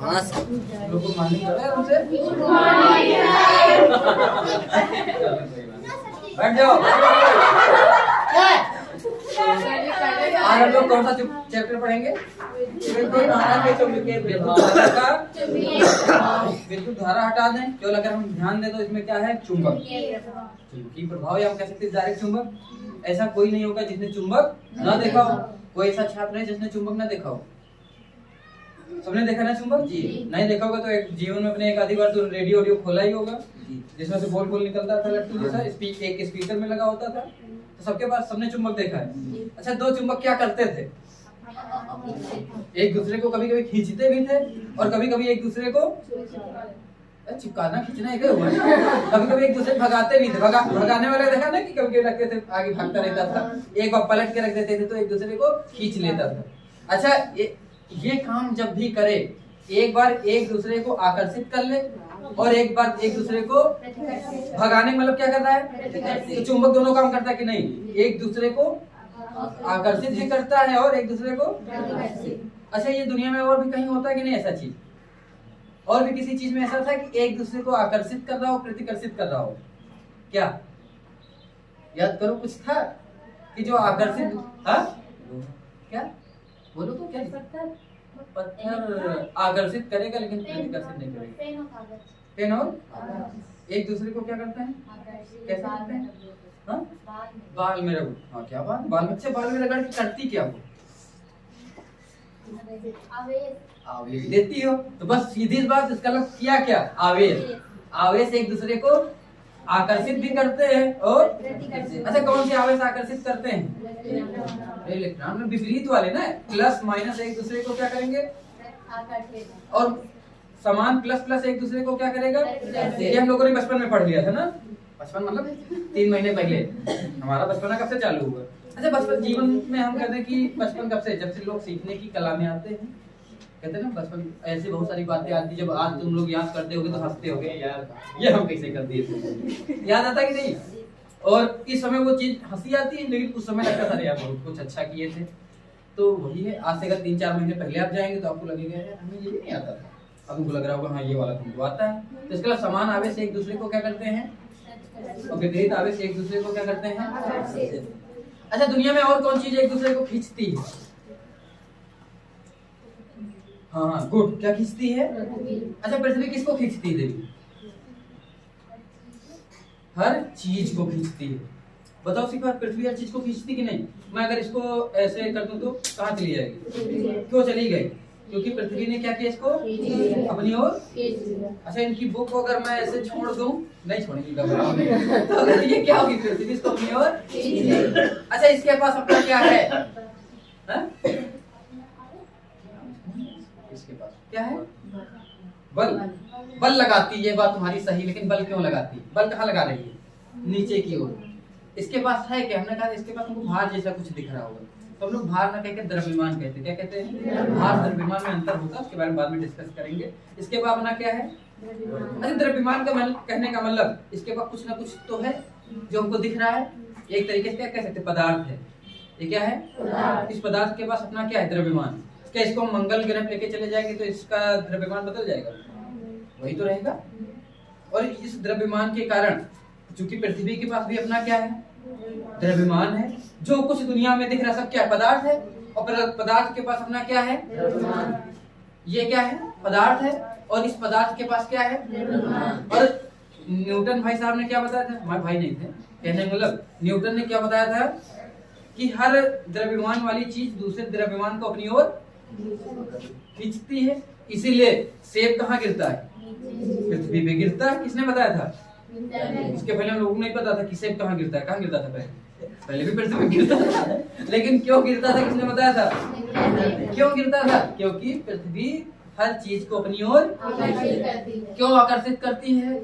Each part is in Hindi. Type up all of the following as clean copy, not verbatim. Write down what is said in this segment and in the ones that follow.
हाँ सर। लोग गुड मॉर्निंग कर रहे हैं हमसे। बैठ जाओ। आज हम लोग कौन सा चैप्टर पढ़ेंगे? विद्युत धारा हटा दें। केवल अगर हम ध्यान दें तो इसमें क्या है? चुंबक की प्रभाव, या हम कह सकते हैं डायरेक्ट चुंबक। ऐसा कोई नहीं होगा जिसने चुंबक ना देखा हो। कोई ऐसा छात्र नहीं जिसने चुंबक ना देखा हो। सबने देखा ना चुंबक? जी। नहीं देखा होगा तो एक जीवन में अपने एक आधी बार तो रेडियो खोला ही होगा, जिसमें से बोल निकलता था लट्टू जैसा, एक स्पीकर में लगा होता था। तो सबके पास सबने चुंबक देखा है। अच्छा, दो चुंबक क्या करते थे? एक दूसरे को कभी कभी खींचते भी थे और कभी कभी एक दूसरे को चिपकाना खींचना एक हुआ। कभी कभी एक दूसरे भगाते भी थे। भगाने वाले देखा ना कि कभी रखते थे, आगे भागता रहता था, एक बार पलट के रख देते थे तो एक दूसरे को खींच लेता था। अच्छा, ये काम जब भी करे, एक बार एक दूसरे को आकर्षित कर ले और एक बार एक दूसरे को भगाने, मतलब क्या करता है? तो चुंबक दोनों काम करता है कि नहीं? एक दूसरे को आकर्षित भी करता है और एक दूसरे को। अच्छा, ये दुनिया में और भी कहीं होता है कि नहीं ऐसा चीज? और भी किसी चीज में ऐसा था कि एक दूसरे को आकर्षित कर रहा हो, प्रतिकर्षित कर रहा हो? क्या याद करो, कुछ था कि जो आकर्षित? हाँ, क्या बोलो तो? क्या पत्थर आकर्षित करेगा लेकिन प्रतिकर्षित नहीं करेगा। पेन और एक दूसरे को क्या करते हैं? कैसे करते हैं? हाँ, बाल में रगड़। हाँ, क्या बात? बाल में? अच्छा, बाल में रगड़ के करती क्या हो? आवेश देती हो। तो बस सीधी बात, इसका मतलब किया क्या? आवेश। आवेश एक दूसरे को आकर्षित भी करते हैं और अच्छा, कौन से आवेश आकर्षित करते हैं? इलेक्ट्रॉन में विपरीत वाले ना, प्लस माइनस एक दूसरे को क्या करेंगे? और समान प्लस प्लस एक दूसरे को क्या करेगा? ये हम लोगों ने बचपन में पढ़ लिया था ना। बचपन मतलब 3 महीने पहले हमारा बचपना कब से चालू हुआ? अच्छा, बचपन जीवन में हम कहते हैं कि बचपन कब से? जब से लोग सीखने की कला में आते हैं। कहते हैं ना बचपन, ऐसी बहुत सारी बातें आती, जब आज तुम लोग याद करते होगे तो हंसते होगे, यार ये हम कैसे कर दिए थे। याद आता कि नहीं? और इस समय वो चीज हंसी आती है, लेकिन उस समय लगता था यार बहुत कुछ अच्छा किए थे। तो वही है, आज से अगर 3-4 महीने पहले आप जाएंगे तो आपको लगेगा यार हमें ये भी नहीं आता था। अब तुमको लग रहा होगा हाँ ये वाला तुमको आता है। तो इसके अलावा समान आवेश एक दूसरे को क्या करते हैं और विपरीत आवेश एक दूसरे को क्या करते हैं? अच्छा, दुनिया में और कौन चीज एक दूसरे को खींचती है? हाँ, गुड। क्या खींचती है? अच्छा, पृथ्वी किसको खींचती है? देवी हर चीज को खींचती है। बताओ सिखा, पृथ्वी हर चीज को खींचती कि नहीं? मैं अगर इसको ऐसे कर दूं तो कहाँ चली जाएगी? क्यों चली गई? क्योंकि पृथ्वी ने क्या किया? इसको अपनी ओर। अच्छा, इनकी बुक को अगर मैं ऐसे छोड़ दूं, नहीं छोड़ेगी तो अगर ये क्या होगी? पृथ्वी इसको अपनी ओर। अच्छा, इसके पास अपना क्या है? इसके पास क्या है? बल। बल लगाती है, ये बात तुम्हारी सही, लेकिन बल क्यों लगाती है? बल कहाँ लगा रही है? नीचे की ओर। इसके पास है क्या? हमने कहा इसके पास हमको भार जैसा कुछ दिख रहा होगा, तो हम लोग भार ना कहकर द्रव्यमान कहते हैं। क्या कहते हैं? भार द्रव्यमान में अंतर होता है, उसके बारे में बाद में डिस्कस करेंगे। इसके बाद अपना क्या है? अच्छा, द्रव्यमान का कहने का मतलब इसके पास कुछ ना कुछ तो है जो हमको दिख रहा है। एक तरीके से क्या कह सकते हैं? पदार्थ है। ये क्या है? इस पदार्थ के पास अपना क्या है? द्रव्यमान। क्या इसको हम मंगल ग्रह लेके चले जाएंगे तो इसका द्रव्यमान बदल जाएगा? वही तो रहेगा। और इस द्रव्यमान के कारण चूंकि पृथ्वी के पास भी अपना क्या है? द्रव्यमान है। जो कुछ दुनिया में दिख रहा सब क्या है? पदार्थ है। और पदार्थ के पास अपना क्या है? ये क्या है? पदार्थ है। और इस पदार्थ के पास क्या है? और न्यूटन भाई साहब ने क्या बताया था? हमारे भाई नहीं थे, कहने मतलब न्यूटन ने क्या बताया था कि हर द्रव्यमान वाली चीज दूसरे द्रव्यमान को अपनी ओर खींचती है। इसीलिए सेब कहाँ गिरता है? पृथ्वी पे गिरता है। किसने बताया था? इसके पहले हम लोगों को नहीं पता था कि सेब कहाँ गिरता है। कहाँ गिरता था? पहले भी पृथ्वी पे गिरता था, लेकिन क्यों गिरता था? किसने बताया था? क्यों गिरता था? क्योंकि पृथ्वी हर चीज को अपनी ओर क्यों आकर्षित करती है?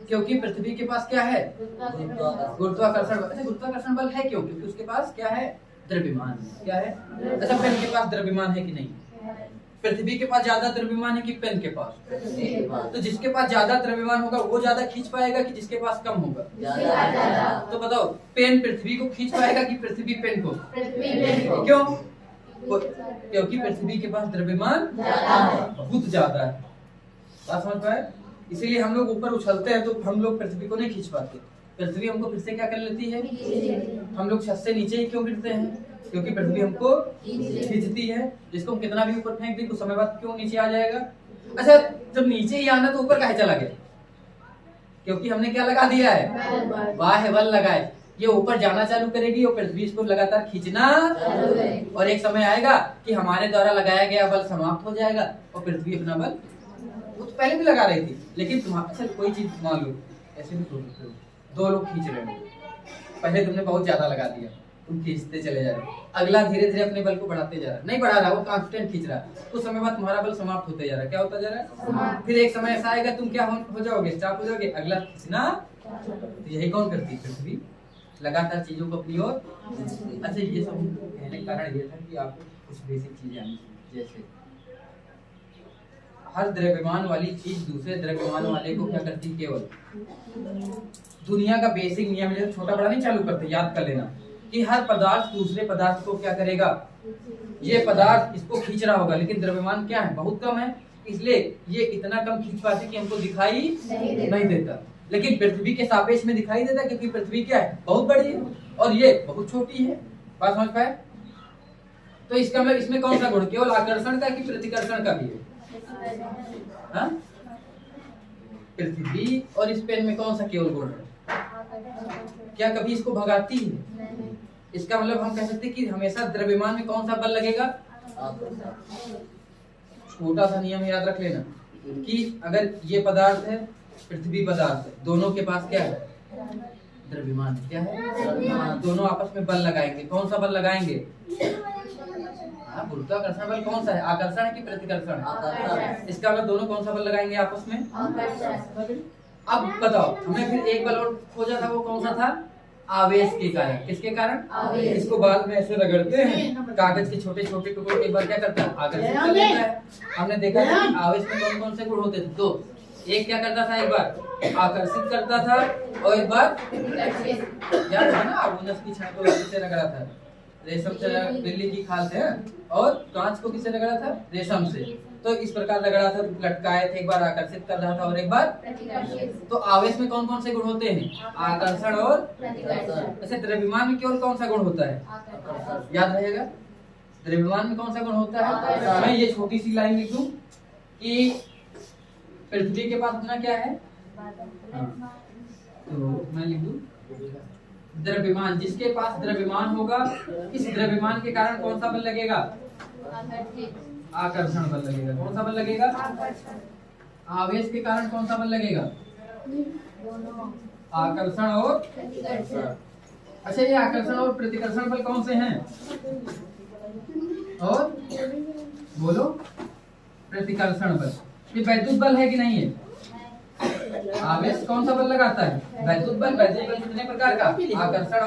क्योंकि पृथ्वी के पास क्या है? गुरुत्वाकर्षण बल। अच्छा, गुरुत्वाकर्षण बल है क्यों? क्योंकि उसके पास क्या है? द्रव्यमान। क्या है? अच्छा, पेन के पास द्रव्यमान है कि नहीं? पृथ्वी के पास ज्यादा द्रव्यमान है कि पेन के पास? तो जिसके पास ज्यादा द्रव्यमान होगा वो ज्यादा खींच पाएगा कि जिसके पास कम होगा? तो बताओ, पेन पृथ्वी को खींच पाएगा कि पृथ्वी पेन को? क्यों? क्योंकि पृथ्वी के पास द्रव्यमान बहुत ज्यादा है। बात समझ पाए? इसीलिए हम लोग ऊपर उछलते हैं तो हम लोग पृथ्वी को नहीं खींच पाते, पृथ्वी हमको फिर से क्या कर लेती है। हम लोग छत से नीचे ही क्यों गिरते हैं? क्योंकि पृथ्वी हमको खींचती है। जिसको हम कितना भी ऊपर फेंक दें कुछ समय बाद क्यों नीचे आ जाएगा। अच्छा, जब नीचे ही आना तो ऊपर काहे चला गया? क्योंकि हमने क्या लगा दिया है, बाह्य बल लगाए। ये ऊपर जाना चालू करेगी और पृथ्वी इसको लगातार खींचना, और एक समय आएगा कि हमारे द्वारा लगाया गया बल समाप्त हो जाएगा और पृथ्वी अपना बल, वो तो पहले भी लगा रही थी लेकिन अच्छा कोई चीज मान लो ऐसे भी सोच सकते हो, दो लोग खींच रहे हो, पहले तुमने बहुत ज्यादा लगा दिया, तुम खींचते चले जा रहे हो, अगला धीरे धीरे अपने बल को बढ़ाते जा रहा है, नहीं बढ़ा रहा, वो कांस्टेंट खींच रहा है, कुछ समय बाद तुम्हारा बल समाप्त होते जा रहा है। क्या होता जा रहा है? फिर एक समय ऐसा आएगा तुम क्या हो जाओगे, स्टॉप हो जाओगे, अगला खींचना। तो यही कौन करती है? पृथ्वी लगातार चीजों को अपनी ओर। अच्छा, ये सब कहने का कारण ये था कि आपको कुछ बेसिक चीजें आनी चाहिए, जैसे हर द्रव्यमान वाली चीज दूसरे द्रव्यमान वाले को क्या करती है? केवल दुनिया का बेसिक नियम है, छोटा बड़ा नहीं चालू करते, याद कर लेना कि हर पदार्थ दूसरे पदार्थ को क्या करेगा, ये पदार्थ इसको खींच रहा होगा, लेकिन द्रव्यमान क्या है? बहुत कम है, इसलिए ये इतना कम खींच पाते कि हमको दिखाई नहीं देता। लेकिन पृथ्वी के सापेक्ष में दिखाई देता, क्योंकि पृथ्वी क्या है? बहुत बड़ी है और ये बहुत छोटी है। बात समझ पाए? तो इसका मतलब इसमें कौन सा गुण, केवल आकर्षण का कि प्रतिकर्षण का भी है? हाँ? पृथ्वी और इस पेन में कौन सा केवल गुण है? क्या कभी इसको भगाती है? इसका मतलब हम कह सकते हैं कि हमेशा द्रव्यमान में कौन सा बल लगेगा? छोटा सा नियम याद रख लेना कि अगर ये पदार्थ है, पृथ्वी पदार्थ है, दोनों के पास क्या है? द्रव्यमान। क्या है? दोनों आपस में बल लगाएंगे। कौन सा बल लगाएंगे? गुरुत्वाकर्षण बल कौन सा है? आकर्षण है कि प्रतिकर्षण? इसका मतलब दोनों कौन सा बल लगाएंगे आपस में? अब बताओ, हमें फिर एक बल और खोजा था, वो कौन सा था? आवेश के कारण। किसके कारण? इसको बाद में ऐसे रगड़ते हैं, कागज के छोटे छोटे टुकड़े, एक बार क्या करता है? आकर्षित कर लेता है। हमने देखा था कि आवेश में कौन कौन से गुण होते थे? दो। एक क्या करता था? एक बार आकर्षित करता था और एक बार याद है ना, अबुनस की छाया को किससे रगड़ा था? रेशम से, बिल्ली की खाल से, और कांच को किससे रगड़ा था? रेशम से। तो इस प्रकार रगड़ा था, लटकाए थे, एक बार आकर्षित कर रहा था और एक बार। तो आवेश में कौन कौन से गुण होते हैं? आकर्षण और प्रतिकर्षण। ऐसे द्रव्यमान में केवल कौन सा गुण होता है? याद रहेगा, द्रव्यमान में कौन सा गुण होता है? मैं ये छोटी सी लाइन लिख दूं कि पृथ्वी के पास अपना क्या है? तो मैं लिख दूं द्रव्यमान। जिसके पास द्रव्यमान होगा, इस द्रव्यमान के कारण कौन सा बल लगेगा? आकर्षण बल लगेगा। कौन सा बल लगेगा? आवेश के कारण कौन सा बल लगेगा? आकर्षण और प्रतिकर्षण। अच्छा, ये आकर्षण और प्रतिकर्षण बल कौन से हैं? और बोलो, प्रतिकर्षण बल। ये वैद्युत बल है कि नहीं है? आवेश कौन सा बल लगाता है? वैद्युत बल। वैद्युत बल कितने प्रकार का? आकर्षण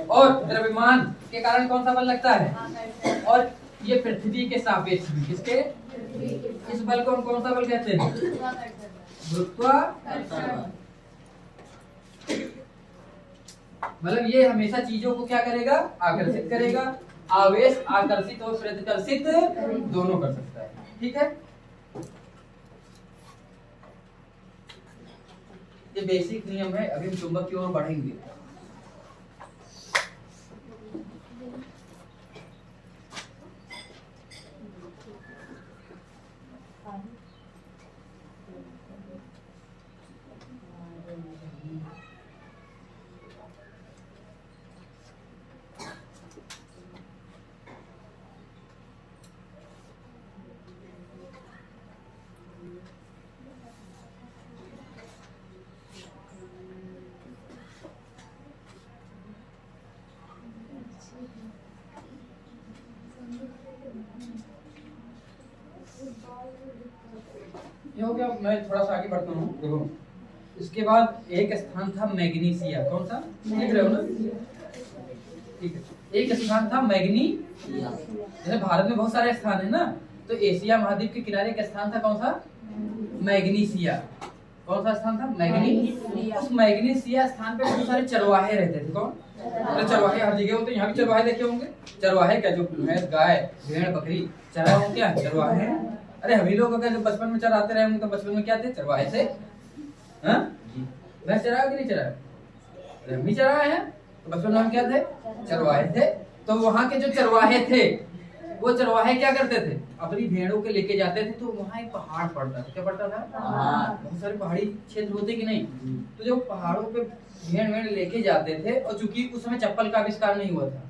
और द्रव्यमान के कारण कौन सा बल लगता है? और ये पृथ्वी के सापेक्ष में, किसके? इस बल को हम कौन सा बल कहते हैं? गुरुत्वाकर्षण। मतलब ये हमेशा चीजों को क्या करेगा? आकर्षित करेगा। आवेश आकर्षित और प्रतिकर्षित दोनों कर सकता है। ठीक है, ये बेसिक नियम है। अभी हम चुंबक की ओर बढ़ेंगे। ये हो गया। मैं थोड़ा सा आगे बढ़ता हूँ। देखो, इसके बाद एक स्थान था मैग्नीशिया। कौन सा? लिख रहे हो ना? ठीक है, एक स्थान था मैग्नीशिया। जैसे भारत में बहुत सारे स्थान है ना, तो एशिया महाद्वीप के किनारे एक स्थान था। कौन सा? मैग्नीशिया। कौन सा स्थान था? मैग्नीशिया। उस मैग्नीशिया स्थान पे बहुत सारे चरवाहे रहते थे। कौन? अरे चरवाहे हर जगह होते हैं, यहाँ भी चरवाहे देखे होंगे। चरवाहे क्या, जो भैंस गाय भेड़ बकरी चरा हो, क्या चरवाहे। अरे हम ही लोग अगर बचपन में चराते रहे होंगे तो बचपन में क्या थे, चरवाहे थे। भैंस चराया कि नहीं चराया, अरे हम ही चराए हैं, तो बचपन में हम क्या थे, चरवाहे थे। तो वहाँ के जो चरवाहे थे, वो चरवाहे क्या करते थे, अपनी भेड़ों के लेके जाते थे, तो वहाँ एक पहाड़ पड़ता था। क्या पड़ता था, बहुत सारे पहाड़ी क्षेत्र होते कि नहीं, तो जो पहाड़ों पे भेड़ भेड़ लेके जाते थे, और चूंकि उस समय चप्पल का आविष्कार नहीं हुआ था,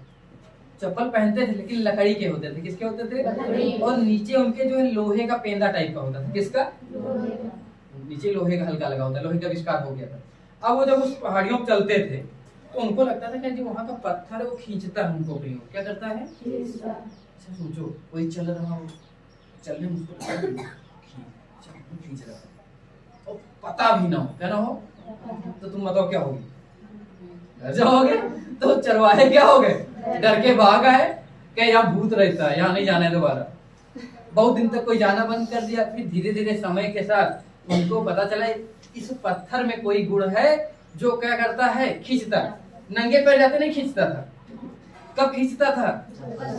चप्पल पहनते थे लेकिन लकड़ी के होते थे। किसके होते थे, और नीचे उनके जो है लोहे का पेंदा टाइप का होता था। किसका, नीचे लोहे का हल्का लगा होता है, लोहे का आविष्कार हो गया था। अब वो जब उस पहाड़ियों पे चलते थे, तो उनको लगता था कि जो वहाँ का पत्थर है वो खींचता है उनको अपनी ओर। क्या करता है, अच्छा सोचो, कोई चल रहा हो, चलने में उसको खींच रहा है, और पता भी ना हो, क्या ना हो, तो तुम बताओ क्या होगी, डर जाओगे। तो चरवाहे क्या हो गए, डर के भाग आए कि यहाँ भूत रहता है, यहाँ नहीं जाना है दोबारा। बहुत दिन तक कोई जाना बंद कर दिया। फिर धीरे धीरे समय के साथ उनको पता चला इस पत्थर में कोई गुण है जो क्या करता है, खींचता है। नंगे पैर जाते नहीं खींचता था, कब खींचता था,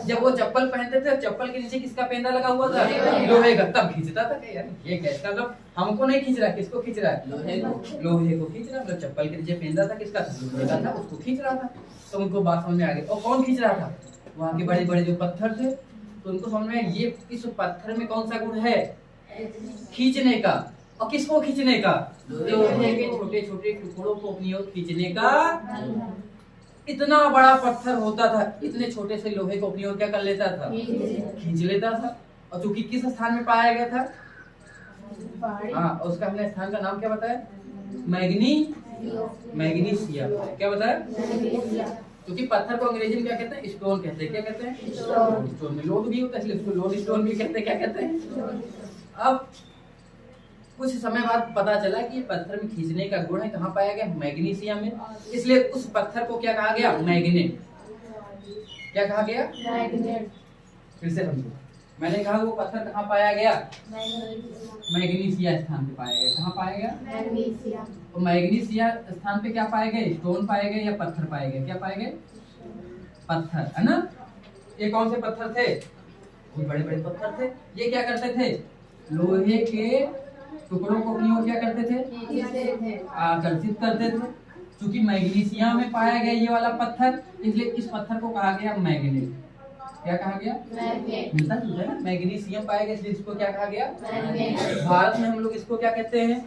जब वो चप्पल पहनते थे, चप्पल के नीचे किसका पेंदा लगा हुआ था, लोहे का, तब खींचता था कि यार ये कैसा, मतलब हमको नहीं खींच रहा, किसको खींच रहा है, लोहे को खींच रहा। मतलब चप्पल के नीचे पेंदा था किसका, लोहे का था, उसको खींच रहा था। तो उनको बात समझ में आ गई। और कौन खींच रहा था, वहाँ के बड़े बड़े जो पत्थर थे। तो उनको समझ में ये इस पत्थर में कौन सा गुण है, खींचने का। और किसको खींचने का, लोहे के छोटे छोटे टुकड़ों को अपनी ओर खींचने का। इतना बड़ा पत्थर होता था, इतने छोटे से लोहे को अपनी ओर क्या कर लेता था, खींच लेता था। और चूंकि किस स्थान में पाया गया था, हाँ, उसका हमने स्थान का नाम क्या बताया, मैग्नीशिया। क्या बताया, क्योंकि पत्थर को अंग्रेजी में क्या कहते हैं, स्टोन कहते हैं। क्या कहते हैं, स्टोन में लोड भी होता है, इसलिए उसको लोड स्टोन भी कहते हैं। क्या कहते हैं। अब कुछ समय बाद पता चला कि ये पत्थर में खींचने का गुण है, कहाँ पाया गया, मैग्नीशिया में। इसलिए उस पत्थर को क्या कहा गया, मैग्नेट। क्या कहा गया, मैग्नेट। फिर से समझो, मैंने कहा वो पत्थर कहाँ पाया गया, मैग्नीशिया स्थान पे पाया गया। कहाँ पाया गया, मैग्नीशिया। तो मैग्नीशिया स्थान पे क्या पाए गए, स्टोन पाए गए या पत्थर पाए गए, क्या पाए गए, पत्थर, है ना। ये कौन से पत्थर थे, ये बड़े बड़े पत्थर थे। ये क्या करते थे, लोहे के टुकड़ों को अपनी ओर क्या करते थे, आकर्षित करते थे। क्योंकि मैग्नीशिया में पाया गया ये वाला पत्थर, इसलिए इस पत्थर को कहा गया मैग्नेट। क्या कहा गया, मिलता जुलता है ना, मैग्नीशियम पाया गया, इसलिए इसको क्या कहा गया, भारत में हम लोग इसको क्या कहते हैं,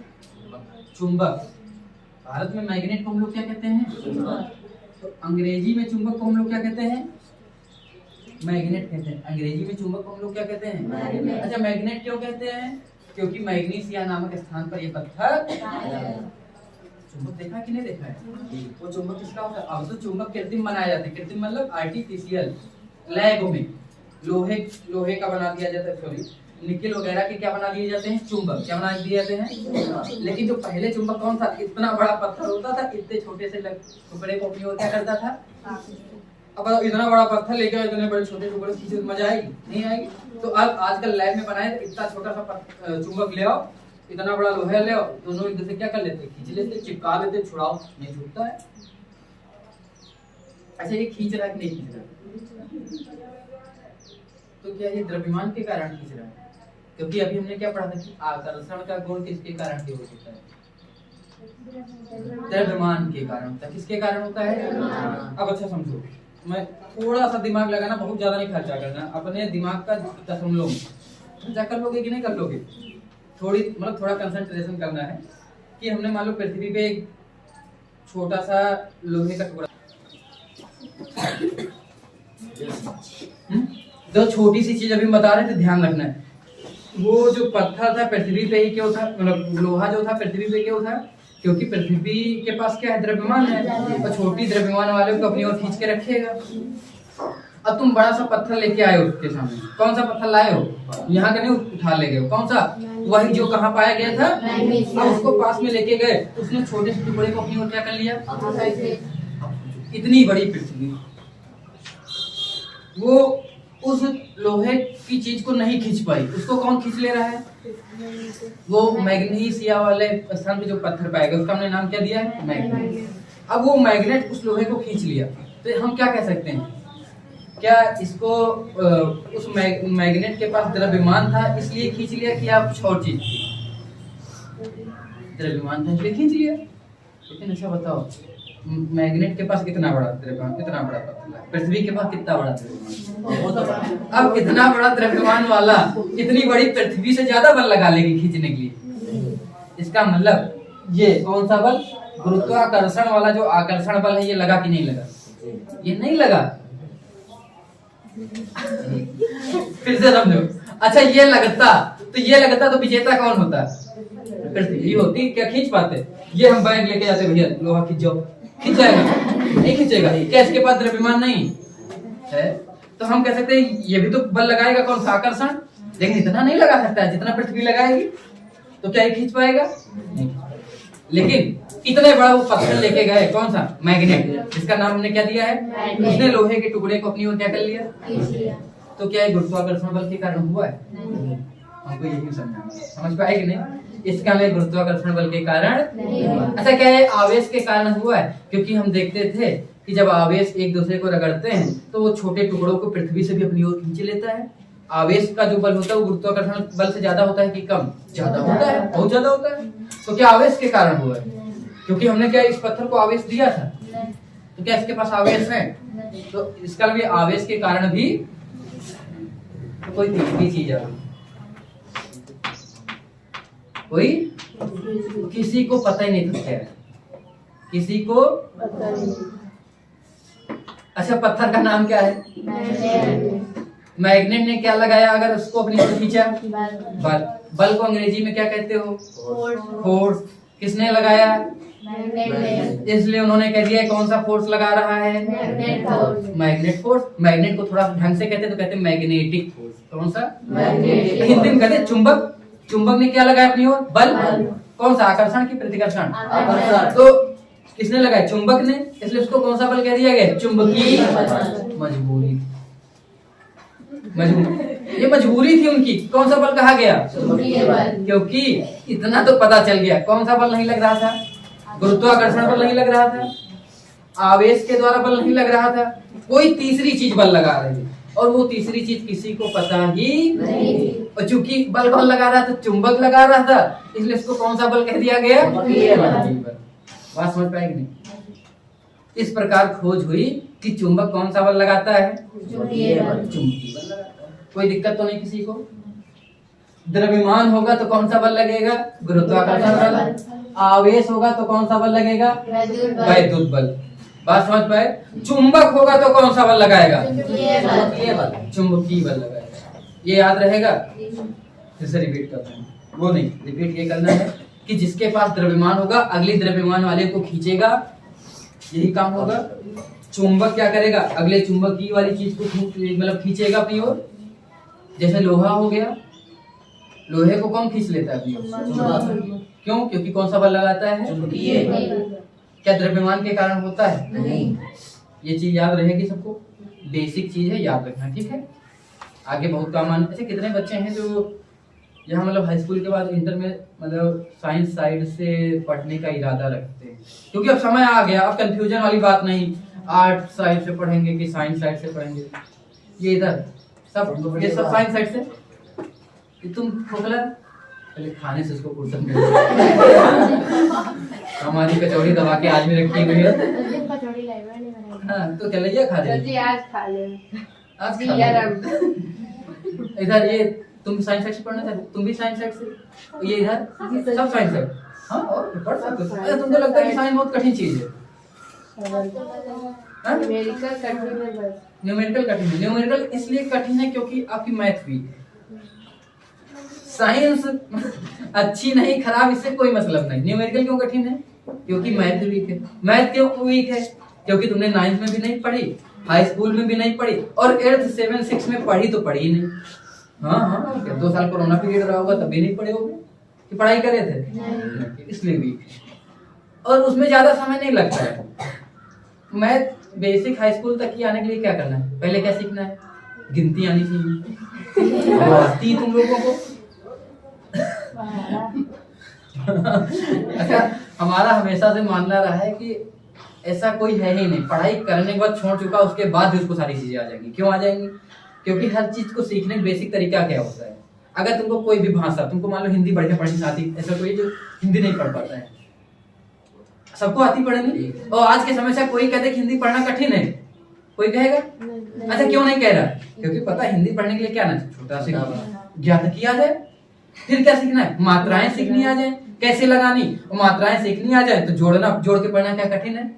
चुंबक। भारत में मैग्नेट को हम लोग क्या कहते हैं, तो अंग्रेजी में चुंबक को हम लोग क्या कहते हैं, मैग्नेट कहते हैं। अंग्रेजी में चुंबक को हम लोग क्या कहते हैं, अच्छा मैग्नेट क्यों कहते हैं, क्योंकि मैग्नीशिया नामक स्थान पर ये पत्थर। चुंबक देखा कि नहीं देखा है, वो चुंबक किसका होता है। अब तो चुंबक कृत्रिम बनाए जाते हैं, कृत्रिम मतलब आर्टिफिशियल, लैब में लोहे का बना दिया जाता है, सॉरी निकेल वगैरह के क्या बना दिए जाते हैं, चुंबक। क्या बना दिए जाते हैं, लेकिन जो पहले चुंबक कौन था, इतना बड़ा पत्थर होता था, इतने छोटे से टुकड़े को अपनी ओर क्या करता था। अब इतना बड़ा पत्थर लेके इतने बड़े छोटे टुकड़े खींचे, मजा आएगी, नहीं आएगी। तो अब आजकल लैब में बनाए तो इतना छोटा सा चुंबक ले आओ, इतना बड़ा लोहा ले आओ, दोनों एक दूसरे क्या कर लेते, खींच लेते, चिपका लेते, छुड़ाओ, नहीं छूटता है। अच्छा ये खींच रहा है कि नहीं खींच रहा, तो क्या ये द्रव्यमान के कारण खींच रहा है, क्योंकि अभी हमने क्या पढ़ा था कि आकर्षण का गुण किसके कारण हो होता है, द्रव्यमान के कारण होता है। किसके कारण होता है, अब अच्छा समझो, मैं थोड़ा सा दिमाग लगाना, बहुत ज्यादा नहीं खर्चा करना, अपने दिमाग का दशमलव खर्चा कर लोगे कि नहीं कर लोगे, थोड़ी मतलब थोड़ा कंसंट्रेशन करना है। कि हमने मान लो पृथ्वी पे एक छोटा सा लोहे का टुकड़ा, जो छोटी सी चीज अभी हम बता रहे थे, ध्यान रखना है। वो जो पत्थर था पृथ्वी पे ही क्यों था, मतलब लोहा जो था पृथ्वी पे क्यों था, क्योंकि पृथ्वी के पास क्या है, द्रव्यमान है, और छोटी द्रव्यमान वाले को अपनी ओर खींच के रखेगा। अब तुम बड़ा सा पत्थर लेके आए हो उसके सामने, कौन सा पत्थर लाए हो, यहाँ का नहीं उठा ले गए, कौन सा, वही जो कहाँ पाया गया था। अब उसको पास में लेके गए, उसने छोटे से टुकड़े को अपनी ओर क्या कर लिया, इतनी बड़ी पृथ्वी, वो उस लोहे की चीज को नहीं खींच पाई, उसको कौन खींच ले रहा है, वो मैग्नीशिया वाले स्थान पे जो पत्थर पाएगा, उसका हमने नाम क्या दिया है, मैग्नीशिया। अब वो मैग्नेट उस लोहे को खींच लिया, तो हम क्या कह सकते हैं, क्या इसको उस मैग्नेट के पास द्रव्यमान था इसलिए खींच लिया कि आप कुछ और चीज थी? द्रव्यमान था इसलिए खींच लिया। लेकिन अच्छा बताओ, मैग्नेट के पास कितना बड़ा द्रव्यमान, कितना बड़ा पत्थर है? पृथ्वी के पास कितना बड़ा द्रव्यमान? अब इतना बड़ा द्रव्यमान वाला इतनी बड़ी पृथ्वी से ज्यादा बल लगा लेगी खींचने के लिए। इसका मतलब ये कौन सा बल, गुरुत्वाकर्षण वाला जो आकर्षण बल है, ये लगा कि नहीं लगा? ये नहीं लगा। फिर से समझो, अच्छा ये लगता तो विजेता कौन होता? पृथ्वी होती। क्या खींच पाते? ये हम बैग लेके जाते, भैया लोहा खींच जाओ, खींच जाएगा? नहीं खींचेगा। क्या इसके पास द्रव्यमान नहीं है? तो हम कह सकते हैं ये भी तो बल लगाएगा, कौन सा? आकर्षण। लेकिन इतना नहीं लगा सकता है जितना पृथ्वी लगाएगी। तो क्या ये खींच पाएगा? नहीं। लेकिन इतने बड़ा वो पत्थर लेके गए, कौन सा? मैग्नेट, जिसका नाम हमने क्या दिया है? उसने लोहे के टुकड़े को अपनी ओर क्या कर लिया? तो क्या ये गुरुत्वाकर्षण बल के कारण हुआ है? हमको यही समझना, समझ पाए कि नहीं? इसका में गुरुत्वाकर्षण बल के कारण। अच्छा, क्या है आवेश के कारण हुआ है? क्योंकि हम देखते थे कि जब आवेश एक दूसरे को रगड़ते हैं तो वो छोटे टुकड़ों को पृथ्वी से भी अपनी ओर खींच लेता है। आवेश का जो बल होता है वो गुरुत्वाकर्षण बल से ज्यादा होता है कि कम? ज्यादा होता है, बहुत ज्यादा होता है। तो क्या आवेश के कारण हुआ है? क्योंकि हमने क्या इस पत्थर को आवेश दिया था, तो क्या इसके पास आवेश है? तो इसका भी आवेश के कारण भी कोई तीसरी चीज है, कोई किसी को पता ही नहीं था क्या है, किसी को पता नहीं। अच्छा, पत्थर का नाम क्या है? मैग्नेट ने क्या लगाया अगर उसको अपनी ओर खींचा? बल। बल को अंग्रेजी में क्या कहते हो? फोर्स। किसने लगाया? इसलिए उन्होंने कह दिया कौन सा फोर्स लगा रहा है? Magnet force. मैग्नेट को थोड़ा ढंग से कहते तो कहते मैग्नेटिक फोर्स। कौन सा? हिंदी में कहते चुंबक। चुंबक ने क्या लगाया अपनी ओर? बल। कौन सा? आकर्षण की प्रतिकर्षण? तो किसने लगाया? चुंबक ने, इसलिए उसको कौन सा बल कह दिया गया? चुंबकीय मजबूरी। ये मजबूरी थी उनकी। कौन सा बल कहा गया? क्योंकि इतना तो पता चल गया कौन सा बल नहीं लग रहा था? गुरुत्वाकर्षण बल नहीं लग रहा था, आवेश के द्वारा बल नहीं लग रहा था, कोई तीसरी चीज बल लगा रही है, और वो तीसरी चीज किसी को पता ही नहीं। और चूंकि बल लगा रहा था, चुंबक लगा रहा था, इसलिए इसको कौन सा बल कह दिया गया? बात समझ पाएगी नहीं? इस प्रकार खोज हुई कि चुंबक कौन सा बल लगाता है? चुंबकीय बल लगाता है। कोई दिक्कत तो नहीं किसी को? द्रव्यमान होगा तो कौन सा बल लगेगा? गुरुत्वाकर्षण बल। आवेश होगा तो कौन सा बल लगेगा? वैद्युत बल। बात समझ पाए? चुंबक होगा तो कौन सा बल लगाएगा? चुंबकीय बल लगाएगा। ये याद रहेगा? फिर से रिपीट करते हैं, वो नहीं, रिपीट ये करना है कि जिसके पास द्रव्यमान होगा अगले द्रव्यमान वाले को खींचेगा, यही काम होगा। चुंबक क्या करेगा? अगले चुंबकीय वाली चीज को मतलब खींचेगा अपनी ओर। जैसे लोहा हो गया, लोहे को कौन खींच लेता है अपनी ओर? क्यों? क्योंकि कौन सा बल लगाता है? चुंबकीय। क्या द्रव्यमान के कारण होता है? नहीं। ये चीज याद रहेगी सबको, बेसिक चीज है, याद रखना, ठीक है? आगे बहुत काम आने। अच्छा, कितने बच्चे हैं जो यहाँ मतलब हाई स्कूल के बाद इंटर में मतलब साइंस साइड से पढ़ने का इरादा रखते हैं? क्योंकि अब समय आ गया, अब कंफ्यूजन वाली बात नहीं, आर्ट साइड से पढ़ेंगे कि साइंस साइड से पढ़ेंगे। ये इधर सब, ये सब साइंस साइड से। तुम खोखला पहले खाने से उसको फुर्सत मिल हमारी कचौड़ी दबा के आज भी रखी हुई है। हाँ, तो क्या लिया खा ले? आज खा ले। आज खा ले। इधर ये तुम साइंस साइड से पढ़ना चाहते, तुम भी साइंस साइड से, ये इधर सब साइंस साइड। हाँ, और पढ़ सकते हो। अरे तुमको लगता है कि साइंस बहुत कठिन चीज है? न्यूमेरिकल कठिन है। न्यूमेरिकल कठिन है। न्यूमेरिकल इसलिए कठिन है क्योंकि आपकी मैथ वीक है। साइंस अच्छी नहीं खराब, इससे कोई मतलब नहीं। न्यूमेरिकल क्यों कठिन है? क्योंकि मैथ वीक है। मैथ क्यों वीक है? क्योंकि तुमने 9th में भी नहीं पढ़ी, हाई स्कूल में भी नहीं पढ़ी, और 8th 7 6 में पढ़ी तो पढ़ी ही नहीं। हाँ, 2 साल कोरोना पीरियड रहा होगा तब भी नहीं पढ़े होगे कि पढ़ाई करे थे, इसलिए वीक। और उसमें ज्यादा समय नहीं लगता है। मैथ बेसिक हाई स्कूल तक ही आने के लिए क्या करना है? पहले क्या सीखना है? गिनती आनी चाहिए। आती तुम लोगों को? अच्छा, हमारा हमेशा से मानना रहा है कि ऐसा कोई है ही नहीं। पढ़ाई करने के बाद छोड़ चुका, उसके बाद भी उसको सारी चीजें आ जाएंगी। क्यों आ जाएंगी? क्योंकि हर चीज को सीखने का बेसिक तरीका क्या होता है। अगर तुमको कोई भी भाषा, तुमको मान लो हिंदी बढ़िया पढ़नी आती, ऐसा कोई जो हिंदी नहीं पढ़ पाता है, सबको आती पढ़नी। और आज के समय से कोई कहते कि हिंदी पढ़ना कठिन है, कोई कहेगा? अच्छा, क्यों नहीं कह रहा? क्योंकि पता है हिंदी पढ़ने के लिए क्या ना, छोटा से ज्ञात किया जाए, फिर क्या सीखना है? मात्राएं सीखनी आ जाए, कैसे लगानी, और मात्राएं सीखनी आ जाए तो जोड़ना, जोड़ के पढ़ना क्या कठिन है?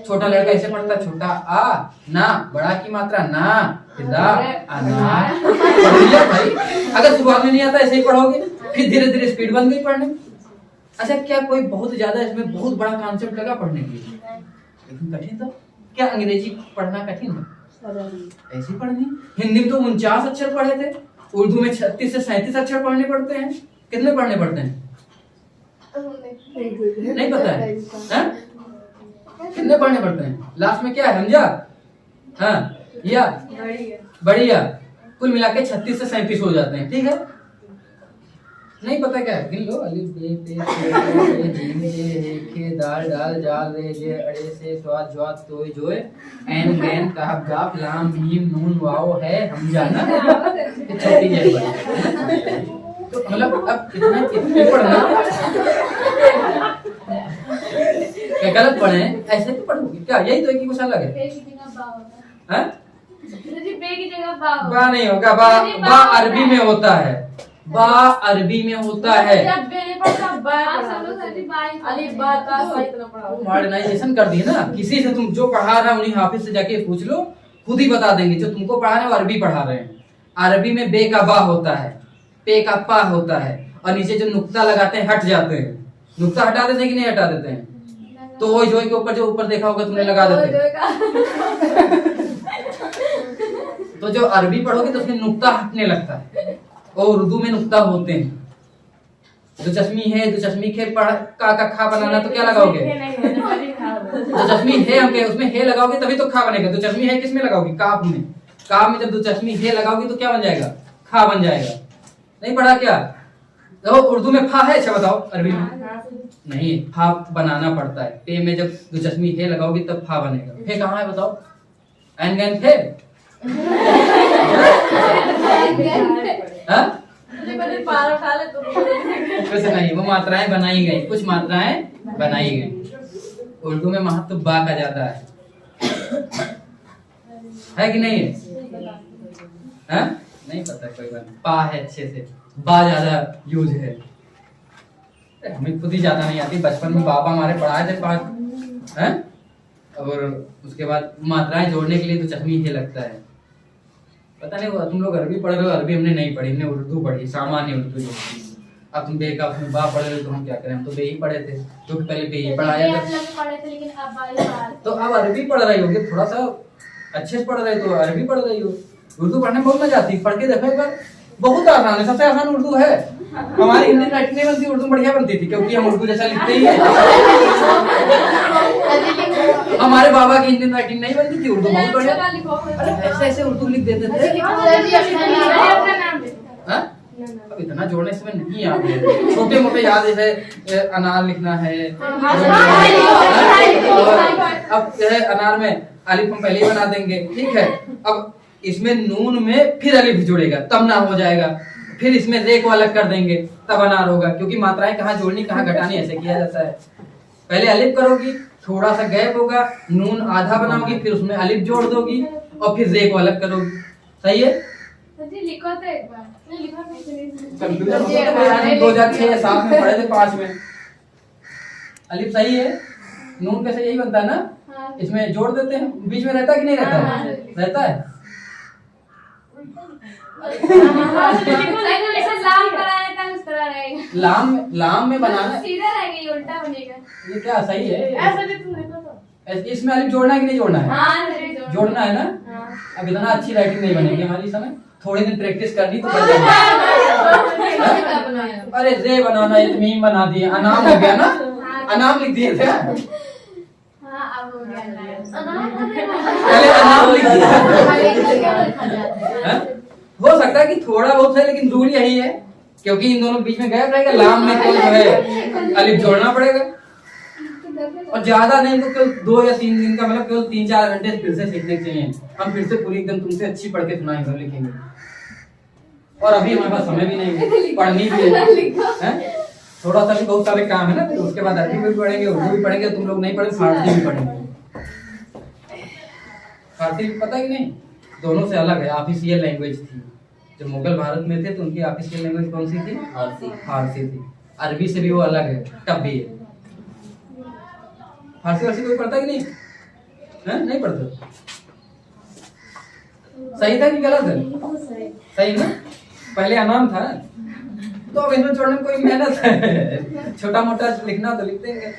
छोटा लड़का ऐसे पढ़ता, छोटा आ ना, बड़ा की मात्रा ना, दा अनार, पढ़ लिया भाई। अगर शुरुआत में नहीं आता ऐसे ही पढ़ोगे, फिर धीरे धीरे स्पीड बन गई पढ़ने। अच्छा, क्या कोई बहुत ज्यादा इसमें बहुत बड़ा कॉन्सेप्ट लगा पढ़ने के लिए? लेकिन कठिन था क्या? अंग्रेजी पढ़ना कठिन है? ऐसी पढ़नी। हिंदी में तो 49 अक्षर पढ़े थे, उर्दू में 36 से 37 अक्षर पढ़ने पड़ते हैं। कितने पढ़ने पड़ते हैं? नहीं पता है? कितने पढ़ने पड़ते हैं? लास्ट में क्या है, समझा? हाँ, या बढ़िया, कुल मिला के 36 से 37 हो जाते हैं। ठीक है, नहीं पता क्या है? गिन लो। अलिफ बे पे जीम जे हे खे दाल डाल जाल रे जे अड़े से स्वाद ज्वाद तोय जोय ऐन गैन काफ गाफ लाम मीम नून वाओ है हमजा ना, ये छोटी है बड़ी। तो मतलब अब इतने पढ़ना क्या गलत पढ़े? ऐसे तो पढ़ोगे क्या? यही तो एक ही कुछ अलग है। हैं? बा नहीं होगा, बा अरबी में होता है, बा अरबी में होता है। मॉडर्नाइजेशन कर दी ना, किसी से तुम जो पढ़ा रहा है उन्हीं हाफिज से जाके पूछ लो, खुद ही बता देंगे। जो तुमको पढ़ा रहे हैं वो अरबी पढ़ा रहे हैं। अरबी में बे का बा होता है, पे का पा होता है, और नीचे जो नुक्ता लगाते हैं हट जाते हैं। नुक्ता हटा देते हैं कि नहीं हटा देते हैं? तो वो जोई के ऊपर जो ऊपर देखा होगा तुमने लगा देते हैं। तो जो अरबी पढ़ोगे तो उसमें नुक्ता हटने लगता है, और उर्दू में नुक्ता होते हैं। दो चश्मी है, दो चश्मी खे पढ़ का खा बनाना तो क्या लगाओगे? दो चश्मी है हम उसमें है लगाओगे तभी तो खा बनेगा। दो चश्मी है किसमें लगाओगे? काफ में। काफ में जब दो चश्मी है लगाओगे तो क्या बन जाएगा? खा बन जाएगा। नहीं पढ़ा क्या? तो उर्दू में फा है? अच्छा बताओ, अरबी में नहीं, फा बनाना पड़ता है। पे में जब दो चश्मी है लगाओगे तब फा बनेगा। फे कहाँ है बताओ? एन गैन फे कुछ नहीं, वो मात्राएं बनाई गई, कुछ मात्राएं बनाई गई। उर्दू में महत्व बा का ज्यादा है कि नहीं? है? नहीं पता कोई बात। पा है अच्छे से, बा ज्यादा यूज है। हमें खुद ही ज्यादा नहीं आती। बचपन में पापा हमारे पढ़ाए थे पाँच, हैं? और उसके बाद मात्राएं जोड़ने के लिए तो चश्मी ही लगता है। पता नहीं तुम लोग अरबी पढ़ रहे हो, अरबी हमने नहीं पढ़ी, हमने उर्दू पढ़ी, सामान्य उर्दू जो। अब तुम बे का बा पढ़ रहे हो तो हम क्या करें? हम तो बे ही पढ़े थे, क्योंकि पहले बे ही पढ़ाया था। तो अब अरबी पढ़ रही होगी, थोड़ा सा अच्छे से पढ़ रहे तो अरबी पढ़ रही हो। उर्दू पढ़ने में बहुत मजा आती है, पढ़ के देखो एक बार, बहुत आसान है, सबसे आसान उर्दू है। हमारी हिंदी राइटिंग नहीं बनती, उर्दू बढ़िया बनती थी, क्योंकि हम उर्दू जैसा लिखते ही है। हमारे बाबा की हिंदी राइटिंग नहीं बनती थी, उर्दू बहुत बढ़िया। अरे ऐसे ऐसे उर्दू लिख देते थे। अब इतना जोड़ने से नहीं याद है, छोटे मोटे याद है, अनार लिखना है। अब जो है अनार में अलिफ हम पहले ही बना देंगे, ठीक है। अब इसमें नून में फिर अलिफ जुड़ेगा तब ना हो जाएगा, फिर इसमें रे को अलग कर देंगे तब अनार होगा, क्योंकि मात्राएं कहाँ जोड़नी कहाँ घटानी ऐसे किया जाता है। पहले अलिफ करोगी, थोड़ा सा गैप होगा, नून आधा बनाओगी, फिर उसमें अलिफ जोड़ दोगी और फिर रे को अलग करोगी। सही है? लिखो तो एक बार। कंप्यूटर 2006 या 7 में पढ़े थे, 5 में। अलिफ सही है, नून कैसे यही बनता है ना, इसमें जोड़ देते हैं, बीच में रहता है कि नहीं रहता है? रहता है। लाम में बनाना सीधा रहेगा, ये उल्टा बनेगा। ये क्या सही है? ऐसे भी तुम देखो तो। इसमें अलिफ जोड़ना है कि नहीं जोड़ना है? हाँ, जोड़ना है ना। अब इतना अच्छी राइटिंग नहीं बनेगी हमारी समय, थोड़े दिन प्रैक्टिस करनी तो बन जाएगी। अरे रे बनाना, ये मीम बना दिए, अनाम हो गया ना, अनाम लिख दिए थे। पहले अनाम लिख दिया। हो सकता है कि थोड़ा बहुत है, लेकिन रूल यही है, क्योंकि इन दोनों बीच में गैप रहेगा, लाम में तो जो है अलिफ जोड़ना पड़ेगा। और ज्यादा नहीं तो केवल 2 या 3 दिन का, मतलब केवल 3-4 घंटे फिर से सीखने चाहिए। हम फिर से पूरी एकदम तुमसे अच्छी पढ़ के सुनाएंगे और लिखेंगे। और अभी हमारे पास समय भी नहीं है, पढ़नी भी है, थोड़ा सा भी बहुत सारे काम है ना। फिर उसके बाद अरबी भी पढ़ेंगे, उर्दू भी पढ़ेंगे, तुम लोग नहीं पढ़े फारसी भी पढ़ेंगे। फारसी पता ही नहीं, दोनों से अलग है, ऑफिशियल लैंग्वेज थी। जब मुगल भारत में थे तो उनकी ऑफिशियल लैंग्वेज कौन सी थी? फारसी थी। अरबी से भी वो अलग है, तब भी है। फारसी वारसी कोई पढ़ता कि नहीं है? नहीं पढ़ता। सही था कि गलत है? सही ना? पहले अनाम था तो अब इसमें छोड़ने में कोई मेहनत है। छोटा मोटा लिखना तो लिख देंगे।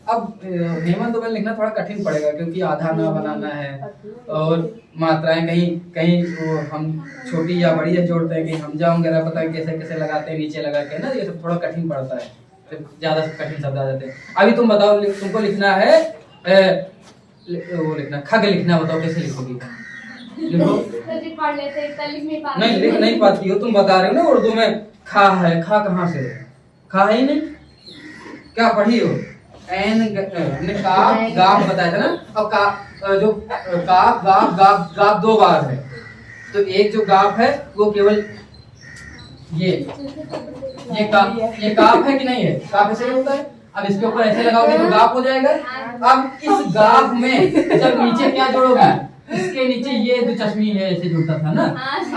अब हेमंत में लिखना थोड़ा कठिन पड़ेगा क्योंकि आधा ना बनाना है और मात्राएं कहीं कहीं वो हम छोटी या बड़ी है जोड़ते हैं, कि हमजा वगैरह पता है कैसे कैसे लगाते हैं नीचे लगा के ना, ये सब थोड़ा कठिन पड़ता है, फिर ज्यादा कठिन शब्द आ जाते हैं। अभी तुम बताओ, तुमको लिखना है वो लिखना खग लिखना, बताओ कैसे लिखोगी? लिखो। पढ़ लेते नहीं लिख नहीं पाती हो, तुम बता रहे हो ना उर्दू में खा है, खा कहाँ से है? खा ही नहीं, क्या पढ़ी हो? एन ने काफ गाफ बताया था ना, और का जो काफ गाफ गाफ गाफ 2 बार है, तो एक जो गाफ है वो केवल ये काफ है कि नहीं है? काफ ऐसे होता है। अब इसके ऊपर ऐसे लगाओगे तो गाफ हो जाएगा। अब इस गाफ में जब नीचे क्या जोड़ोगे? इसके नीचे ये जो चश्मी है ऐसे जुड़ता था ना,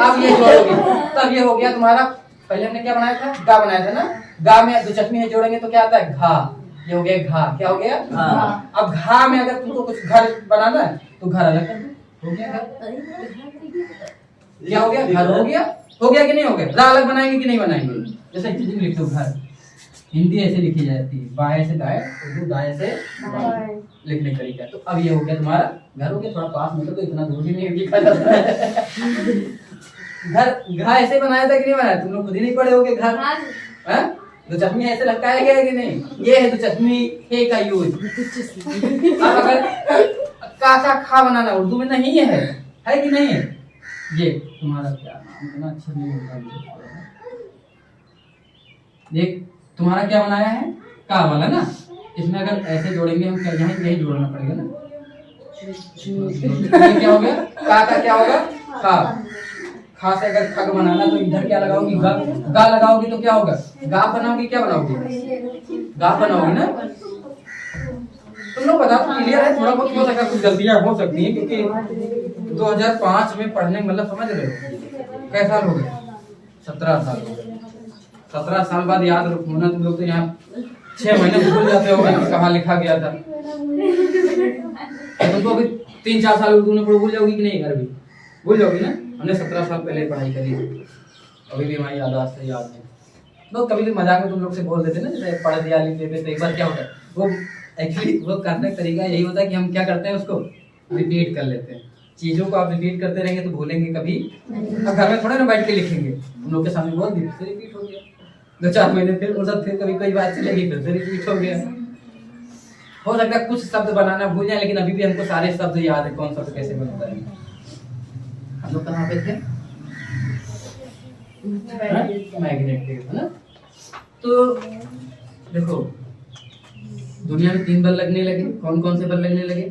अब ये जोड़ोगे तब ये हो गया तुम्हारा। पहले हमने क्या बनाया था? गा बनाया था ना। गा में जो चश्मी है जोड़ेंगे तो क्या आता है? घा। ये हो गया घा। क्या हो गया? घा। अब घा में अगर तुमको कुछ घर बनाना है तो घर अलग कर दो, हो गया घर। क्या हो गया? घर हो गया। हो गया कि नहीं हो गया? रा अलग बनाएंगे कि नहीं बनाएंगे? जैसे हिंदी लिख दो घर, हिंदी ऐसे लिखी जाती है, बाएं से दाएं, उर्दू दाएं से लिखने का तरीका। तो अब ये हो गया तुम्हारा घर हो गया। थोड़ा पास में तो इतना दूर भी नहीं लिखा जाता है। घर घा ऐसे बनाया था कि नहीं बनाया? तुम लोग खुद ही नहीं पढ़े होगे घर। हैं? तो चश्मी ऐसे लटकाया गया है कि नहीं? ये है तो चश्मी हे का यूज। अब अगर का खा बनाना उर्दू में नहीं है कि नहीं है? ये तुम्हारा क्या नाम, इतना अच्छा नहीं होता। देख तुम्हारा क्या बनाया है? का वाला ना। इसमें अगर ऐसे जोड़ेंगे हम, क्या यहाँ यही जोड़ना पड़ेगा ना। ये क्या हो गया? का क्या होगा? खा। खा से अगर खग बनाना तो इधर क्या लगाओगी? गा। गा लगाओगी तो क्या होगा? गा बनाओगी, क्या बनाओगी? गा बनाओगी ना। तुम लोग बताओ, क्लियर है? थोड़ा बहुत हो सकता है, कुछ गलतियां हो सकती हैं क्योंकि 2005 में पढ़ने मतलब समझ रहे हो कैसा साल हो गए? 17 साल हो गए। 17 साल बाद याद रखो ना तुम लोग, तो यहाँ 6 महीने भूल जाते हो कहाँ लिखा गया था। तुमको अभी 3-4 साल उर्दू में भूल जाओगी कि नहीं? अरबी भूल जाओगी ना। हमने 17 साल पहले पढ़ाई करी, अभी भी हमारी याददाश्त से याद है। लोग कभी भी मजाक में तुम लोग से बोल देते ना, जैसे पढ़ दिया लिख देते, तो एक बार क्या होता है, वो एक्चुअली वो करने का तरीका यही होता है कि हम क्या करते हैं, उसको रिपीट कर लेते हैं। चीजों को आप रिपीट करते रहेंगे तो भूलेंगे कभी। अब घर में थोड़ा ना बैठ के लिखेंगे, उन लोग के सामने बोल दिए, फिर रिपीट हो गया। 2-4 महीने फिर फुर्सत, फिर कभी कोई बात चलेगी, फिर से रिपीट हो गया। हो सकता है कुछ शब्द बनाना भूल जाए, लेकिन अभी भी हमको सारे शब्द याद है, कौन शब्द कैसे बनता है। हम लोग कहाँ पे थे? मैग्नेट है ना। तो देखो दुनिया में 3 बल लगने लगे। कौन कौन से बल लगने लगे?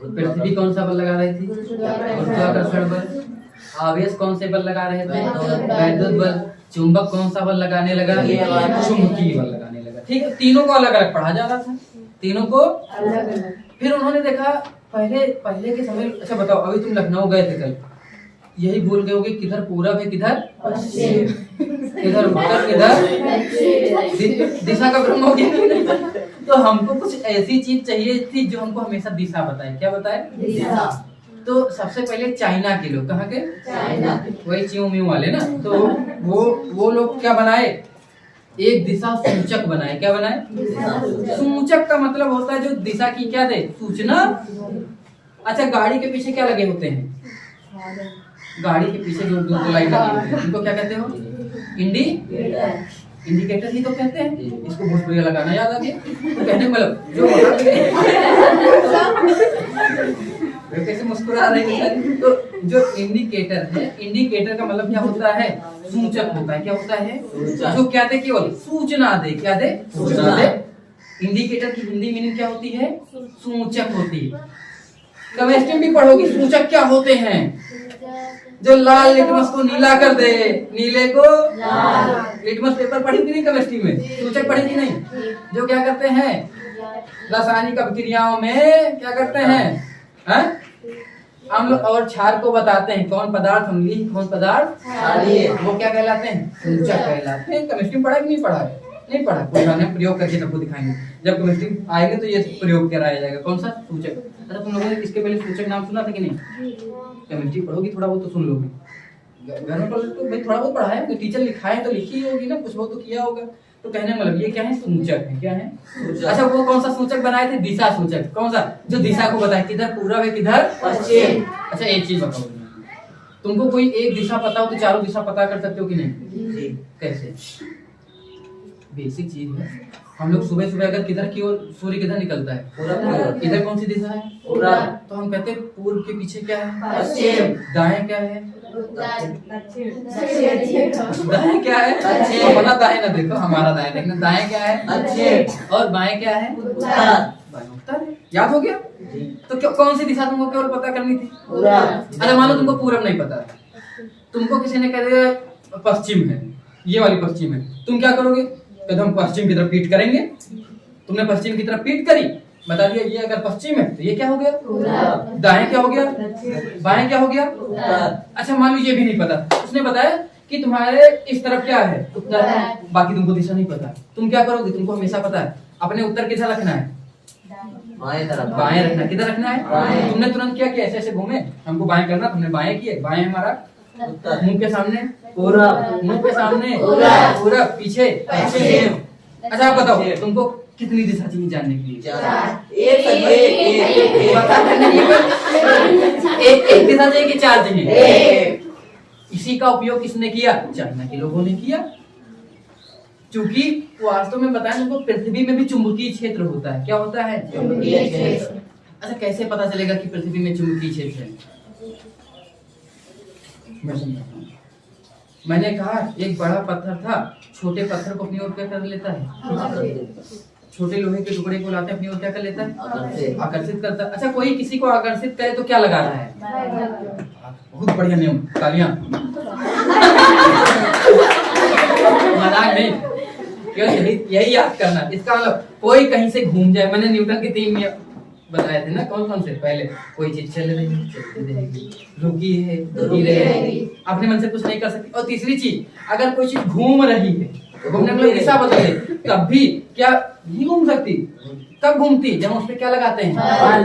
पृथ्वी कौन सा बल लगा रही थी? गुरुत्वाकर्षण बल। आवेश कौन से बल लगा रहे थे? वैद्युत बल। चुंबक कौन सा बल लगाने लगा? चुंबकीय बल लगाने लगा। ठीक है, तीनों को अलग अलग पढ़ा जा रहा था, तीनों को अलग अलग। फिर उन्होंने देखा पहले के समय। अच्छा बताओ, अभी तुम लखनऊ गए थे कल, यही भूल गए होगे किधर पूरब है किधर पश्चिम, किधर उत्तर किधर दिशा का भ्रम हो गया। तो हमको कुछ ऐसी चीज चाहिए थी जो हमको हमेशा दिशा बताए। क्या बताए? दिशा। तो सबसे पहले चाइना के लोग, कहाँ के? चाइना, वही च्यू म्यू वाले ना। तो वो लोग क्या बनाए? एक दिशा सूचक बनाए। क्या बनाए? सूचक का मतलब होता है जो दिशा की क्या दे? सूचना। अच्छा, गाड़ी के पीछे क्या लगे होते हैं? गाड़ी के पीछे जो दो लाइट लगी होती है उनको क्या कहते हो? इंडिकेटर ही तो कहते हैं। इसको भोजपुरी लगाना याद आ गया। तो कहने मतलब जो कैसे मुस्कुरा रहे हैं। तो जो इंडिकेटर है, इंडिकेटर का मतलब क्या होता है? सूचक होता है। क्या होता है? जो क्या दे? केवल सूचना दे। क्या दे? सूचना दे। इंडिकेटर की हिंदी मीनिंग क्या होती है? सूचक होती है। केमिस्ट्री भी पढ़ोगी सूचक क्या होते हैं? जो लाल लिटमस को नीला कर दे, नीले को लाल। लिटमस पेपर पढ़ी कि नहीं केमिस्ट्री में? सूचक पढ़ी कि नहीं? जो क्या करते हैं रासायनिक अभिक्रियाओं में क्या करते हैं? अम्ल और क्षार को बताते हैं कौन पदार्थ अम्लीय कौन पदार्थ क्षारीय, वो क्या कहलाते हैं? सूचक कहलाते हैं। केमिस्ट्री में पढ़ा कि नहीं पढ़ा है? नहीं पढ़ा, कोई बात नहीं, प्रयोग करके सबको दिखाएंगे। जब केमिस्ट्री आएंगे तो ये प्रयोग कराया जाएगा। कौन सा? सूचक। अच्छा तुम लोगों ने इसके पहले सूचक नाम सुना था कि नहीं? केमिस्ट्री पढ़ोगी थोड़ा बहुत तो सुन लोगे, घर में तो भाई थोड़ा बहुत पढ़ा है, टीचर लिखाए तो लिखी होगी ना, कुछ बहुत तो किया होगा। तो कहने मतलब ये क्या है? सूचक है। क्या है? अच्छा वो कौन सा सूचक बनाए थे? दिशा सूचक। कौन सा? जो दिशा को बताए किधर पूर्व है किधर पश्चिम। अच्छा एक चीज बताओ, तुमको कोई एक दिशा पता हो तो चारों दिशा पता कर सकते हो कि नहीं? कैसे? बेसिक चीज है। हम लोग सुबह सुबह अगर किधर की ओर सूर्य किधर निकलता है? पूरब। इधर कौन सी दिशा है? पूरब। तो हम कहते हैं पूर्व के पीछे क्या है? पश्चिम। दाएं क्या है? दाएं क्या है? पश्चिम। हमारा दाएं ना देखो, हमारा दाएं देखना। दाएं क्या है? पश्चिम। और बाएं क्या है? उत्तर। याद हो गया? तो कौन सी दिशा तुमको केवल पता करनी थी? पूरब। अच्छा मान लो तुमको पूरब नहीं पता है, तुमको किसी ने कह दिया पश्चिम है, ये वाली पश्चिम है, तुम क्या करोगे? कहते हम पश्चिम की तरफ पीठ करेंगे। तुमने पश्चिम की तरफ पीठ करी, बता दिया ये अगर पश्चिम है तो ये क्या हो गया? पूरब। दाएं क्या हो गया? बाएं क्या हो गया? उत्तर। अच्छा मान लो ये भी नहीं पता, उसने बताया कि तुम्हारे इस तरफ क्या है? उत्तर है। बाकी तुमको दिशा नहीं पता, तुम क्या करोगे? तुमको हमेशा पता है अपने उत्तर किधर रखना है? बाएं तरफ। बाएं रखना। किधर रखना है? तुमने तुरंत क्या किया? ऐसे ऐसे घूमे, हमको बाएं करना, तुमने बाएं किए। बाएं हमारा मुंह के सामने पूरब, मुंह के सामने पूरब, पीछे पश्चिम। अच्छा आप बताओ तुमको कितनी दिशा चाहिए जानने के लिए? एक दिशा चाहिए कि चार चाहिए? इसी का उपयोग किसने किया? चाइना के लोगों ने किया। क्योंकि वास्तव में बताएं तुमको पृथ्वी में भी चुंबकीय क्षेत्र होता है। क्या होता है? चुंबकीय क्षेत्र। अच्छा कैसे पता चलेगा कि पृथ्वी में चुंबकीय क्षेत्र है? मैंने कहा एक बड़ा पत्थर था, छोटे पत्थर को अपनी ओर क्या कर लेता है? छोटे लोहे के टुकड़े को लाते अपनी ओर क्या कर लेता है? आकर्षित करता है। अच्छा कोई किसी को आकर्षित करे तो क्या लगा रहा है? बहुत बढ़िया नियम, तालियां। मजाक नहीं, क्यों? यही याद करना। इसका मतलब कोई कहीं से घूम जाए, मैंने न्यूटन के 3 नियम बताए थे ना, कौन कौन से? पहले कोई चीज चल रही है चलती रहेगी, रुकी है रुकी रहेगी, अपने मन से कुछ नहीं कर सकती। और तीसरी चीज, अगर कोई चीज घूम रही है, घूमने मतलब दिशा बदल है, तब भी क्या नहीं घूम सकती? कब घूमती? जब उस पे क्या लगाते हैं? बल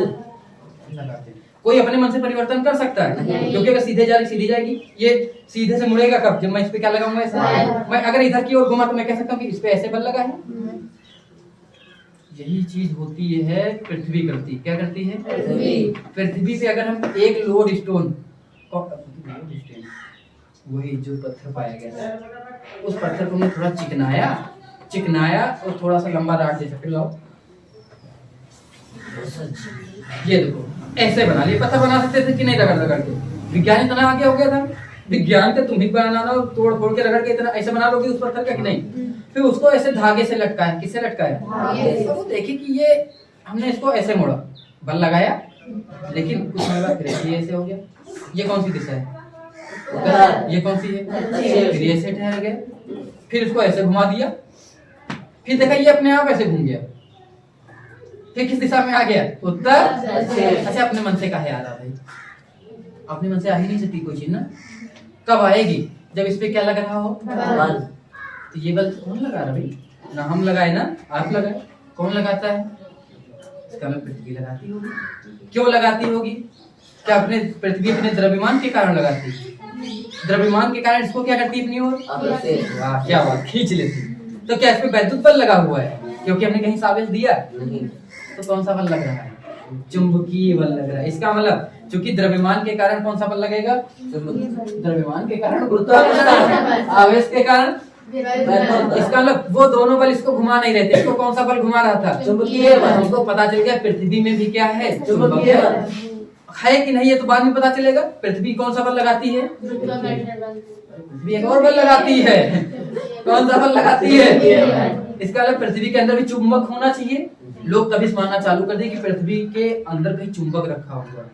लगाते हैं। कोई अपने मन से परिवर्तन कर सकता है? क्योंकि अगर सीधे जा रही सीधी जाएगी, ये सीधे से मुड़ेगा कब? जब मैं इस पे क्या लगाऊंगा? ऐसा। मैं अगर इधर की ओर घुमा तो मैं कह सकता हूँ कि इस पे ऐसे बल लगा है। यही चीज होती है पृथ्वी करती। क्या करती है? पृथ्वी पे अगर हम एक लोड स्टोन, वही जो पत्थर पाया गया था, उस पत्थर को हमने थोड़ा चिकनाया और थोड़ा सा लंबा राड दे सकते। लाओ ये देखो ऐसे बना लिए। पत्थर बना सकते थे कि नहीं रगड़ के? विज्ञान इतना आगे हो गया था, विज्ञान का तुम ही बनाना, तोड़ फोड़ के रगड़ के इतना ऐसे बना लोगे उस पत्थर का कि नहीं? फिर उसको ऐसे धागे से लटकाया। किससे लटकाया? तो देखिए कि ये हमने इसको ऐसे मोड़ा, बल लगाया, लेकिन कुछ समय बाद फिर ये ऐसे हो गया। ये कौन सी दिशा है? ये कौन सी है? फिर ये ऐसे ठहर गया, फिर इसको ऐसे घुमा दिया, फिर देखा ये अपने आप ऐसे घूम गया, फिर किस दिशा में आ गया? उत्तर। अच्छा अपने मन से कहा याद आ भाई? अपने मन से आ ही नहीं सकती कोई चीज ना। कब आएगी? जब इस पे क्या लग रहा हो? बल। तो ये बल कौन लगा रहा भाई? ना हम लगाए ना आप लगाए। कौन लगाता है? इसका मतलब पृथ्वी लगाती होगी। क्यों लगाती होगी? क्या अपने पृथ्वी अपने द्रव्यमान के कारण लगाती है? द्रव्यमान के कारण इसको क्या करती है? अपनी ओर। वाह क्या बात, खींच लेती। तो क्या इस पे वैद्युत बल लगा हुआ है? क्योंकि हमने कहीं साबित दिया नहीं। तो कौन सा बल लग रहा है? चुंबकीय बल लग रहा है। इसका मतलब चूंकि द्रव्यमान के कारण कौन सा बल लगेगा? द्रव्यमान के कारण गुरुत्वाकर्षण, आवेश के कारण। इसका मतलब वो दोनों बल इसको घुमा नहीं रहे थे। इसको कौन सा बल घुमा रहा था? चुंबकीय बल। हमको पता चल गया पृथ्वी में भी क्या है? चुंबकीय बल है कि नहीं? ये तो बाद में पता चलेगा। पृथ्वी कौन सा बल लगाती है? पृथ्वी एक और बल लगाती है। कौन सा बल लगाती है? इसका मतलब पृथ्वी के अंदर भी चुंबक होना चाहिए। लोग तभी मानना चालू कर दिए कि पृथ्वी के अंदर कहीं चुंबक रखा हुआ है।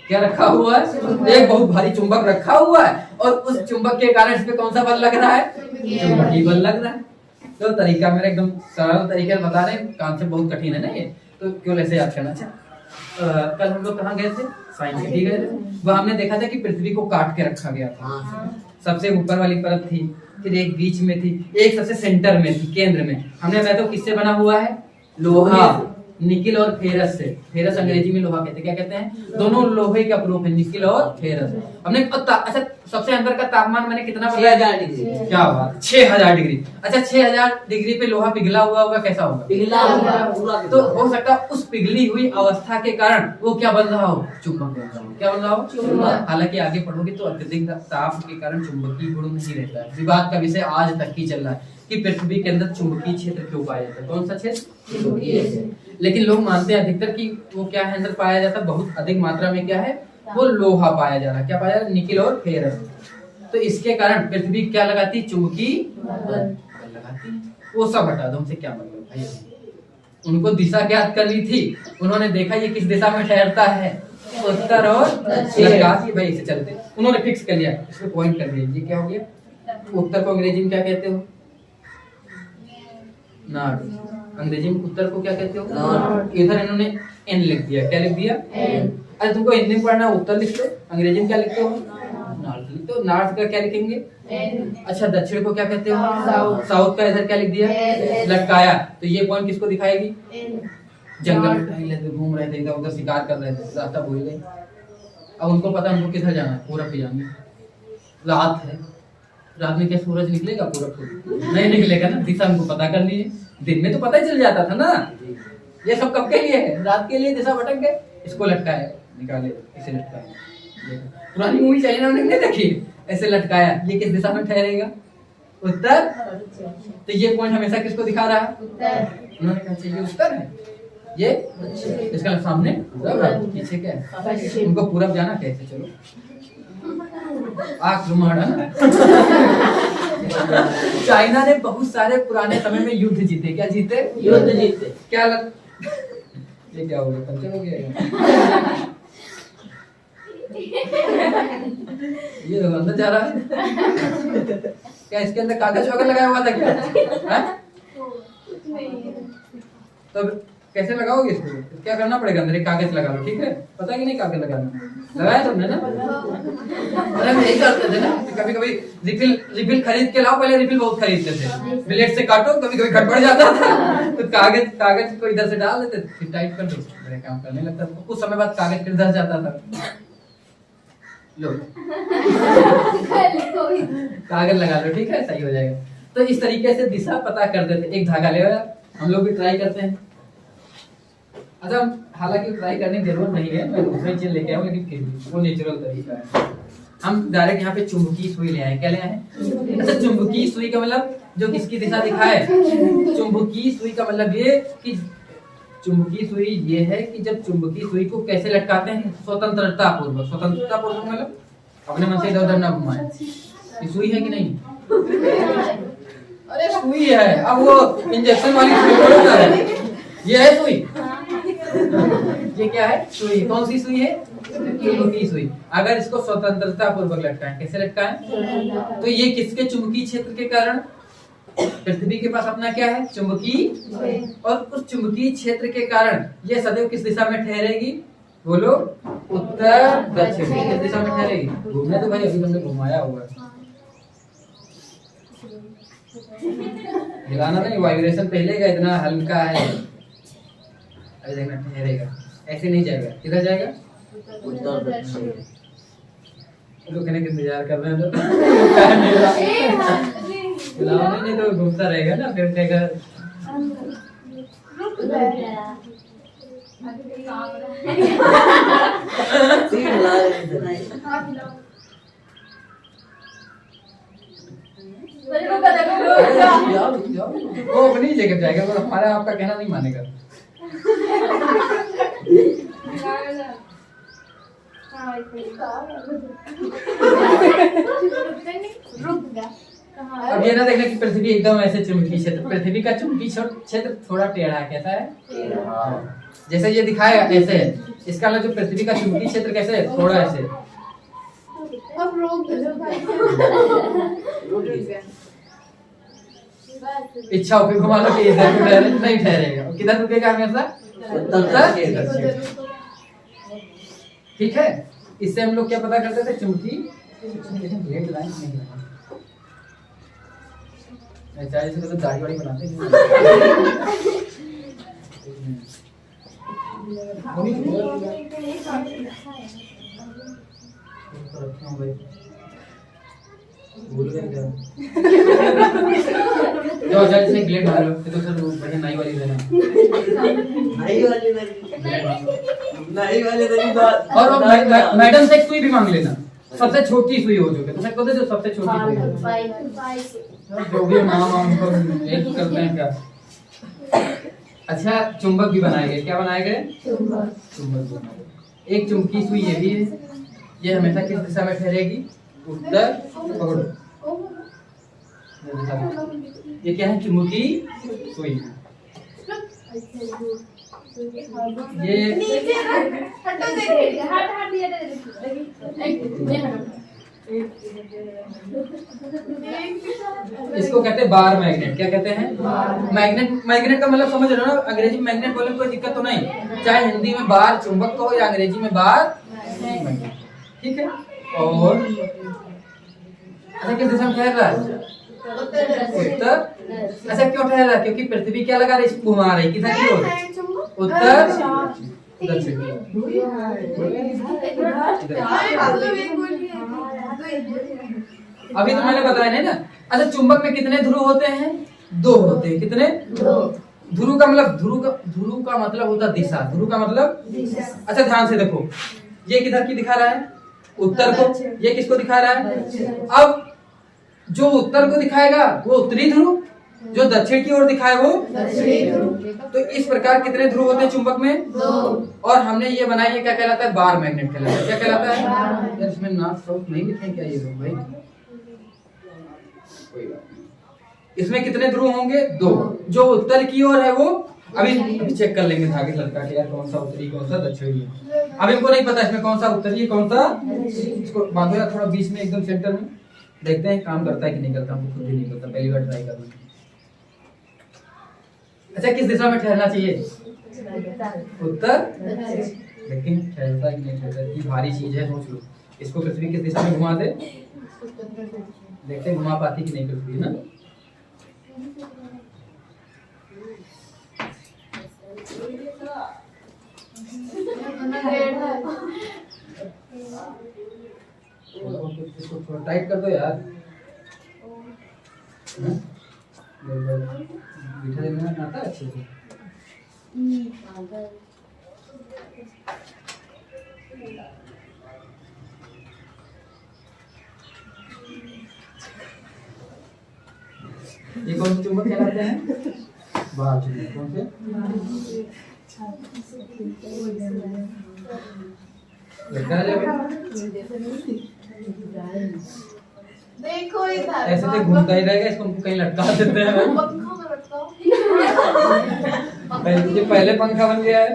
क्या रखा हुआ है? एक बहुत भारी चुंबक रखा हुआ है और उस चुंबक के कारण इस पे कौन सा बल लग रहा है? चुंबकीय बल लग रहा है। तो तरीका मेरा एकदम सरल तरीके से बता रहे हैं, कॉन्सेप्ट बहुत कठिन है ना ये, तो क्यों ऐसे याद करना। अच्छा कल हम लोग कहाँ गए थे? साइंस सिटी गए थे। वहाँ हमने देखा था कि पृथ्वी को काट के रखा गया था। सबसे ऊपर वाली परत थी, फिर एक बीच में थी, एक सबसे सेंटर में थी, केंद्र में। हमने बताया तो किससे बना हुआ है? लोहा, निकिल और फेरस से। फेरस अंग्रेजी में लोहा कहते हैं। क्या कहते हैं? दोनों लोहे के अपरूप है, निकिल और फेरस। हमने अच्छा सबसे अंदर का तापमान मैंने कितना बताया? 6000 डिग्री। क्या बात, 6000 डिग्री। अच्छा 6000 डिग्री पे लोहा पिघला हुआ होगा, कैसा होगा? पिघला हुआ। तो हो सकता है उस पिघली हुई अवस्था के कारण वो क्या बन रहा हो? चुंबक बन रहा हो। क्या बन रहा हो? चुंबक। हालांकि आगे पढ़ोगे तो अत्यधिक ताप के कारण चुंबकीय गुण नहीं रहता है। विवाद का विषय आज तक ही चल रहा है कि पृथ्वी के अंदर चुंबकीय क्षेत्र क्यों पाया जाता है। कौन सा क्षेत्र? चुंबकीय क्षेत्र। लेकिन लोग मानते हैं अधिकतर कि वो क्या है, अंदर पाया जाता है बहुत अधिक मात्रा में। क्या है वो? लोहा पाया जा रहा है। क्या पाया जा रहा है? निकिल और फेरस। तो इसके कारण पृथ्वी क्या लगाती? चुंबकीय बल लगाती है। वो सब हटा दो, हमसे क्या मतलब भाई? उनको दिशा ज्ञात करनी थी, उन्होंने देखा ये किस दिशा में ठहरता है, उत्तर और दक्षिण। भाई इसे चलते उन्होंने फिक्स कर लिया, इसमें पॉइंट कर दिया। ये क्या हो गया? उत्तर को अंग्रेजी में क्या कहते हो? नॉर्थ। अंग्रेजी में उत्तर को क्या कहते हो? नॉर्थ। इधर इन्होंने एन लिख दिया। क्या लिख दिया? एन। अरे तुमको हिंदी में पढ़ना, उत्तर लिख दो, अंग्रेजी में क्या लिखते हो? नॉर्थ लिखते हो। नॉर्थ का क्या लिखेंगे? एन। अच्छा दक्षिण को क्या कहते हो? साउथ। साउथ का इधर क्या लिख दिया? लटकाया। तो ये पॉइंट किसको दिखाएगी? जंगल में घूम रहे थे, इधर उधर शिकार कर रहे थे, रास्ता भूल गए। अब उनको पता उनको किधर जाना है, पूरब पे जाना है। रात है, रात में क्या सूरज निकलेगा पूरब को? नहीं निकलेगा ना, दिशा हमको पता करनी है। दिन में तो पता ही चल जाता था ना। ये सब कब के लिए है? रात के लिए। दिशा भटक गए, इसको लटकाया, निकाले, इसे लटकाया। पुरानी मूवी चाहिए ना, उन्होंने देखी, ऐसे लटकाया, ये किस दिशा में ठहरेगा? उत्तर। तो ये पॉइंट हमेशा किसको दिखा रहा है? उत्तर। उन्होंने कहा चाहिए उत्तर है, ये इसका सामने पीछे क्या है? उनको पूरब जाना कैसे? चलो आँख घुमाना ना। चाइना ने बहुत सारे पुराने समय में युद्ध जीते। क्या जीते? युद्ध जीते। क्या ये क्या हो गया? पंचर हो गया? ये अंदर जा रहा है क्या? इसके अंदर कागज वगैरह लगाया हुआ था क्या? तो कैसे लगाओगे इसको? क्या करना पड़ेगा? अंदर एक कागज लगा लो, ठीक है? पता कि नहीं कागज लगाना? लगाया तुमने ना? अरे हम यही करते थे ना, कभी कभी रिफिल खरीद के लाओ। पहले रिफिल बहुत खरीदते थे, ब्लेड से काटो, कभी कभी गड़बड़ जाता था तो कागज को इधर से डाल देते, फिर टाइट कर दो, मेरा काम करने लगता था। कुछ समय बाद कागज फिर धस जाता था। लो कागज लगा लो, ठीक है? सही हो जाएगा। तो इस तरीके से दिशा पता कर देते। एक धागा ले आया, हम लोग भी ट्राई करते हैं। अच्छा हालांकि ट्राई करने की जरूरत नहीं है, मैं दूसरी चीज लेके आऊँ, लेकिन फिर भी वो नेचुरल तरीका है। हम डायरेक्ट यहाँ पे चुंबकीय सुई ले आए। क्या ले आए? अच्छा चुंबकीय सुई का मतलब जो किसकी दिशा दिखाए? चुंबकीय सुई का मतलब ये कि चुंबकीय सुई ये है कि जब चुंबकीय सुई को कैसे लटकाते हैं? स्वतंत्रता पूर्वक। स्वतंत्रता पूर्वक मतलब अपने मन से इधर उधर ना घुमाए। ये सुई है कि नहीं? अरे सुई है। अब वो इंजेक्शन वाली सुई होता है, ये है सुई। ये क्या है? सुई। कौन सी सुई है? चुंबकीय सुई। अगर इसको स्वतंत्रता पूर्वक लटकाएं, कैसे लटकाएं? तो ये किसके चुंबकीय क्षेत्र के कारण? पृथ्वी के पास अपना क्या है? चुंबकीय। और उस चुंबकीय क्षेत्र के कारण ये सदैव किस दिशा में ठहरेगी? बोलो। उत्तर दक्षिण। किस दिशा में ठहरेगी? घूमने तो भाई अभी तुमने घुमाया हुआ है, हिलाना नहीं, वाइब्रेशन पहले का इतना हल्का है। अभी देखना ठहरेगा, ऐसे नहीं जाएगा। किधर जाएगा? उत्तर दक्षिण। रुकने का इंतजार कर रहे हैं तो नहीं तो घूमता रहेगा ना, फिर कहेगा वो अपनी जगह जाएगा, वो हमारा आपका कहना नहीं मानेगा। कहाँ? अब ये ना देखना कि पृथ्वी एकदम ऐसे चुंबकीय क्षेत्र, पृथ्वी का चुंबकीय क्षेत्र थोड़ा टेढ़ा है, कैसा है? हाँ। जैसे ये दिखाएगा ऐसे है, इसका मतलब जो पृथ्वी का चुंबकीय क्षेत्र कैसे है? थोड़ा ऐसे। अब रोक दो। इच्छा होगी घुमा लो कि इधर को नहीं ठहरेगा, किधर रुकेगा हमेशा? उत्तर। ठीक है, इससे हम लोग क्या पता करते थे? चुंबकीय ब्लेड लाइन नहीं है। चाहे से तो दाढ़ी वाड़ी बनाते हैं। भूल गए क्या? जो जल्द से ग्लेड मार लो, तो सर बढ़िया नाई वाली देना। नहीं वाले तरी बात। और मैडम से एक सुई भी मांग लेना, सबसे छोटी सुई हो जो तो सकते हो, जो सबसे छोटी सुई हो। जो भी नाम हमको एक करते हैं क्या। अच्छा, चुंबक भी बनाए गए। क्या बनाए गए? चुंबक। एक चुंबकीय सुई ये भी है, ये हमेशा किस दिशा में ठहरेगी? उत्तर। पकड़ो, ये क्या है? चुंबकीय सुई। ये इसको कहते हैं बार मैग्नेट। क्या कहते हैं? मैग्नेट। मैग्नेट का मतलब समझ रहे हो ना? अंग्रेजी में मैग्नेट बोलने में कोई दिक्कत तो नहीं, चाहे हिंदी में बार चुंबक कहो या अंग्रेजी में बार मैग्नेट। ठीक है। और अच्छा, किस दिशा में ठहर रहा है? उत्तर। अच्छा, क्यों ठहर रहा है? क्योंकि पृथ्वी क्या लगा रही? घुमा रही। किधर की ओर? उत्तर दक्षिण। अभी तो मैंने बताया नहीं ना। अच्छा, चुंबक में कितने ध्रुव होते हैं? 2 होते हैं। कितने? 2। ध्रुव का मतलब ध्रुव का मतलब होता दिशा। ध्रुव का मतलब दिशा। अच्छा, ध्यान से देखो, ये किधर की दिखा रहा है? उत्तर को। ये किसको दिखा रहा है? अब जो उत्तर को दिखाएगा वो उत्तरी ध्रुव, जो दक्षिण की ओर दिखाए वो दक्षिणी ध्रुव। तो इस प्रकार कितने ध्रुव होते हैं चुंबक में? 2। और हमने ये बनाई है, क्या कहलाता है? बार मैग्नेट कहलाता है। क्या कहलाता है? यार इसमें नॉर्थ साउथ नहीं लिखे क्या ये लोग भाई? कोई बात नहीं। इसमें कितने ध्रुव होंगे? 2। जो उत्तर की ओर है वो अभी चेक कर लेंगे धागे लड़का के, यार कौन सा उत्तरी कौन सा दक्षिणी है। अभी हमको नहीं पता इसमें कौन सा उत्तरी है कौन सा। इसको बांधो यार थोड़ा बीच में, एकदम सेंटर में, देखते हैं काम करता है कि नहीं करता। हमको खुद भी नहीं पता, पहली बार ट्राई करना। अच्छा, किस दिशा में ठहरना चाहिए? उत्तर। लेकिन ठहरता कि नहीं ठहरता? इतनी भारी चीज है, सोच लो। इसको पृथ्वी किस दिशा में घुमा दे, देखते घुमा पाती कि नहीं पृथ्वी ना। इसको थोड़ा टाइट कर दो यार। बिठा देना आता अच्छे से। ये कौन से चुंबक कहलाते हैं? बार चुंबक। कौन से? देखो इधर ऐसे तो घूमता ही रहेगा, इसको कहीं लटका देते हैं। पहले पंखा बन गया है।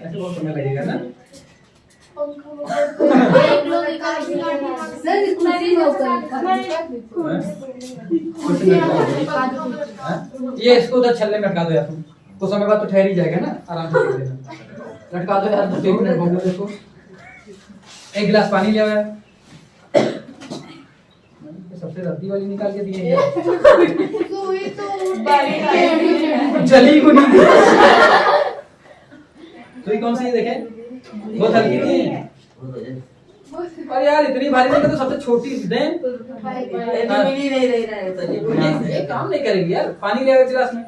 ऐसे बहुत समय लगेगा ना। ये इसको उधर छल्ले में लटका दो यार तुम, कुछ समय बाद तो ठहर ही जाएगा ना, आराम से देख लेना। लटका दो यार, 2 मिनट घूम लो इसको। एक गिलास पानी ले आओ यार। सबसे रद्दी वाली निकाल के दिए यार। जली को नहीं तो कौन सी है देखे? बहुत हल्की नहीं है। और यार इतनी भारी नहीं, तो सबसे छोटी दे। ये काम नहीं करेगी यार। पानी ले आओ गिलास में।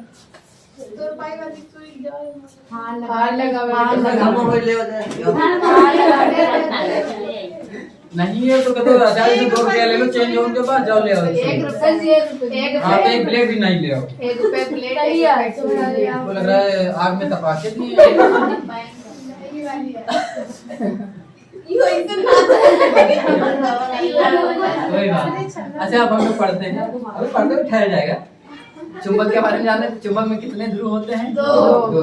नहीं है तो कहते 1000 से 2 रुपया ले लो, चेंज होने के बाद जाओ ले आओ। हाँ, तो एक प्लेट भी नहीं ले आओ। 1 रुपए प्लेट। वो लग रहा है आग में तपा के दिए। यो इतना कोई बात नहीं। अच्छा अब हम लोग पढ़ते हैं, अभी पढ़ते हुए ठहर जाएगा। चुंबक के बारे में जाने, चुंबक में कितने ध्रुव होते हैं? दो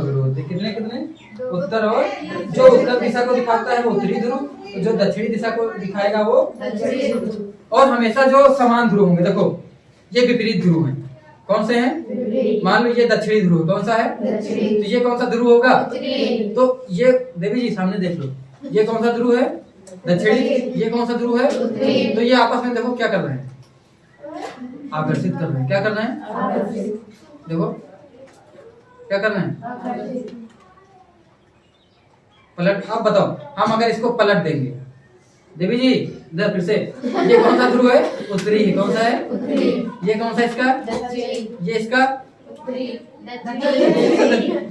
ध्रुव होते हैं। कितने कितने? उत्तर और जो उत्तर दिशा को दिखाता है वो उत्तरी ध्रुव, जो दक्षिणी दिशा को दिखाएगा वो दक्षिणी ध्रुव। और हमेशा जो समान ध्रुव होंगे, देखो ये विपरीत ध्रुव है। कौन से हैं? मान लो ये दक्षिणी ध्रुव, कौन सा है? तो ये कौन सा ध्रुव होगा? तो ये देवी जी सामने देख लो, ये कौन सा ध्रुव है? दक्षिणी। ये कौन सा ध्रुव है? तो ये आपस में देखो क्या कर रहे हैं, आकर्षित कर रहे हैं। क्या कर रहे हैं? देखो क्या कर रहे हैं, पलट। अब बताओ हम अगर इसको पलट देंगे, देवी जी इधर फिर से, ये कौन सा ध्रुव है? उत्तरी है। कौन सा है? ये कौन सा इसका? ये इसका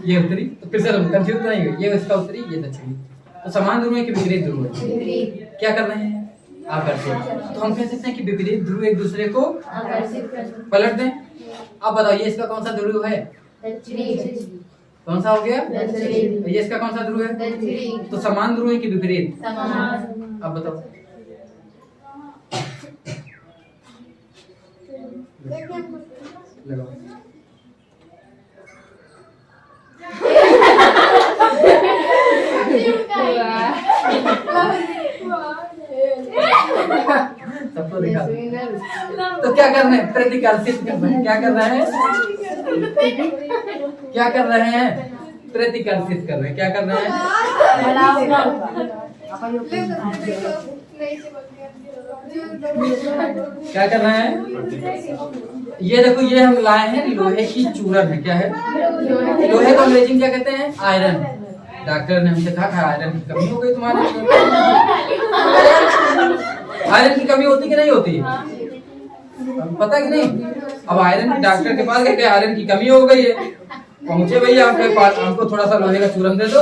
ये उत्तरी। तो फिर से कंफ्यूज नहीं हुई, ये इसका उत्तरी, ये दक्षिणी। तो समान ध्रुव है कि विपरीत ध्रुव है? क्या कर रहे हैं? आकर्षित। तो हम कह सकते हैं कि विपरीत ध्रुव एक दूसरे को पलट दें। अब बताओ ये इसका कौन सा ध्रुव है? कौन सा हो गया? ये इसका कौन सा ध्रुव है? तो समान ध्रुव है कि विपरीत? अब बताओ लगाओ। सबको दिखा। तो क्या कर रहे हैं? प्रतिकर्षित कर रहे हैं। क्या कर रहे हैं? क्या कर रहे हैं? प्रतिकर्षित कर रहे हैं। क्या कर रहे हैं? क्या कर रहे हैं? ये देखो ये हम लाए हैं लोहे की चूरन है। क्या है? लोहे को अंग्रेजी में क्या कहते हैं? आयरन। डॉक्टर ने हमसे कहा आयरन की कमी हो गई तुम्हारे। आयरन की कमी होती कि नहीं होती? पता कि नहीं? अब आयरन डॉक्टर के पास गए, आयरन की कमी हो गई है। पहुंचे भैया आपके पास, हमको थोड़ा सा लोहे का चूरन दे दो,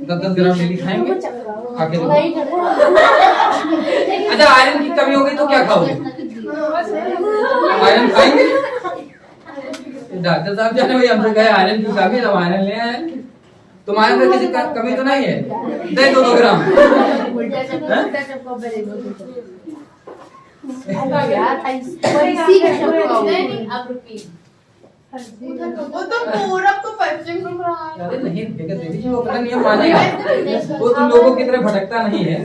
10-10 ग्राम डेली खाएंगे, खा के देखो। अच्छा आयरन की कमी हो गई तो क्या खाओगे? आयरन खाएंगे? डॉक्टर साहब जाने भैया हमसे कहे आयरन की कमी, हम आयरन ले आए। तुम्हारे अंदर किसी कमी तो नहीं है? दे 2 ग्राम। वो तो पूरब को पश्चिम को अरे नहीं देवी जी, वो पता नहीं मानेगा, वो तुम लोगों की तरह भटकता नहीं है।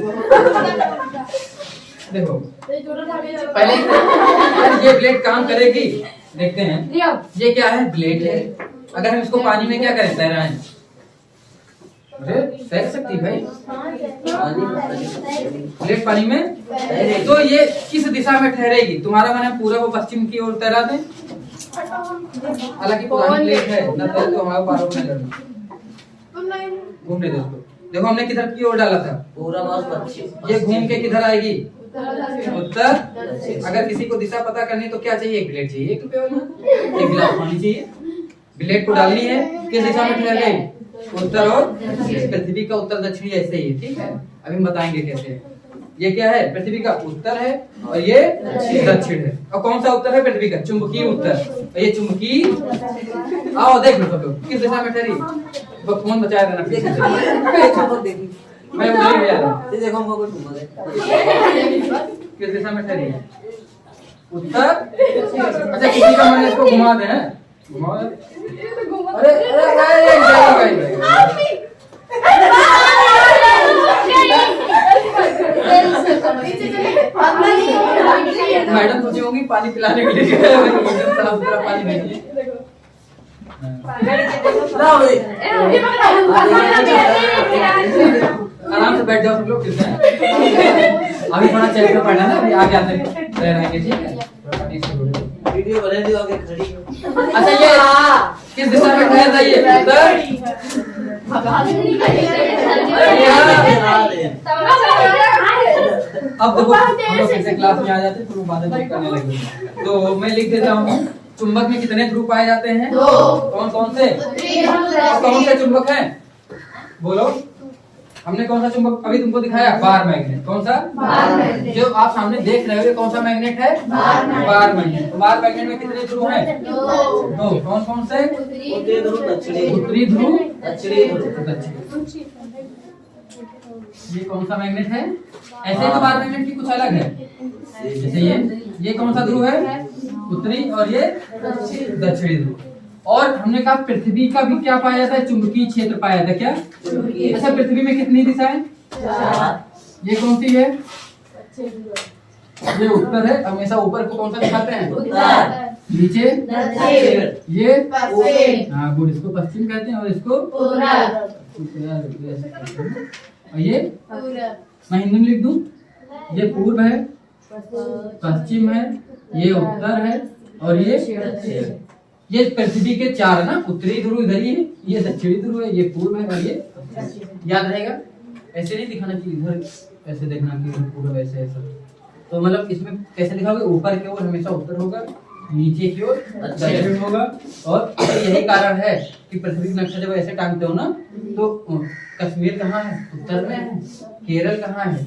देखो पहले ये ब्लेड काम करेगी, देखते हैं। ये क्या है? ब्लेड है। अगर हम इसको पानी में क्या करें? तैराएं। अरे तैर सकती भाई ब्लेड पानी में, तो ये किस दिशा में ठहरेगी? तुम्हारा माने पूरब और पश्चिम की ओर तैरा दें। हालांकि पुरानी प्लेट है ना, तो हमारे बारों में लड़ना घूमने दो उसको। देखो हमने किधर की ओर डाला था? पूरब और पश्चिम। ये घूम के किधर आएगी? उत्तर। अगर किसी को दिशा पता करनी तो क्या चाहिए? एक प्लेट चाहिए, एक गिलास पानी चाहिए। प्लेट को डालनी है, किस दिशा में ठहर गई? उत्तर और पृथ्वी का उत्तर दक्षिणी ऐसे ही है। ठीक है, अभी हम बताएंगे कैसे है। ये क्या है? पृथ्वी का उत्तर है और ये दक्षिण है। और कौन सा उत्तर है? पृथ्वी का चुंबकीय उत्तर। और ये चुंबकीय, आओ देख लो सब लोग किस दिशा में ठहरी। तो फोन बचाया था ना पीछे से। मैं उधर ही जा रहा हूं। देखो हमको कोई घुमा दे। किस दिशा में ठहरी है? उत्तर। अच्छा किसी का मन इसको घुमा दे, हैं? घुमाओ। अरे मैडम सोची होंगी पानी पिलाने के लिए साफ सुथरा पानी भेजिए। आराम से बैठ जाओ सब लोग। अभी थोड़ा चेक कर पड़ना ना, अभी आगे आते रहेंगे। ठीक है, वीडियो बना दियो आगे खड़ी। अच्छा ये किस दिशा में ठहर रही है? अब देखो हम लोग फिर से क्लास में आ जाते हैं, तो बातें करने लगे। तो मैं लिख देता हूँ, चुंबक में कितने ध्रुव पाए जाते हैं? 2। कौन कौन से? कौन से चुंबक हैं? बोलो। हमने कौन सा चुंबक अभी तुमको दिखाया? Bar magnet. कौन सा? Bar magnet. जो आप सामने देख रहे हो ये कौन सा मैग्नेट है? Bar magnet. तो बार मैग्नेट में कितने ध्रुव हैं? 2। कौन कौन से? उत्तरी ध्रुव, दक्षिणी उत्तरी ध्रुव, दक्षिणी ध्रुव। दक्षिणी। ये कौन सा मैग्नेट है? ऐसे तो बार मैग्नेट की कुछ अलग है। जैसे ये कौन सा ध्रुव है? उत्तरी, और ये दक्षिणी ध्रुव। और हमने कहा पृथ्वी का भी क्या पाया जाता है? चुंबकीय क्षेत्र पाया जाता है। क्या? अच्छा, पृथ्वी में कितनी दिशाएं? ये कौन सी है? ये उत्तर है। हमेशा ऊपर को कौन सा दिखाते हैं? नीचे ये हाँ गुड, इसको पश्चिम कहते हैं और इसको और ये मैं हिंदी में लिख दूं, ये पूर्व है, पश्चिम है, ये उत्तर है और ये पृथ्वी के चार है ना। उत्तरी ध्रुव इधर ही है, ये दक्षिणी ध्रुव है, ये पूर्व है और ये याद रहेगा। ऐसे नहीं दिखाना कि इधर ऐसे देखना कि पूर्व ऐसे ऐसा। तो मतलब इसमें कैसे दिखाओगे? ऊपर की ओर हमेशा उत्तर होगा, नीचे की ओर दक्षिण होगा। और यही कारण है कि पृथ्वी का नक्शा जब ऐसे टांगते हो ना, तो कश्मीर कहाँ है? उत्तर में है। केरल कहाँ है?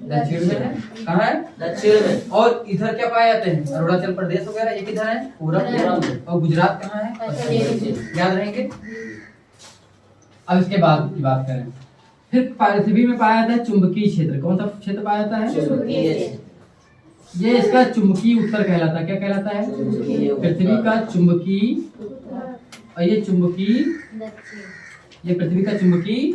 दक्षिण में है। कहाँ है? दक्षिण में। और इधर क्या पाए जाते हैं? अरुणाचल प्रदेश वगैरह, ये किधर है? पूरब में। और गुजरात कहाँ है? पश्चिम। याद रहेंगे। अब इसके बाद की बात करें, फिर पृथ्वी में पाया जाता है चुंबकीय क्षेत्र। कौन सा क्षेत्र पाया जाता है? ये इसका चुंबकीय उत्तर कहलाता है। क्या कहलाता है? पृथ्वी का चुंबकीय, और ये चुंबकीय, ये पृथ्वी का चुंबकीय,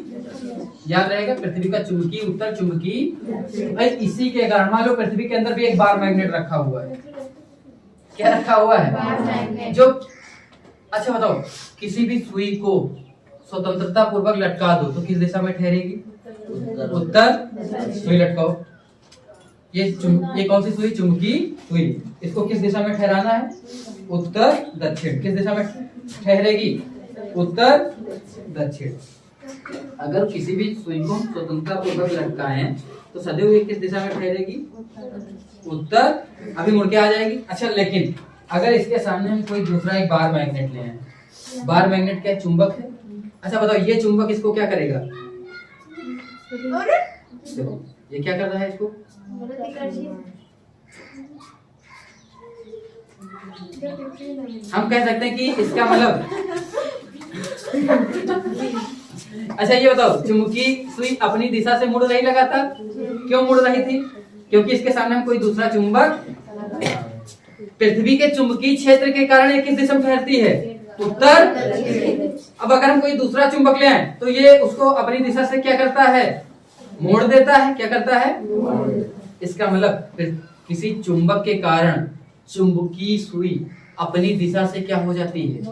याद रहेगा, पृथ्वी का चुंबकीय उत्तर, चुंबकीय। इसी के कारण मान लो पृथ्वी के अंदर भी एक बार मैग्नेट रखा हुआ है। क्या रखा हुआ है? जो अच्छा बताओ, किसी भी सुई को स्वतंत्रता पूर्वक लटका दो तो किस दिशा में ठहरेगी? उत्तर। सुई लटकाओ, ये कौन सी सुई? चुंबकीय सुई। इसको किस दिशा में ठहराना है? उत्तर दक्षिण। किस दिशा में ठहरेगी? उत्तर दक्षिण। अगर किसी भी सुई को स्वतंत्रता पूर्वक लटकाएं तो सदैव ये किस दिशा में ठहरेगी? उत्तर। अभी मुड़ के आ जाएगी। अच्छा, लेकिन अगर इसके सामने हम कोई दूसरा एक बार मैग्नेट ले आए, बार मैग्नेट क्या चुंबक है? अच्छा बताओ, ये चुंबक इसको क्या करेगा? देखो ये क्या कर रहा है इसको? हम कह सकते हैं कि इसका मतलब अच्छा ये बताओ, चुंबकीय सुई अपनी दिशा से मुड़ रही लगातार। क्यों मुड़ रही थी? क्योंकि इसके सामने हम कोई दूसरा चुंबक, पृथ्वी के चुंबकीय क्षेत्र के कारण ये किस दिशा में ठहरती है? उत्तर। अब अगर हम कोई दूसरा चुंबक ले आए तो ये उसको अपनी दिशा से क्या करता है? मोड़ देता है। क्या करता है? इसका मतलब किसी चुंबक के कारण चुंबकीय सुई अपनी दिशा से क्या हो जाती है?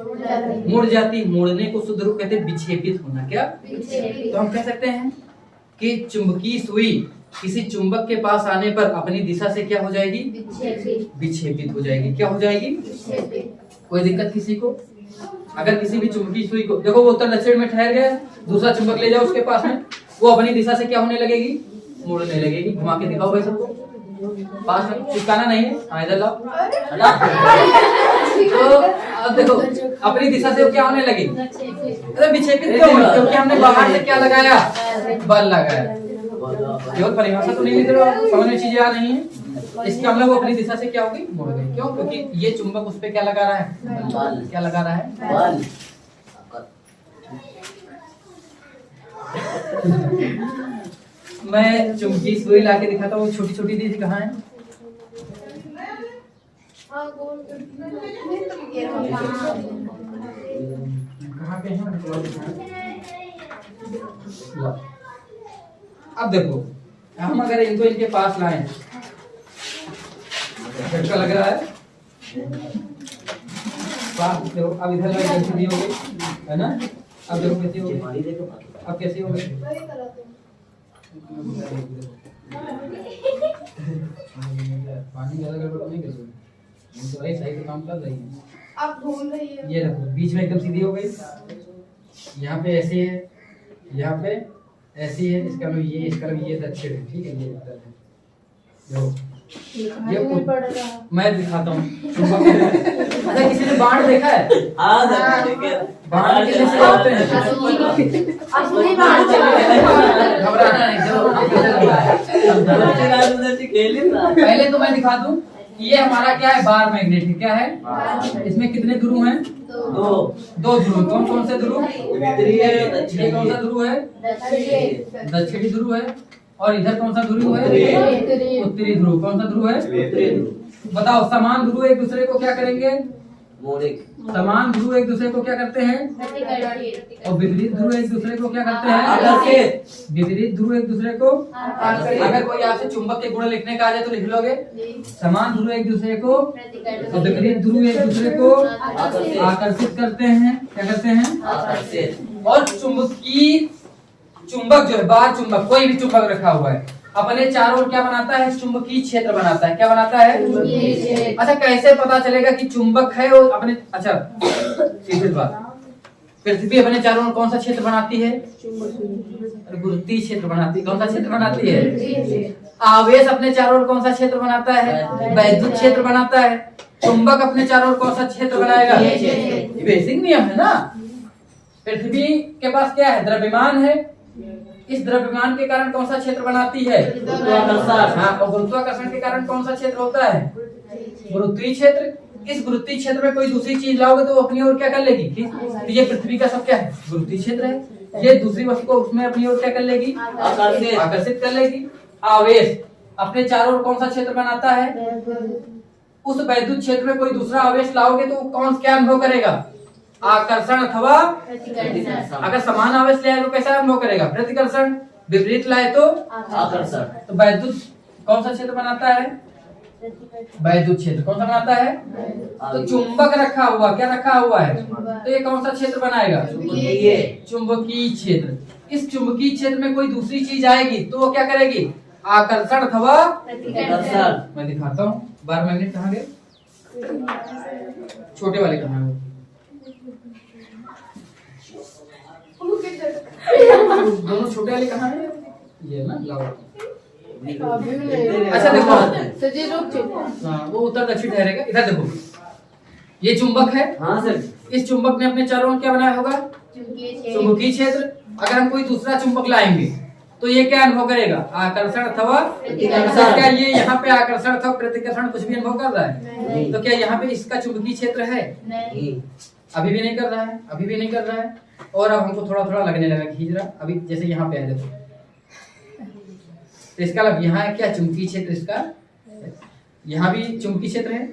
मुड़ जाती। मुड़ने को शुद्ध रूप कहते हैं विक्षेपित होना। क्या? तो हम कह सकते हैं कि चुंबकीय सुई किसी चुंबक के पास आने पर अपनी दिशा से क्या हो जाएगी? विक्षेपित हो जाएगी। क्या हो जाएगी? कोई दिक्कत किसी को? अगर किसी भी चुंबकीय सुई को देखो, वो उत्तर दक्षिण में ठहर गया, दूसरा चुंबक ले जाओ उसके पास में, वो अपनी दिशा से क्या होने लगेगी? मुड़ने लगेगी। घुमा के दिखाओ भाई सबको, पास में चिपकाना नहीं है। हाँ इधर लाओ। तो अब देखो अपनी दिशा से क्या होने लगी? अरे विक्षेपित क्यों हुई? क्योंकि हमने बाहर से क्या लगाया? बल लगाया। केवल परिभाषा तो नहीं लिख रहे हो, समझ में चीजें आ रही हैं। इसका मतलब वो अपनी दिशा से क्या होगी? मुड़ गई। क्यों? क्योंकि ये चुंबक उस पे क्या लगा रहा है? बल। क्या लगा रहा है? बल। मैं चुंबकीय सुई लाके दिखाता हूँ। छोटी छोटी दी थी, कहाँ है? कहाँ पे है? अब देखो, हम अगर इनको इनके पास लाएं, झटका लग रहा है। पास देखो, अब इधर लाइट कैसी दी होगी, है ना? अब देखो कैसी होगी, अब कैसी होगी? पानी ज्यादा गड़बड़ नहीं कर रही, तो भाई सही से काम कर रही है। आप ढूंढ रही है। ये देखो बीच में एकदम सीधी हो गई, यहाँ पे ऐसी है, यहाँ पे ऐसी है। इसका मतलब ये, इसका मतलब ये दक्षिण है। ठीक है, ये उत्तर है। देखो ये मैं दिखाता हूँ। अच्छा किसी ने बाण देखा है? बाण कैसे होते हैं? घबराना नहीं। पहले तो मैं दिखा दूं ये हमारा क्या है, बार मैग्नेट है। क्या है, इसमें कितने ध्रुव हैं? दो ध्रुव। कौन कौन से ध्रुव? ये कौन सा ध्रुव है? दक्षिणी ध्रुव है। और इधर कौन सा ध्रुव है? उत्तरी ध्रुव। कौन सा ध्रुव है? बताओ, समान ध्रुव एक दूसरे को क्या करेंगे? समान ध्रुव एक दूसरे को क्या करते हैं? और विपरीत ध्रुव एक दूसरे को क्या करते हैं? विपरीत ध्रुव एक दूसरे को। अगर कोई आपसे चुंबक के गुण लिखने का आ जाए तो लिख लोगे। समान ध्रुव एक दूसरे को और विपरीत ध्रुव एक दूसरे को आकर्षित करते हैं। क्या करते हैं? और चुंबक जो है, बार चुंबक, कोई भी चुंबक रखा हुआ है, अपने चारों ओर क्या बनाता है? चुंबकीय क्षेत्र बनाता है। क्या बनाता है? अच्छा, कैसे पता चलेगा कि चुंबक है वो अपने? अच्छा, सीधी बात, पृथ्वी अपने चारों ओर कौन सा क्षेत्र बनाती है? गुरुत्वीय क्षेत्र बनाती है। कौन सा क्षेत्र बनाती है? आवेश अपने चारों ओर कौन सा क्षेत्र बनाता है? वैद्युत क्षेत्र बनाता है। चुंबक अपने चारों ओर कौन सा क्षेत्र बनाएगा? ये बेसिक नियम है ना। पृथ्वी के पास क्या है? द्रव्यमान है। इस द्रव्यमान के कारण कौन सा क्षेत्र बनाती है? गुरुत्वाकर्षण। हाँ, और गुरुत्वाकर्षण के कारण कौन सा क्षेत्र होता है? गुरुत्वीय क्षेत्र। इस गुरुत्वीय क्षेत्र में कोई दूसरी चीज लाओगे तो वो अपनी ओर क्या कर लेगी? तो ये पृथ्वी का सब क्या है? गुरुत्वीय क्षेत्र है। ये दूसरी वस्तु को उसमें अपनी ओर क्या कर लेगी? आकर्षित कर लेगी। आवेश अपने चारों ओर कौन सा क्षेत्र बनाता है? उस वैद्युत क्षेत्र में कोई दूसरा आवेश लाओगे तो कौन क्या अनुभव करेगा? आकर्षण अथवा प्रतिकर्षण। अगर समान आवेश ले आए तो कैसा अनुभव करेगा? प्रतिकर्षण। विपरीत लाए तो आकर्षण। तो वैद्युत कौन सा क्षेत्र बनाता है? वैद्युत क्षेत्र। कौन सा बनाता है? तो चुंबक रखा हुआ, क्या रखा हुआ है? तो ये कौन सा क्षेत्र बनाएगा? चुंबकीय क्षेत्र। इस चुंबकीय क्षेत्र में कोई दूसरी चीज आएगी तो वो क्या करेगी? आकर्षण अथवा प्रतिकर्षण। मैं दिखाता हूँ। बार मैग्नेट कहाँ गए? छोटे वाले कहाँ है? दोनों छोटे वाले कहाँ है? ये ना लाओ। अच्छा देखो, हाँ, वो उत्तर दक्षिण ठहरेगा। इधर देखो, ये चुंबक है। हाँ सर। इस चुंबक ने अपने चारों ओर क्या बनाया होगा? चुंबकीय क्षेत्र। अगर हम कोई दूसरा चुंबक लाएंगे तो ये क्या अनुभव करेगा? आकर्षण अथवा प्रतिकर्षण। क्या ये यहाँ पे आकर्षण अथवा प्रतिकर्षण कुछ भी अनुभव कर रहा है? तो क्या यहाँ पे इसका चुंबकीय क्षेत्र है? अभी भी नहीं कर रहा है। अभी भी नहीं कर रहा है। और अब हमको थोड़ा थोड़ा लगने लगा, खींच रहा। अभी जैसे यहाँ पे है देखो, तो इसका मतलब यहाँ है क्या? चुंबकीय क्षेत्र। इसका यहाँ भी चुंबकीय क्षेत्र है।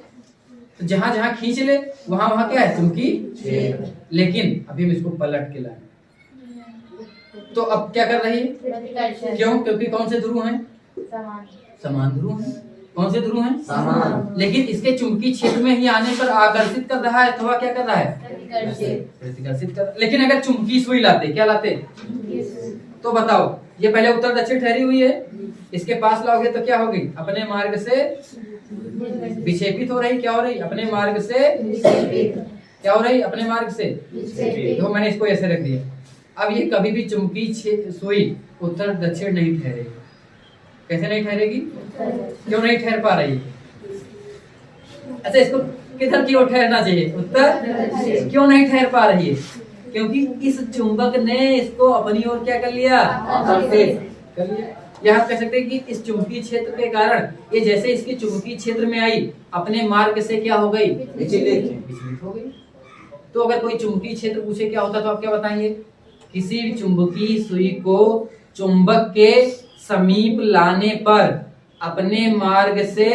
तो जहां जहां खींच ले वहां वहां क्या है? चुंबकीय क्षेत्र। लेकिन अभी हम इसको पलट के लाए तो अब क्या कर रही है? क्यों? क्योंकि कौन से ध्रुव हैं? समान ध्रुव हैं। कौन से ध्रुव हैं? समान। लेकिन इसके चुंबकीय क्षेत्र में ही आने पर आकर्षित कर रहा है अथवा क्या कर रहा है? प्रतिकर्षित कर। लेकिन अगर चुंबकीय सुई लाते, क्या लाते? तो बताओ, ये पहले उत्तर दक्षिण ठहरी हुई है, इसके पास लाओगे तो क्या होगी? अपने मार्ग से विक्षेपित हो रही। क्या हो रही? अपने मार्ग से क्या हो रही? अपने मार्ग से। तो मैंने इसको ऐसे रख दिया। अब ये कभी भी चुंबकीय सुई उत्तर दक्षिण नहीं ठहरेगी। कैसे नहीं ठहरेगी? क्यों नहीं ठहर पा रही? अच्छा, इसको किधर की ओर ठहरना चाहिए? उत्तर। क्यों नहीं ठहर पा रही है? क्योंकि इस चुंबक ने इसको अपनी ओर क्या कर लिया? कर लिया। यहाँ कह सकते हैं कि इस चुंबकीय क्षेत्र के कारण ये जैसे इसके चुंबकीय क्षेत्र में आई, अपने मार्ग से क्या हो गई? विचलित हो गई। तो अगर कोई चुंबकीय क्षेत्र पूछे क्या होता तो आप क्या बताएंगे? किसी भी चुंबकीय सुई को चुंबक के समीप लाने पर अपने मार्ग से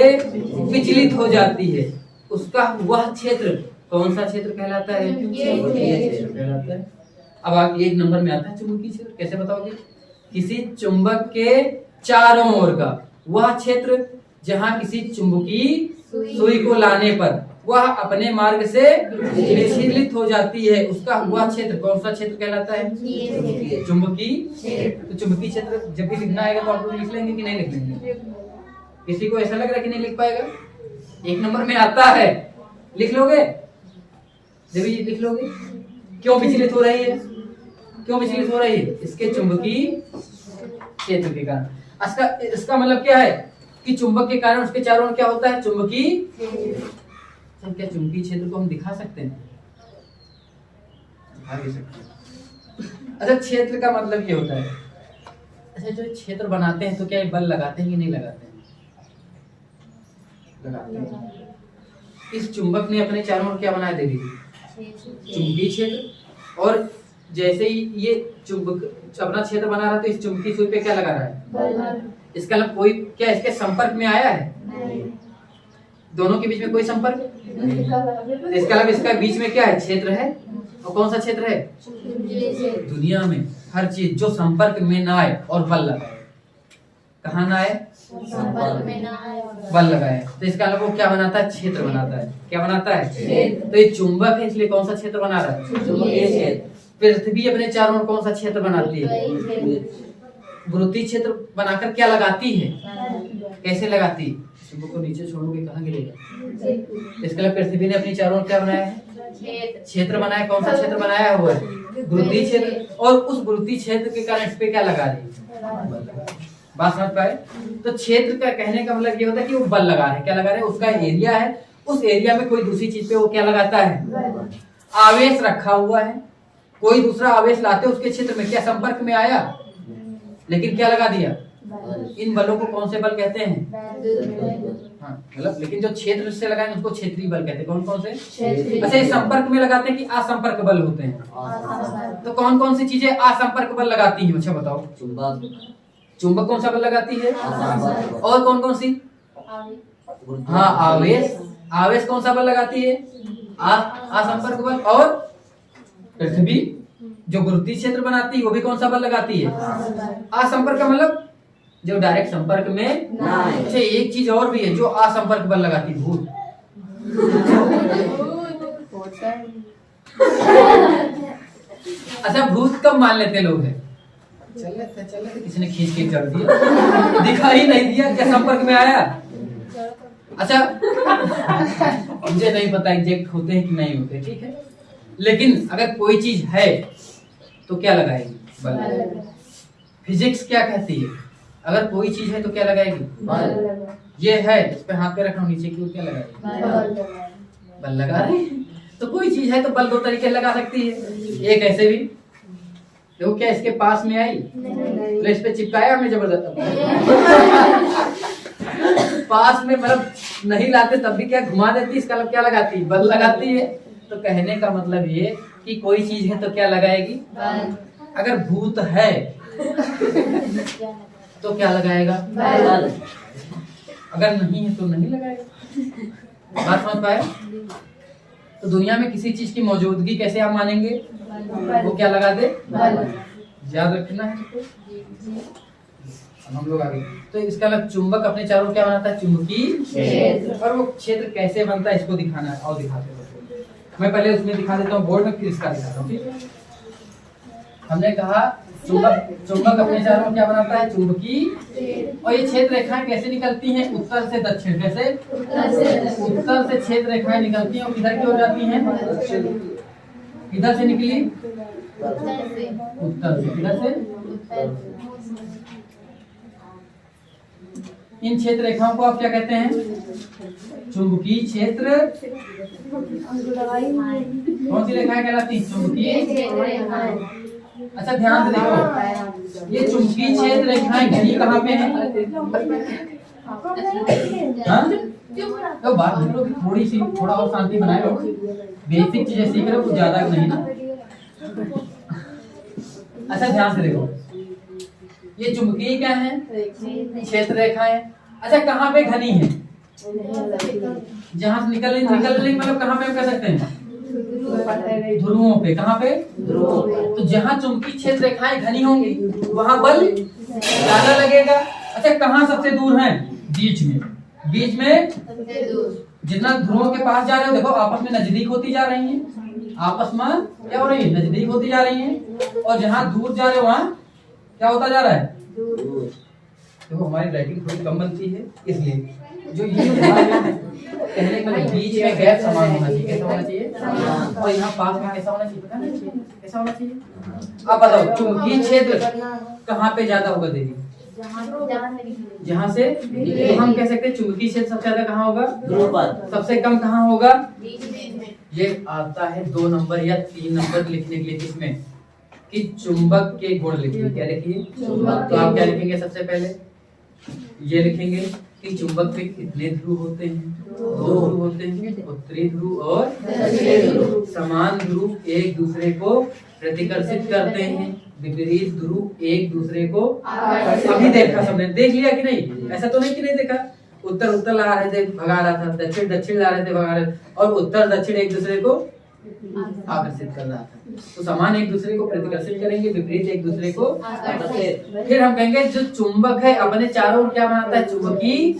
विचलित हो जाती है। उसका वह क्षेत्र कौन सा क्षेत्र कहलाता है? कहलाता है। अब आप एक नंबर में आता है चुंबकीय क्षेत्र। कैसे बताओगे? किसी चुंबक के चारों ओर का वह क्षेत्र जहां किसी चुंबकीय सुई को लाने पर वह अपने मार्ग से विचलित हो जाती है, उसका वह क्षेत्र कौन सा क्षेत्र कहलाता है? चुंबकीय। तो चुंबकीय क्षेत्र जब भी लिखना आएगा तो आप लोग लिख लेंगे कि नहीं लिख लेंगे? किसी को ऐसा लग रहा है कि नहीं लिख पाएगा? एक नंबर में आता है, लिख लोगे? देवी जी लिख लोगे? क्यों विचलित हो रही है? क्यों विचलित हो रही है? इसके चुंबकीय क्षेत्र के कारण। इसका मतलब क्या है कि चुंबक के कारण उसके चारों ओर क्या होता है? चुंबकीय। क्या चुंबकीय क्षेत्र को हम दिखा सकते हैं? दिखा भी सकते हैं। अच्छा, क्षेत्र का मतलब ये होता है, अच्छा जो क्षेत्र बनाते हैं तो क्या बल लगाते हैं कि नहीं लगाते हैं? लगाते हैं। इस चुंबक ने अपने चारों ओर क्या बनाया दे दी, चुंबकीय क्षेत्र। और जैसे ही ये चुंबक अपना क्षेत्र बना रहा है तो इस चुंबकीय सुई पे क्या लगा रहा है, इसका मतलब कोई क्या इसके संपर्क में आया है, दोनों के बीच में कोई संपर्क, इसका मतलब इसका बीच में क्या है, क्षेत्र है। और कौन सा क्षेत्र है, दुनिया में हर चीज जो संपर्क में ना आए और बल लगाए, कहाँ ना आए, बल लगाए, तो इसका मतलब वो क्या बनाता है, क्षेत्र बनाता है। क्या बनाता है, तो ये चुंबक है इसलिए कौन सा क्षेत्र बना रहा है, चुंबकीय क्षेत्र। पृथ्वी अपने चारों ओर कौन सा क्षेत्र बनाती है, वृत्तीय क्षेत्र बनाकर क्या लगाती है, कैसे लगाती है, चुंबक को नीचे छोड़ोगे कहाँ गिरेगा। इसके लिए पृथ्वी ने अपनी चारों ओर क्या बनाया है, क्षेत्र बनाया। कौन सा क्षेत्र बनाया हुआ है, वृत्तीय क्षेत्र। और उस वृत्तीय क्षेत्र के कारण इस पे क्या लगा रही है, बात समझ पाए। तो क्षेत्र का कहने का मतलब ये होता है कि वो बल लगा रहे हैं, क्या लगा रहे हैं, उसका एरिया है, उस एरिया में कोई दूसरी चीज पे वो क्या लगाता है, आवेश रखा हुआ है। कोई दूसरा आवेश लाते उसके क्षेत्र में क्या संपर्क में आया, लेकिन क्या लगा दिया। इन बलों को कौन से बल कहते हैं, हाँ मतलब, लेकिन जो क्षेत्र से लगाए उसको क्षेत्रीय बल कहते हैं। कौन कौन से, अच्छा ये संपर्क में लगाते हैं कि असंपर्क बल होते हैं। तो कौन कौन सी चीजें असंपर्क बल लगाती हैं, अच्छा बताओ। चुंबक कौन सा बल लगाती है, और कौन कौन सी, हाँ आवेश, आवेश कौन सा बल लगाती है, असंपर्क बल। और पृथ्वी जो गुरुत्वीय क्षेत्र बनाती है वो भी कौन सा बल लगाती है, असंपर्क का मतलब जो डायरेक्ट संपर्क में ना आए। अच्छा एक चीज और भी है जो असंपर्क बल लगाती है, भूत। अच्छा भूत कब मान लेते लोग हैं, चल लेते किसी ने खींच के कर दिया, दिखाई नहीं दिया, क्या संपर्क में आया। अच्छा मुझे नहीं पता एग्जैक्ट होते हैं कि नहीं होते, ठीक है, लेकिन अगर कोई चीज है तो क्या लगाएगी, बल। फिजिक्स क्या कहती है, अगर कोई चीज है तो क्या लगाएगी, बल। ये है इस पे हाथ पे रखना नीचे की ओर, क्या लगाएगी, बल लगा रहे हैं। तो कोई चीज है तो बल दो तरीके लगा सकती है, एक ऐसे भी देखो, क्या इसके पास में आई तो इस पे चिपकाया हमने जबरदस्त, पास में मतलब नहीं लाते तब भी क्या घुमा देती, इसका मतलब क्या लगाती है, बल लगाती है। तो कहने का मतलब ये कि कोई चीज है तो क्या लगाएगी, अगर भूत है तो क्या लगाएगा, बल। अगर नहीं है तो नहीं लगाएगा। बात समझ पाए। तो दुनिया में किसी चीज की मौजूदगी कैसे आप मानेंगे, वो क्या लगा दे, याद रखना है। हम लोग आगे तो इसका मतलब चुंबक अपने चारों क्या बनाता है, चुंबकीय क्षेत्र। और वो क्षेत्र कैसे बनता है इसको दिखाना है, और दिखाते हैं। मैं पहले उसमें दिखा देता हूँ बोर्ड में, फिर इसका दिखाता हूँ, ठीक है। हमने कहा चुंबक अपने चारों क्या बनाता है, चुंबकीय। और ये क्षेत्र रेखाएं कैसे निकलती हैं, उत्तर से दक्षिण। कैसे, उत्तर से क्षेत्र रेखाएं निकलती हैं और किधर की ओर जाती हैं, किधर से निकली, उत्तर से। किधर से, इन क्षेत्र रेखाओं को आप क्या कहते हैं, चुंबकीय क्षेत्र। कौन सी रेखाएं कहलाती हैं, चुंबकीय। अच्छा ध्यान से देखो, ये चुंबकीय क्षेत्र रेखाएं घनी कहाँ पे हैं, तो बात हम लोग थोड़ी सी थोड़ा और शांति बनाए लोग, बेसिक चीजें सीख रहे हो, कुछ ज्यादा नहीं ना। अच्छा ध्यान से देखो, ये चुंबकीय क्या है, क्षेत्र रेखाएं। अच्छा कहाँ पे घनी है, जहाँ से निकल रही मतलब कहाँ पे हम कह सकते हैं, ध्रुवों पे। कहाँ पे, ध्रुवों पे। तो जहाँ चुंबकीय क्षेत्र रेखाएं घनी होंगी वहां बल ज्यादा लगेगा। अच्छा कहाँ सबसे दूर है, बीच में। बीच में जितना ध्रुवों के पास जा रहे हो देखो आपस में नजदीक होती जा रही हैं, आपस में क्या हो रही है, नजदीक होती जा रही हैं। और जहाँ दूर जा रहे हो वहाँ क्या होता जा रहा है, देखो हमारी राइटिंग थोड़ी कम बनती है इसलिए जो ये कहने का बीच में गैप समान होना चाहिए। कैसा होना चाहिए, और यहाँ पास में कैसा होना चाहिए, पता नहीं कैसा होना चाहिए। अब बताओ चुंबकीय क्षेत्र कहाँ पे ज्यादा होगा दीदी, जहाँ से, तो हम कह सकते हैं चुंबकीय क्षेत्र सबसे ज्यादा कहाँ होगा, ध्रुव पर। सबसे कम कहाँ होगा, ये आता है 2 नंबर या 3 नंबर लिखने के लिए, इसमें कि चुंबक के गुण लिखिए। क्या लिखिए, तो आप क्या लिखेंगे, सबसे पहले ये लिखेंगे कि चुंबक पे कितने ध्रुव होते हैं, दो ध्रुव होते हैं, उत्तरी ध्रुव और दक्षिणी ध्रुव। समान ध्रुव एक दूसरे को प्रतिकर्षित करते हैं, विपरीत ध्रुव एक दूसरे को। अभी देखा सबने, देख लिया कि नहीं? ऐसा तो नहीं कि नहीं देखा। उत्तर उत्तर ला रहे थे भगा रहा था, दक्षिण दक्षिण ला रहे थे भगा रहे थे, और उत्तर दक्षिण एक दूसरे को आकर्षित कर रहा था। तो समान एक दूसरे को प्रतिकर्षित करेंगे, विपरीत एक दूसरे को आकर्षित। फिर हम कहेंगे जो चुंबक है अपने चारों ओर क्या बनाता है? चुंबकीय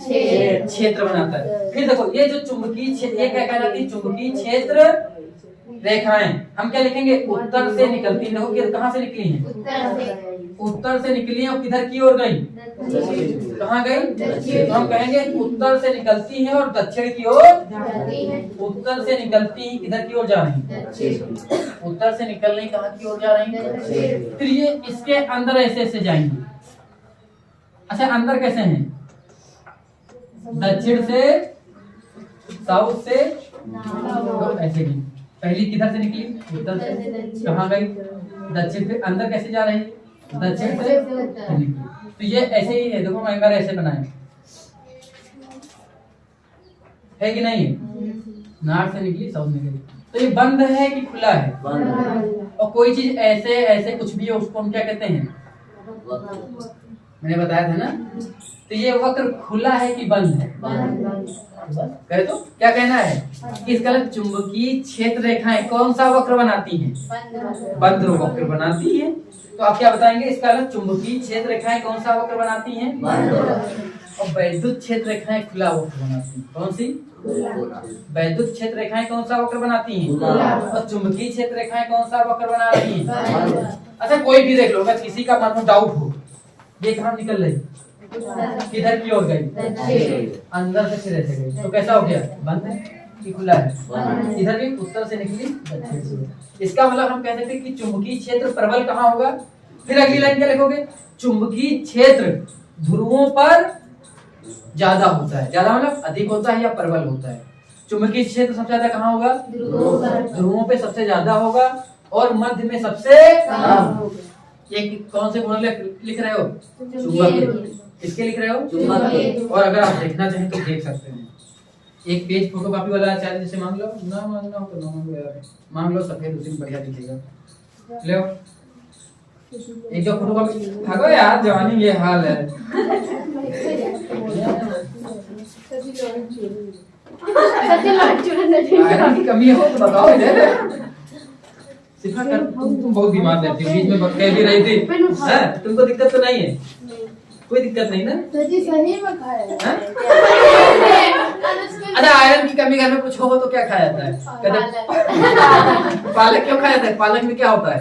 क्षेत्र बनाता है। फिर देखो ये जो चुंबकीय क्षेत्र, ये क्या कहलाती है? चुंबकीय क्षेत्र रेखाएं। हम क्या लिखेंगे? उत्तर से निकलती है। देखो कहाँ से निकली है? उत्तर से निकली है, और किधर की ओर गई? कहाँ गई? तो हम कहेंगे उत्तर से निकलती है और दक्षिण की ओर। उत्तर से निकलती है, किधर की ओर जा रही है? उत्तर से निकल रही, कहाँ की ओर जा रही है? फिर ये इसके अंदर ऐसे ऐसे जाएंगे। अच्छा, अंदर कैसे हैं? दक्षिण से, साउथ से, तो ऐसे गई। पहली किधर से निकली? उत्तर से। कहाँ गई? दक्षिण से। अंदर कैसे जा रही है? दक्षिण से निकली। तो ये ऐसे ही है। देखो मैं एक बार ऐसे बनाए, है कि नहीं? नॉर्थ से निकली, साउथ में गई। तो ये बंद है कि खुला है? और कोई चीज ऐसे ऐसे कुछ भी है उसको हम क्या कहते हैं? मैंने बताया था ना। तो ये वक्र खुला है कि बंद है? कहे तो क्या कहना है कि इसका चुंबकीय क्षेत्र रेखाएं कौन सा वक्र बनाती हैं? बंद वक्र बनाती है। तो आप क्या बताएंगे? इसका चुंबकीय क्षेत्र रेखाएं कौन सा वक्र बनाती हैं? और वैद्युत क्षेत्र रेखाएं खुला वक्र बनाती हैं। कौन सी? वैद्युत क्षेत्र रेखाएं कौन सा वक्र बनाती हैं? और चुंबकीय क्षेत्र रेखाएं कौन सा वक्र बनाती हैं? अच्छा, कोई भी देख लो, अगर किसी का मन में डाउट हो, ये कहाँ निकल रही? किधर की ओर गई? अंदर से फिर ऐसे गई। तो कैसा हो गया? बंद है कि खुला है? इधर भी उत्तर से निकली, दक्षिण से। इसका मतलब हम कह सकते हैं कि चुंबकीय क्षेत्र प्रबल कहाँ होगा? फिर अगली लाइन क्या लिखोगे? चुंबकीय क्षेत्र ध्रुवों पर ज्यादा होता है। ज्यादा मतलब अधिक होता है या प्रबल होता है? चुंबकीय क्षेत्र सबसे ज्यादा कहाँ होगा? ध्रुवों पे सबसे ज्यादा होगा, और मध्य में सबसे कम। ये कौन से गुण लिख रहे हो? चुंबक। किसके लिख रहे हो? चुंबक। और अगर आप देखना चाहें तो देख सकते हैं। एक पेज फोटोकॉपी वाला चाहे जिसे मांग लो, ना मांगना हो तो ना मांगो यार, मांग लो, सफेद उसी में बढ़िया दिखेगा। ले एक जो फोटोकॉपी भागो यार, जवानी ये हाल है। आयरन की कमी हो तो बताओ इधर। सिफा कर, तुम बहुत बीमार रहती हो, बीच में कह भी रही थी। तुमको दिक्कत तो नहीं है? कोई दिक्कत नहीं ना? सही में खाया। अच्छा, आयरन की कमी घर में कुछ हो तो क्या खाया जाता है? पालक क्यों खाया जाता है? पालक में क्या होता है?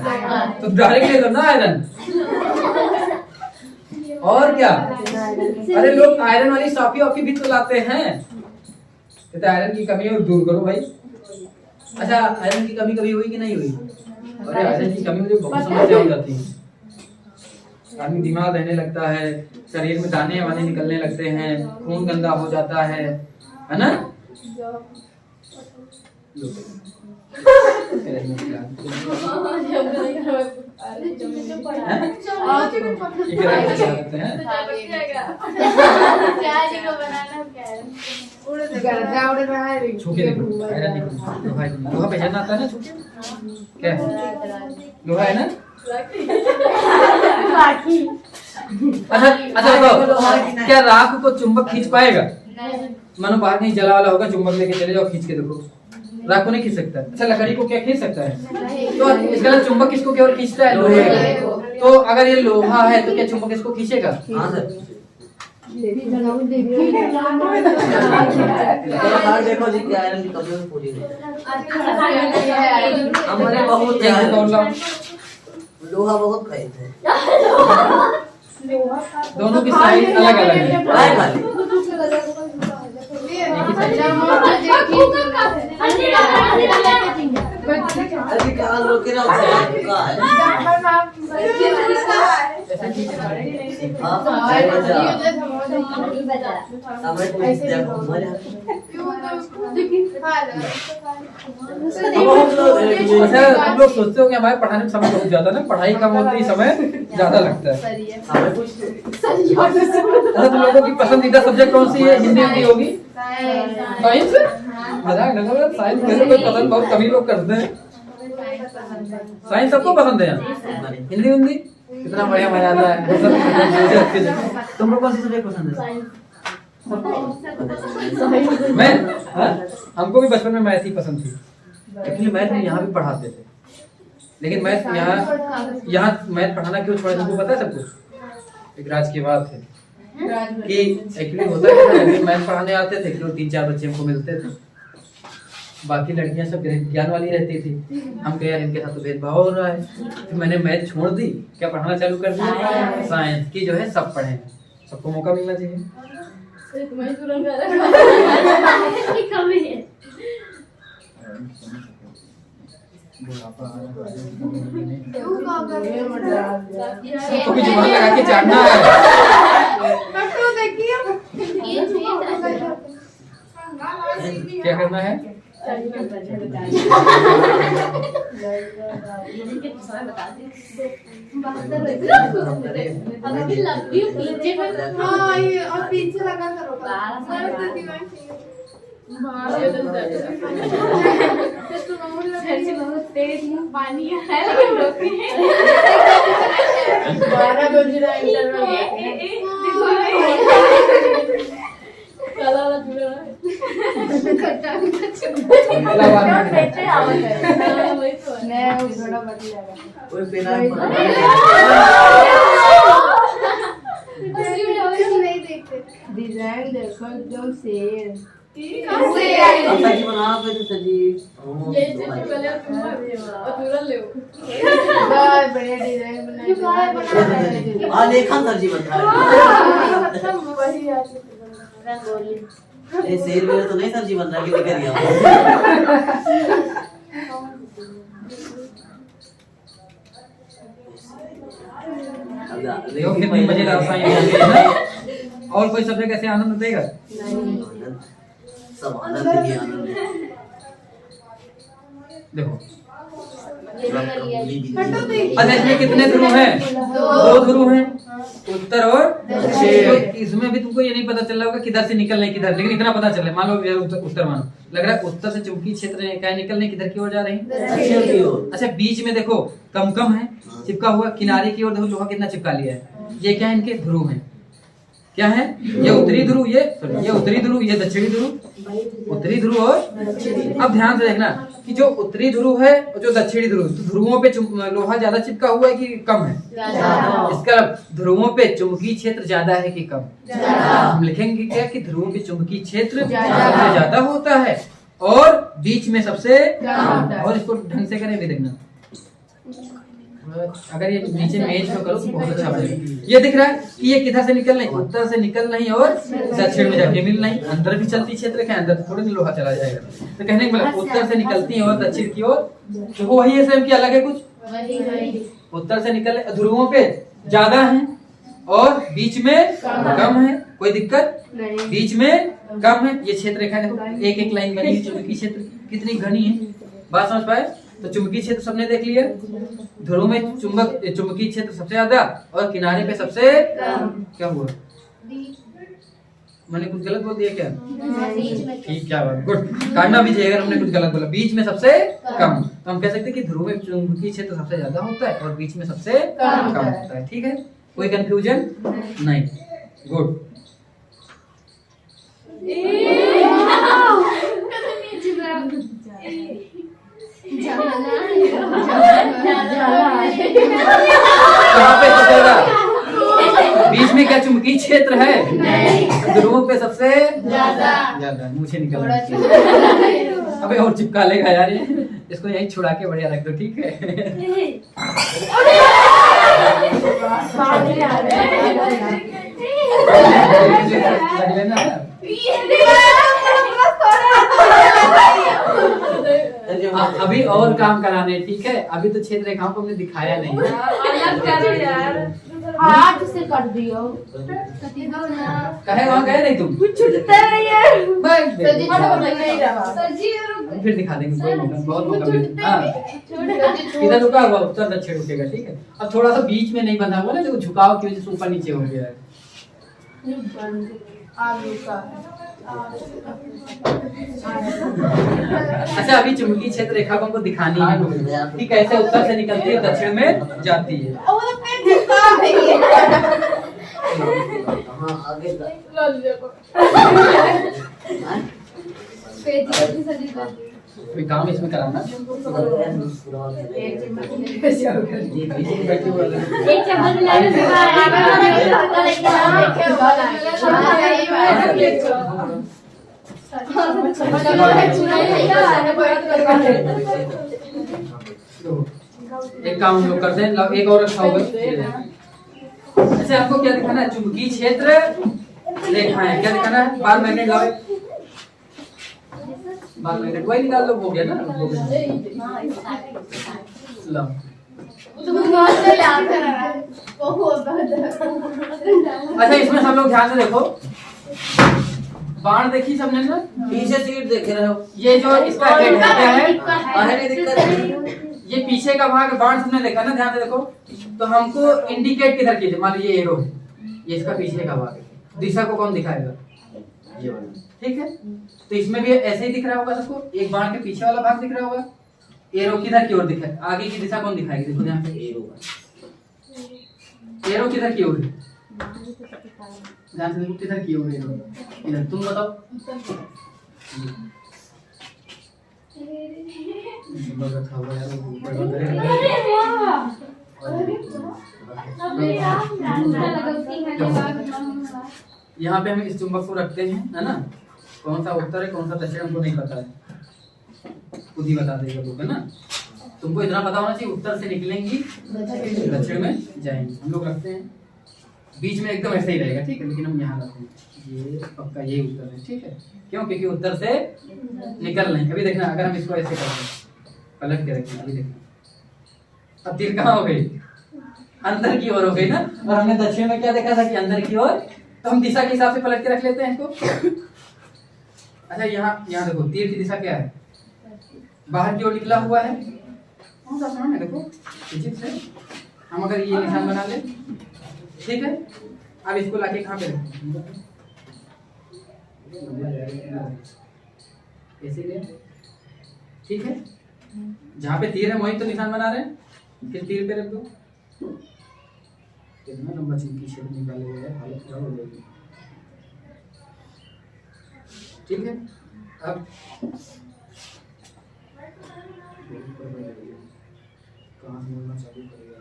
तो डायरेक्ट ले लो ना आयरन। और क्या? अरे लोग आयरन वाली सॉफी ऑफी भी तो लाते हैं। कहते आयरन की कमी और दूर करो भाई। अच्छा, आयरन की कमी कभी हुई कि नहीं हुई? अरे आयरन की कमी मुझे बहुत समस्या हो जाती है। आदमी बीमार रहने लगता है, शरीर में दाने वाने निकलने लगते हैं, खून गंदा हो जाता है ना? लोहा पहचानना आता है ना? क्या लोहा है ना? अच्छा बताओ, क्या राख को चुंबक खींच पाएगा? मानो बाहर कहीं जला वाला होगा, चुंबक लेके चले जाओ, खींच के देखो, राख को नहीं खींच सकता। अच्छा, लकड़ी को क्या खींच सकता है? तो इसका चुंबक किसको केवल खींचता है? लोहे को। तो अगर ये लोहा है तो क्या चुंबक इसको खींचेगा? देखो जी, क्या आयरन की कमी पूरी हमारे बहुत लोहा बहुत खाए थे। दोनों की साइज अलग अलग है। अच्छा तुम लोग सोचते हो कि हमारे पढ़ाने में समय बहुत ज्यादा ना, पढ़ाई कम होती है समय ज्यादा लगता है। अच्छा तुम लोगों की पसंदीदा सब्जेक्ट कौन सी है? हिंदी होगी? साइंस? मजाक नहीं, साइंस मेरे को पसंद बहुत कभी लोग करते हैं। साइंस सबको पसंद है यहाँ? हिंदी कितना बढ़िया मजा आता है। तुम लोग कौन सा सब्जेक्ट पसंद है? मैं हमको भी बचपन में मैथ ही पसंद थी। एक्चुअली मैथ हम यहाँ भी पढ़ाते थे, लेकिन मैथ यहाँ मैथ पढ़ाना क्यों छोड़ा तुमको पता है? सब कुछ एक राज की बात है कि एक्चुअली होता है कि मैथ पढ़ाने आते थे, केवल 3-4 बच्चे हमको मिलते थे, बाकी लड़कियां सब ज्ञान वाली रहती थी। हम कह यार इनके साथ तो भेदभाव हो रहा है, फिर मैंने मैथ छोड़ दी, क्या पढ़ाना चालू कर दिया साइंस की, जो है सब पढ़े, सबको मौका मिलना चाहिए। तो कुछ जुबान लगा के चाटना है। क्या करना है? हाँ ये और पीछे लगा करो पानी है 12 बज रहा है डिजाइन देखो एकदम शेर सब्जी बनाओ फिर सब्जी बढ़िया डिजाइन बनाई लेखन सब्जी बनता है। शेर में तो नहीं सब्जी बन रहा है, लेकर गया देखो कितनी मजेदार साइंस है। और कोई सब्जेक्ट ऐसे आनंद देगा? सब आनंद ही आनंद है। देखो अच्छा इसमें कितने ध्रुव हैं? 2 ध्रुव हैं, उत्तर और दक्षिण। इसमें भी तुमको ये नहीं पता चल रहा होगा किधर से निकलना है किधर, लेकिन इतना पता चल रहा है। मान लो उत्तर मानो, लग रहा है उत्तर से चुंबकीय क्षेत्र क्या निकलने किधर की ओर जा रही है? दक्षिण की ओर। अच्छा बीच में देखो कम है चिपका हुआ, किनारे की ओर देखो लोहा कितना चिपका लिया है। ये क्या है? इनके ध्रुव हैं। क्या है? ये उत्तरी ध्रुव, ये उत्तरी ध्रुव, ये दक्षिणी ध्रुव। उत्तरी ध्रुव और अब ध्यान से देखना कि जो उत्तरी ध्रुव है और जो दक्षिणी ध्रुव, तो ध्रुवों पे लोहा ज्यादा चिपका हुआ है कि कम है? इसका ध्रुवों पे चुंबकीय क्षेत्र ज्यादा है कि कम? हम लिखेंगे क्या कि ध्रुवों पे चुंबकीय क्षेत्र सबसे ज्यादा होता है और बीच में सबसे कम। और इसको ढंग से करें भी देखना, अगर ये नीचे मेज पे करो तो बहुत अच्छा बनेगा। ये दिख रहा है कि ये किधर से निकल रही? उत्तर से निकल रही और दक्षिण में जाके मिल रही। अंदर भी चलती क्षेत्र के अंदर थोड़ी लोहा चला जाएगा, तो कहने का मतलब उत्तर से निकलती है और दक्षिण की ओर, तो वो वही है सेम की अलग है कुछ? उत्तर से निकल ध्रुवों पे ज्यादा है और बीच में कम है, कोई दिक्कत नहीं। बीच में कम है, ये क्षेत्र रेखा देखो एक एक लाइन बनी है। चुंबकीय क्षेत्र कितनी घनी है, बात समझ पाए? तो चुंबकीय क्षेत्र सबने देख लिया, ध्रुव में चुंबकीय क्षेत्र सबसे ज्यादा और किनारे पे सबसे क्या हुआ? मैंने कुछ गलत बोल दिया क्या? ठीक, क्या बात, गुड। काटना भी चाहिए अगर हमने कुछ गलत बोला। बीच में सबसे कम, तो हम कह सकते हैं कि ध्रुव में चुंबकीय क्षेत्र सबसे ज्यादा होता है और बीच में सबसे कम होता है। ठीक है, कोई कंफ्यूजन नहीं, गुड। कहाँ पे सबसे बीच में क्या चुंबकीय क्षेत्र है? ध्रुवों पे सबसे ज्यादा। मुझे निकल अबे और चिपका लेगा यार ये, इसको यहीं छुड़ा के बढ़िया रख दो। ठीक है अभी और काम कराने। ठीक है, अभी तो क्षेत्र रेखाओं को हमने दिखाया नहीं। हाथ से कर दियो। कहे वहाँ गए नहीं तुम? छूटते नहीं है। बस सर जी नहीं रहा। फिर दिखा देंगे, कोई मौका, बहुत मौका छूटते मिलेगा। हाँ, नहीं। इधर रुका हुआ उत्तर दक्षिण रुकेगा, ठीक है। अब थोड़ा सा बीच में नहीं बंधा हुआ ना, देखो झुकाव की वजह से ऊपर नीचे हो गया है। आलू का। अच्छा, अभी चुंबकीय क्षेत्र रेखा को हमको दिखानी है कि कैसे उत्तर से निकलती है दक्षिण में जाती है। वो तो पेट झुका है। हाँ आगे का लो देखो। पेट जल्दी से निकल। कोई काम इसमें कराना। एक चम्मच मिलाने से एक काम हम लोग करते हैं, एक और रखा होगा। अच्छा, आपको क्या दिखाना है? चुंबकीय क्षेत्र रेखाएं क्या दिखाना है? बार मैग्नेट लाओ, बार मैग्नेट वही निकाल लो, हो गया ना, हो गया। लो, तुम बहुत से याद कर रहा है। बहुत अच्छा इसमें सब लोग ध्यान से देखो, बाण देखी सबने ना? पीछे सीट देख रहे हो? ये जो इसका हेड है क्या है? आगे नहीं दिक्कत है। ये पीछे का भाग बाण सबने देखा ना, ध्यान से देखो। तो हमको इंडिकेट किधर कीजिए, मान लीजिए एरो है, ये इसका पीछे का भाग है, दिशा को कौन दिखाएगा? ये वाला, ठीक है। तो इसमें भी ऐसे ही दिख रहा होगा सबको, एक बाण के पीछे वाला भाग दिख रहा होगा, एरो किधर की ओर दिखा है, आगे की दिशा कौन दिखाएगी? देखो ध्यान से, एरो किधर की ओर है? ध्यान से देखो किधर की ओर है एरो? इधर। तुम बताओ। रखा हुआ है ऊपर यहाँ पे हम इस चुंबक को रखते हैं, है ना? कौन सा उत्तर है कौन सा दक्षिण हमको नहीं पता है, खुद ही बता देगा लोग, है ना? तुमको इतना पता होना चाहिए, उत्तर से निकलेंगी दक्षिण में जाएंगी। हम लोग रखते हैं बीच में, एकदम ऐसे ही रहेगा, ठीक है। लेकिन हम यहाँ रखते हैं, ये पक्का ये उत्तर है, ठीक है। क्यों? क्योंकि उत्तर से निकल नहीं। अभी देखना, अगर हम इसको ऐसे करते हैं, पलट के रखें, अभी देखना, अब तीर कहाँ हो गई? अंदर की ओर हो गई ना। और हमने दक्षिण में क्या देखा था कि अंदर की ओर, तो हम दिशा के हिसाब से पलट के रख लेते हैं इसको। अच्छा, यहाँ देखो, तीर की दिशा क्या है? बाहर की ओर निकला हुआ है, कौन सा आसान है? देखो इजिप्ट से हम अगर ये निशान बना ले, ठीक है। अब इसको लाके कहाँ पे रखें? ऐसे ले, ठीक है। जहाँ पे तीर है वहीं तो निशान बना रहे हैं, फिर तीर पे रख दो। कितना लंबा चुंबकीय क्षेत्र निकाले हुए है, हालत खराब हो जाएगी, ठीक है। अब कहाँ से बोलना चालू करेगा?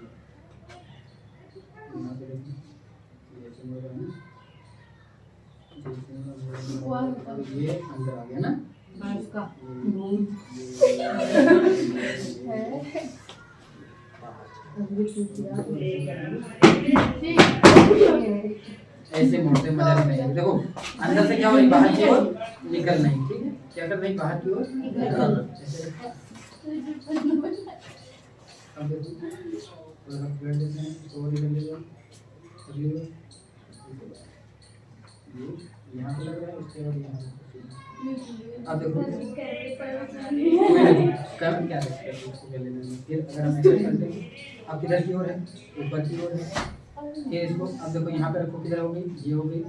यहाँ पे देखिए, ये से बोल रहा है, ये अंदर आ गया ना। ऐसे मोड़ते मजा नहीं आएगा। देखो अंदर से क्या हो रही, बाहर की ओर निकल नहीं, ठीक है। क्या कर रही, बाहर की ओर निकल। अब देखो थोड़ा फ्लैट देते हैं, और निकल जाएगा, ये यहाँ पे लग रहा है, इसके बाद यहाँ। अब देखो क्या फिर अगर हम ऐसे करते हैं, अब किधर की ओर है? ऊपर की ओर है। फिर इसको अब देखो यहाँ पे रखो, किधर हो गई? ये हो गई।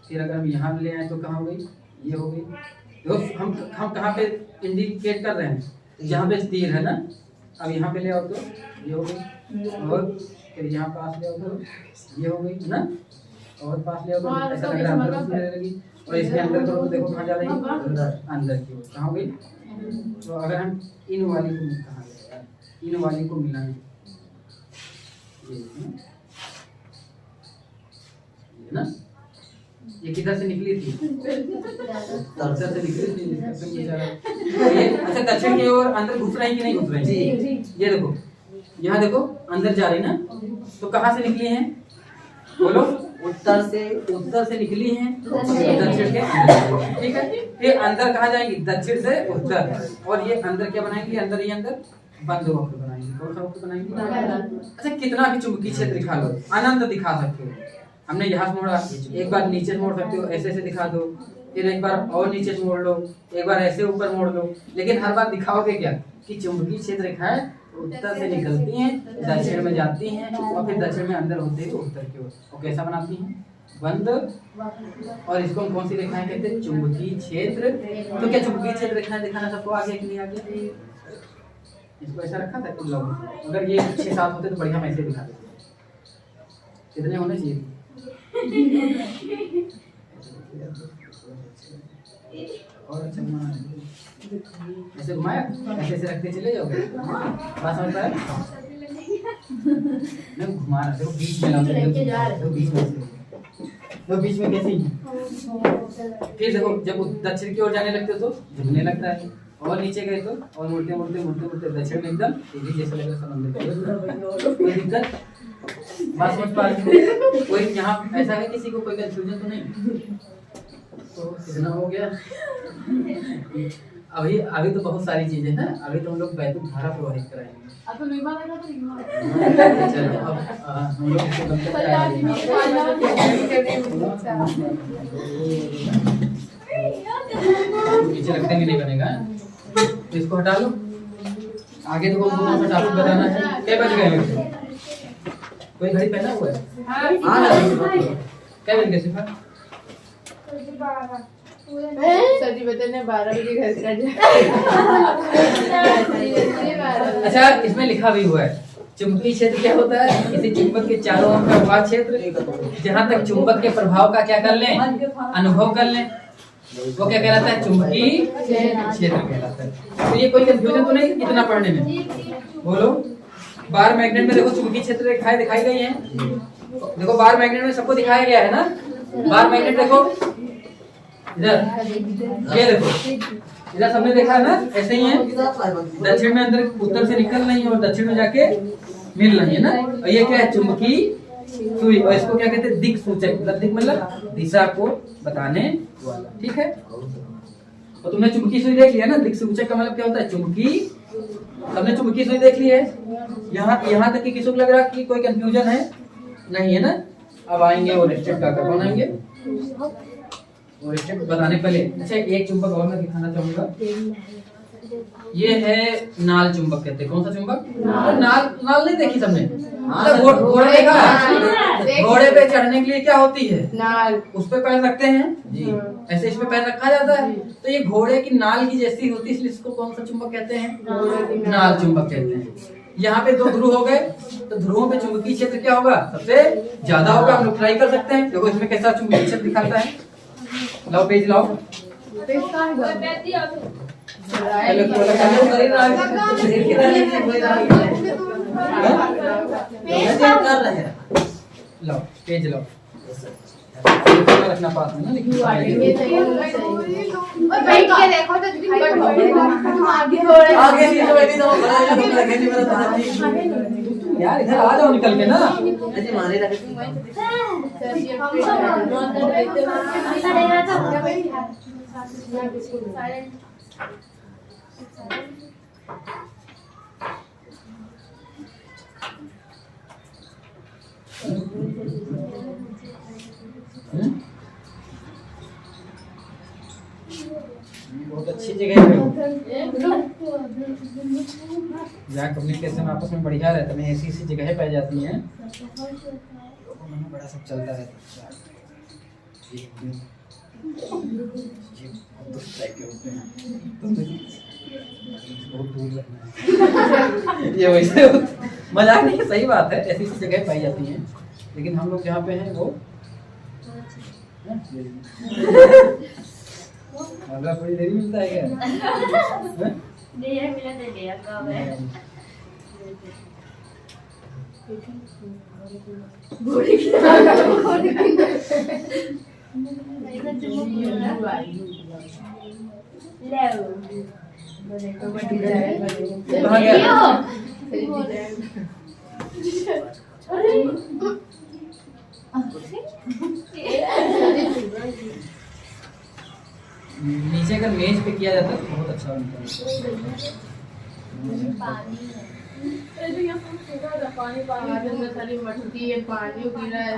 फिर अगर हम यहाँ ले आए तो कहाँ हो गई? ये हो गई। देखो हम कहाँ पे इंडिकेट कर रहे हैं? जहाँ पे तीर है ना। अब यहाँ पे ले आओ तो ये हो गई, और फिर यहाँ पास ले आओ तो ये हो गई ना, और पास ले आओ तो ऐसा लग रहा है अंदर लगी। और इसके अंदर करो तो देखो कहाँ जा रही है? अंदर की ओर। कहाँ हो गई? तो अगर हम इन वाली को कहाँ ले आए, इन वाली को मिलाएं, ये ना, ये किधर से निकली थी? उत्तर से निकली थी। ये अच्छा दक्षिण की ओर अंदर घुस रही कि नहीं घुस रही? ये देखो, यहाँ देखो अंदर जा रही ना, तो कहाँ से निकली हैं? बोलो। उत्तर से निकली हैं दक्षिण के अंदर, ठीक है। फिर अंदर कहाँ जाएंगी? दक्षिण से उत्तर। और ये अंदर क्या बनाएंगे? अंदर ही अंदर बंद वक्र बनाएंगे। कौन सा वक्र बनाएंगे? अच्छा कितना भी चुंबकीय क्षेत्र दिखा लो, अनंत दिखा सकते हो। हमने यहाँ से मोड़ा, एक बार नीचे से मोड़ सकते हो, ऐसे ऐसे दिखा दो, फिर एक बार और नीचे से मोड़ लो, एक बार ऐसे ऊपर मोड़ लो, लेकिन हर बार दिखाओगे क्या कि चुंबकीय क्षेत्र रेखाएं उत्तर से निकलती हैं, दक्षिण में जाती हैं और फिर दक्षिण में अंदर होते हुए उत्तर की ओर। और कैसा बनाती हैं? बंद। और इसको हम कौन सी रेखाएं कहते हैं? चुंबकीय क्षेत्र। तो क्या चुंबकीय क्षेत्र रेखाएं दिखाना सबको आ गया कि नहीं आ गया? इसको ऐसा रखा था तुम लोग, अगर ये 6-7 होते तो बढ़िया मैं ऐसे दिखा देते। कितने होने चाहिए? और अच्छा ऐसे घुमाया, ऐसे ऐसे रखते चले जाओगे, बात समझ पाया? मैं घुमा रहा हूँ, बीच में लाऊंगा, देखो बीच में, तो बीच में कैसे? फिर देखो जब दक्षिण की ओर जाने लगते हो तो झुकने लगता है, और नीचे गए तो और मुड़ते मुड़ते मुड़ते मुड़ते दक्षिण में एकदम जैसा लग रहा समंदर। कोई दिक्कत? बात समझ पा रहे हो? कोई यहाँ ऐसा है किसी को कोई कंफ्यूजन तो नहीं? तो कितना हो गया? अभी तो बहुत सारी चीजें हैं, अभी तो हम लोग वैद्युत धारा प्रवाहित कराएंगे। चलो अब हम लोग इसको बंद करते हैं। पीछे रखते भी नहीं बनेगा, तो इसको हटा लो। आगे तो कौन सा टॉपिक बताना है? क्या बच गए? कोई घड़ी पहना हुआ है? क्या बन गया सिफा? सजी बता ने 12 बजे घर से अच्छा इसमें लिखा भी हुआ है चुंबकीय क्षेत्र क्या होता है? किसी चुंबक के चारों ओर का वह क्षेत्र जहां तक चुंबक के प्रभाव का क्या कर लें? अनुभव कर लें, वो क्या कहलाता है? चुंबकीय क्षेत्र कहलाता है। तो ये कोई कंफ्यूजन तो नहीं इतना पढ़ने में? बोलो। बार मैग्नेट में देखो चुंबकीय क्षेत्र रेखाएं दिखाई गई हैं। देखो बार मैग्नेट में सबको दिखाया गया है ना? बार मैग्नेट देखो इधर, ये देखो इधर सबने देखा है ना? ऐसे ही है, दक्षिण में अंदर उत्तर से निकल रही है और दक्षिण में जाके मिल रही है ना? और ये क्या है? चुंबकीय सुई। और इसको क्या कहते हैं? दिक सूचक। मतलब दिक मतलब दिशा को बताने वाला, ठीक है? और तुमने चुंबकीय सुई देख लिया ना? दिक सूचक का मतलब क्या होता है? चुंबकीय। सबने चुंबकीय सुई देख ली है। यहाँ तक कि किसी को लग रहा है कि कोई कंफ्यूजन है? नहीं है ना? अब आएंगे वो रिस्ट्रिक्ट का कौन आएंगे? वो रिस्ट्रिक्ट बताने पहले अच्छा एक चुंबक और मैं दिखाना चाहूंगा। ये है नाल चुंबक कहते हैं। कौन सा चुंबक? नाल नहीं देखी सबने? घोड़ा देखा है? घोड़े पे चढ़ने के लिए क्या होती है? नाल। उस पे पैर रखते हैं जी, ऐसे इस पे पैर रखा जाता है। तो ये घोड़े की नाल की जैसी होती है, इसलिए इसको कौन सा चुंबक कहते हैं? नाल चुंबक कहते हैं। यहाँ पे 2 ध्रुव हो गए, तो ध्रुवों पे चुंबकीय क्षेत्र क्या होगा? सबसे ज्यादा होगा। हम लोग ट्राई कर सकते हैं। देखो इसमें कैसा चुंबकीय क्षेत्र दिखाता है। लाओ पेज लाओ। लाओ पेज लाओ, रखना पास में ना, लेकिन बैठ के देखो तो आगे नहीं तो बैठी तो लगे नहीं मेरा यार इधर आ जाओ निकल के ना। अजी मारे लगे बहुत अच्छी जगह है। जहाँ कम्युनिकेशन आपस में बढ़िया रहता है, ऐसी जगह पाई जाती हैं बड़ा सब चलता रहता है। बहुत दूर रहना है ये वैसे मजाक नहीं, सही बात है। ऐसी जगह पाई जाती हैं, लेकिन हम लोग जहाँ पे हैं वो अगला थोड़ी देरी मिलता है क्या? मिला दे दिया कब है? नीचे अगर मेज पे किया जाता है तो बहुत अच्छा बनता है। पानी में खाली मटकी है, पानी गिरा है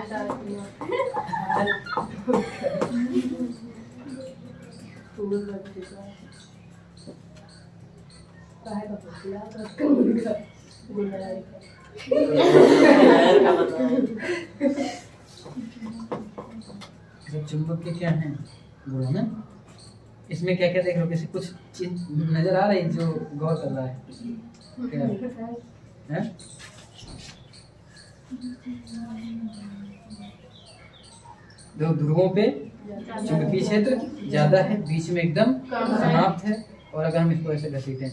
चुंबक के क्या हैं बोलो ना, इसमें क्या क्या देख रहे हो, किसी कुछ चीज नजर आ रही है जो गौर कर रहा है क्या है? दो ध्रुवों पे चुंबकीय क्षेत्र ज्यादा है, बीच में एकदम समाप्त है, और अगर हम इसको ऐसे घसीटें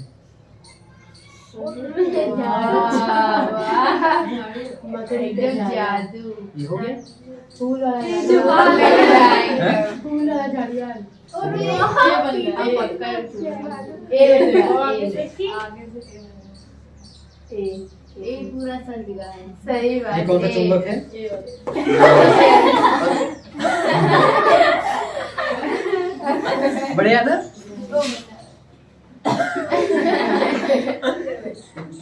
जादू ये हो गया। फूल पूरा सर दिखा है। सही बात। ये कौन सा चुंबक है? बढ़िया ना,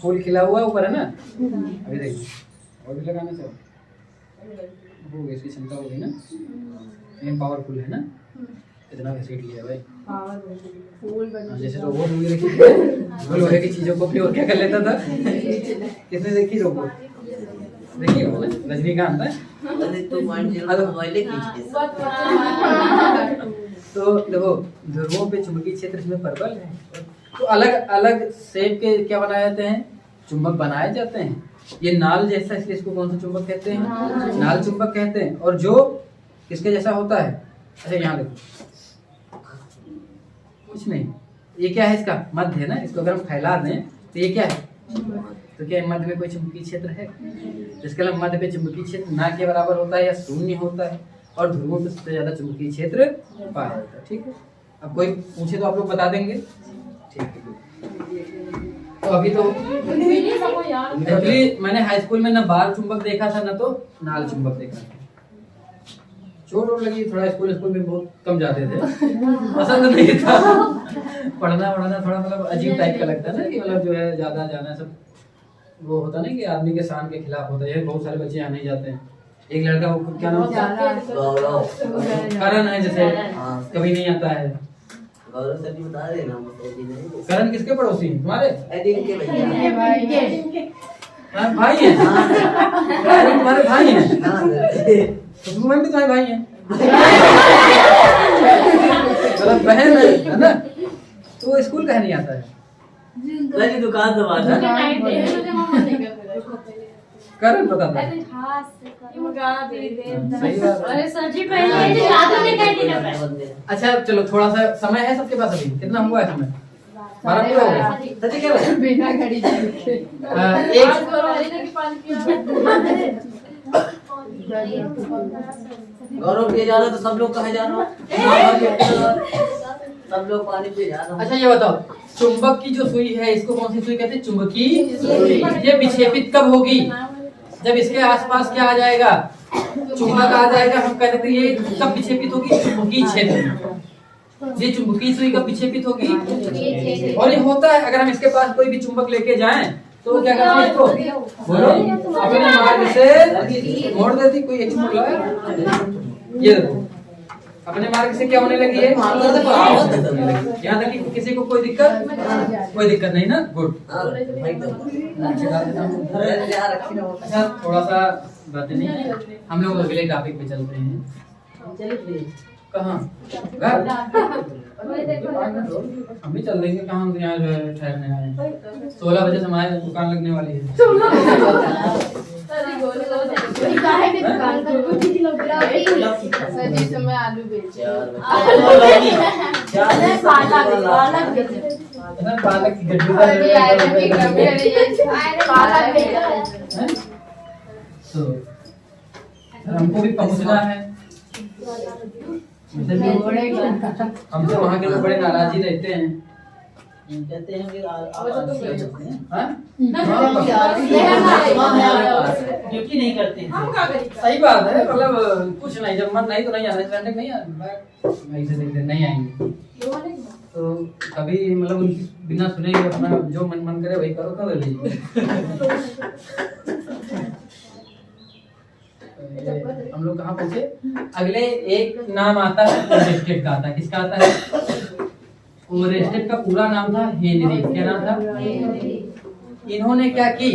फूल खिला हुआ ऊपर है ना, अभी देखिए और भी लगाना चाहिए, हो गई, इसकी क्षमता हो गई ना, ये पावरफुल है ना, इतना घसीट लिया भाई। जैसे रोबोट मूवी देखी वो लोहे की चीजों को अपनी और क्या कर लेता था, किसने देखी रोबोट? देखिए रजनीकांत है। तो देखो ध्रुवों पे चुंबकीय क्षेत्र इसमें प्रबल है, तो अलग अलग शेप के क्या बनाए जाते हैं, चुंबक बनाए जाते हैं। ये नाल जैसा, इसलिए इसको कौन सा चुंबक कहते हैं? नाल चुंबक कहते हैं। और जो किसके जैसा होता है, अच्छा यहाँ देखो, कुछ नहीं, ये क्या है, इसका मध्य है ना, इसको अगर हम फैला दें तो ये क्या है, तो क्या मध्य में कोई चुंबकीय क्षेत्र है? इसके लिए मध्य पे चुंबकीय क्षेत्र ना के बराबर होता है या शून्य होता है, और ध्रुवों पे सबसे ज्यादा चुंबकीय क्षेत्र पाया जाता है। ठीक है, अब कोई पूछे तो आप लोग बता देंगे। ठीक है, तो अभी तो एक्चुअली मैंने हाई स्कूल में ना बाल चुंबक देखा था ना तो नाल चुंबक देखा था। चोट वोट लगी, थोड़ा स्कूल में बहुत कम जाते थे, पसंद नहीं था पढ़ना थोड़ा मतलब अजीब टाइप का लगता है ना, कि मतलब जो है ज्यादा जाना सब वो होता ना कि आदमी के शान के खिलाफ होता है। बहुत सारे बच्चे यहाँ नहीं जाते हैं। एक लड़का वो क्या नाम करण है, जैसे कभी नहीं आता है। बता देना, करण किसके पड़ोसी हैं तुम्हारे? भाई हैं? तुम्हारे भाई हैं? खुशबू मैम भी तुम्हारे भाई हैं? मतलब बहन है ना, तो वो स्कूल कहीं नहीं आता है। दुकान से बात करण पता था। सही बात। अरे सर जी पहले याद नहीं करती। अच्छा चलो, थोड़ा सा समय है सबके पास, अभी कितना हुआ है समय? 12 पूरा हो गया। बिना घड़ी गौरव पिए जा रहा तो सब लोग कहे जा रहा, सब लोग पानी पिए जा रहा। अच्छा ये बताओ, चुंबक की जो सुई है इसको कौन सी सुई कहते हैं? चुंबकीय सुई। ये विक्षेपित कब होगी? जब इसके आसपास क्या आ जाएगा, चुंबक आ जाएगा। हम कहते थे ये कब विक्षेपित होगी? चुंबकीय क्षेत्र में। ये चुंबकीय सुई कब विक्षेपित होगी? और ये होता है अगर हम इसके पास कोई भी चुंबक लेके जाएं तो क्या करते हैं इसको, बोलो, अपने मार्ग से मोड़ देती। कोई एक चुंबक लगा, ये देखो अपने मार्ग से क्या होने लगी है, यहाँ तक कि किसी को कोई दिक्कत नहीं ना। गुड। अच्छा थोड़ा सा बातें नहीं, हम लोग अगले टॉपिक पे चलते हैं। कहाँ? घर? हम भी चल देंगे। कहाँ यहाँ जो है ठहरने आए, 16 बजे से हमारी दुकान लगने वाली है। समय आलू बेचे, पालक की गड्ढी तो हमको भी पहुंचना है। हमसे वहाँ के लोग बड़े नाराजी रहते हैं, कहते हैं कि ड्यूटी नहीं करते। सही बात है, मतलब कुछ नहीं, जब मन नहीं तो नहीं आना, नहीं आएंगे। तो कभी मतलब उनकी बिना सुने ही अपना जो मन करे वही करो, कर लीजिए। हम लोग कहाँ पहुंचे? अगले एक नाम आता है ओरेस्टेड का आता है। किसका आता है? ओरेस्टेड का पूरा नाम था हेनरी। क्या नाम था? इन्होंने क्या की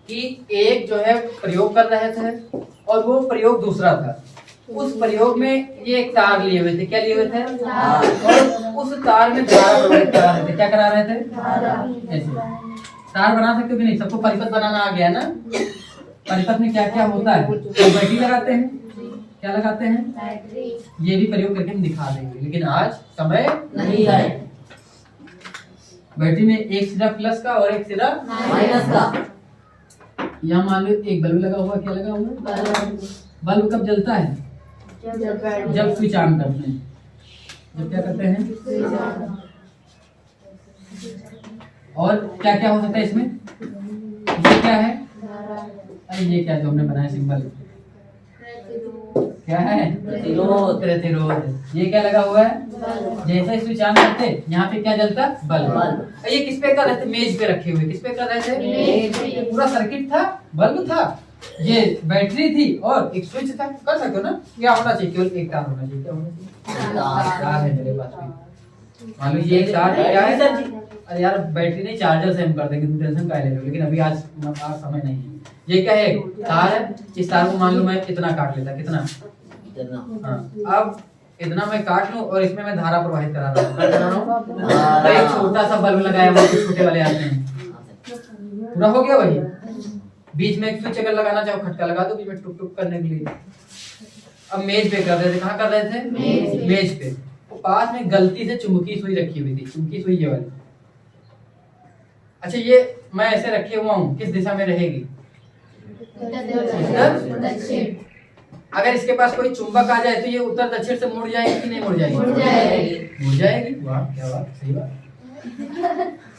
कि एक जो है प्रयोग कर रहे थे और वो प्रयोग दूसरा था। उस प्रयोग में ये एक तार लिए हुए थे। क्या लिए हुए थे? और उस तार में धारा प्रवाहित करा रहे थे। क्या करा रहे थे? ऐसे तार बना सकते हो कि नहीं? सबको परिपथ बनाना आ गया ना? परिपथ में क्या क्या होता है? तो बैटरी लगाते हैं। क्या लगाते हैं? ये भी प्रयोग करके हम दिखा देंगे, लेकिन आज समय नहीं है। बैटरी में एक सिरा प्लस का और एक सिरा माइनस का। यहाँ मान लो एक बल्ब लगा हुआ। क्या लगा हुआ? बल्ब कब जलता है? जब स्विच ऑन करते हैं। जब क्या करते हैं? और क्या क्या हो सकता है इसमें? ये क्या है? अरे ये क्या जो हमने बनाया सिंबल, क्या है? प्रतिरोध। ये क्या लगा हुआ है? जैसे स्विच ऑन करते यहाँ पे क्या जलता? बल्ब। ये किस पे कर रहे थे? मेज पे रखे हुए। किस पे कर रहे थे? ये पूरा सर्किट था, बल्ब था, ये बैटरी थी और एक स्विच था। कर सकते हो ना? क्या होना चाहिए? केवल एक तार होना चाहिए। क्या होना चाहिए? तार है मेरे पास भी। मान लो ये एक तार क्या है? अरे यार बैटरी नहीं, चार्जर से हम कर देंगे, तुम टेंशन काहे ले रहे हो? लेकिन अभी आज समय नहीं है। ये क्या है? तार है। इस तार को मान लो मैं इतना काट लेता। कितना? हाँ, अब इतना मैं काट लूं और इसमें मैं धारा प्रवाहित करा रहा हूँ। तो एक छोटा सा बल्ब लगाया हुआ, छोटे वाले आते हैं, पूरा हो गया वही। बीच में एक स्विच अगर लगाना चाहो खटका लगा दो बीच में टुक टुक करने के लिए। अब मेज पे कर रहे थे। कहाँ कर रहे थे? मेज पे। पास में गलती से चुंबकीय सुई रखी हुई थी। चुंबकीय सुई ये वाली। अच्छा, ये मैं ऐसे रखे हुआ हूँ, किस दिशा में रहेगी? अगर इसके पास कोई चुंबक आ जाए तो ये उत्तर दक्षिण से मुड़ जाएगी कि नहीं मुड़ जाएगी? मुड़ जाएगी। वाह, क्या बात, सही बात,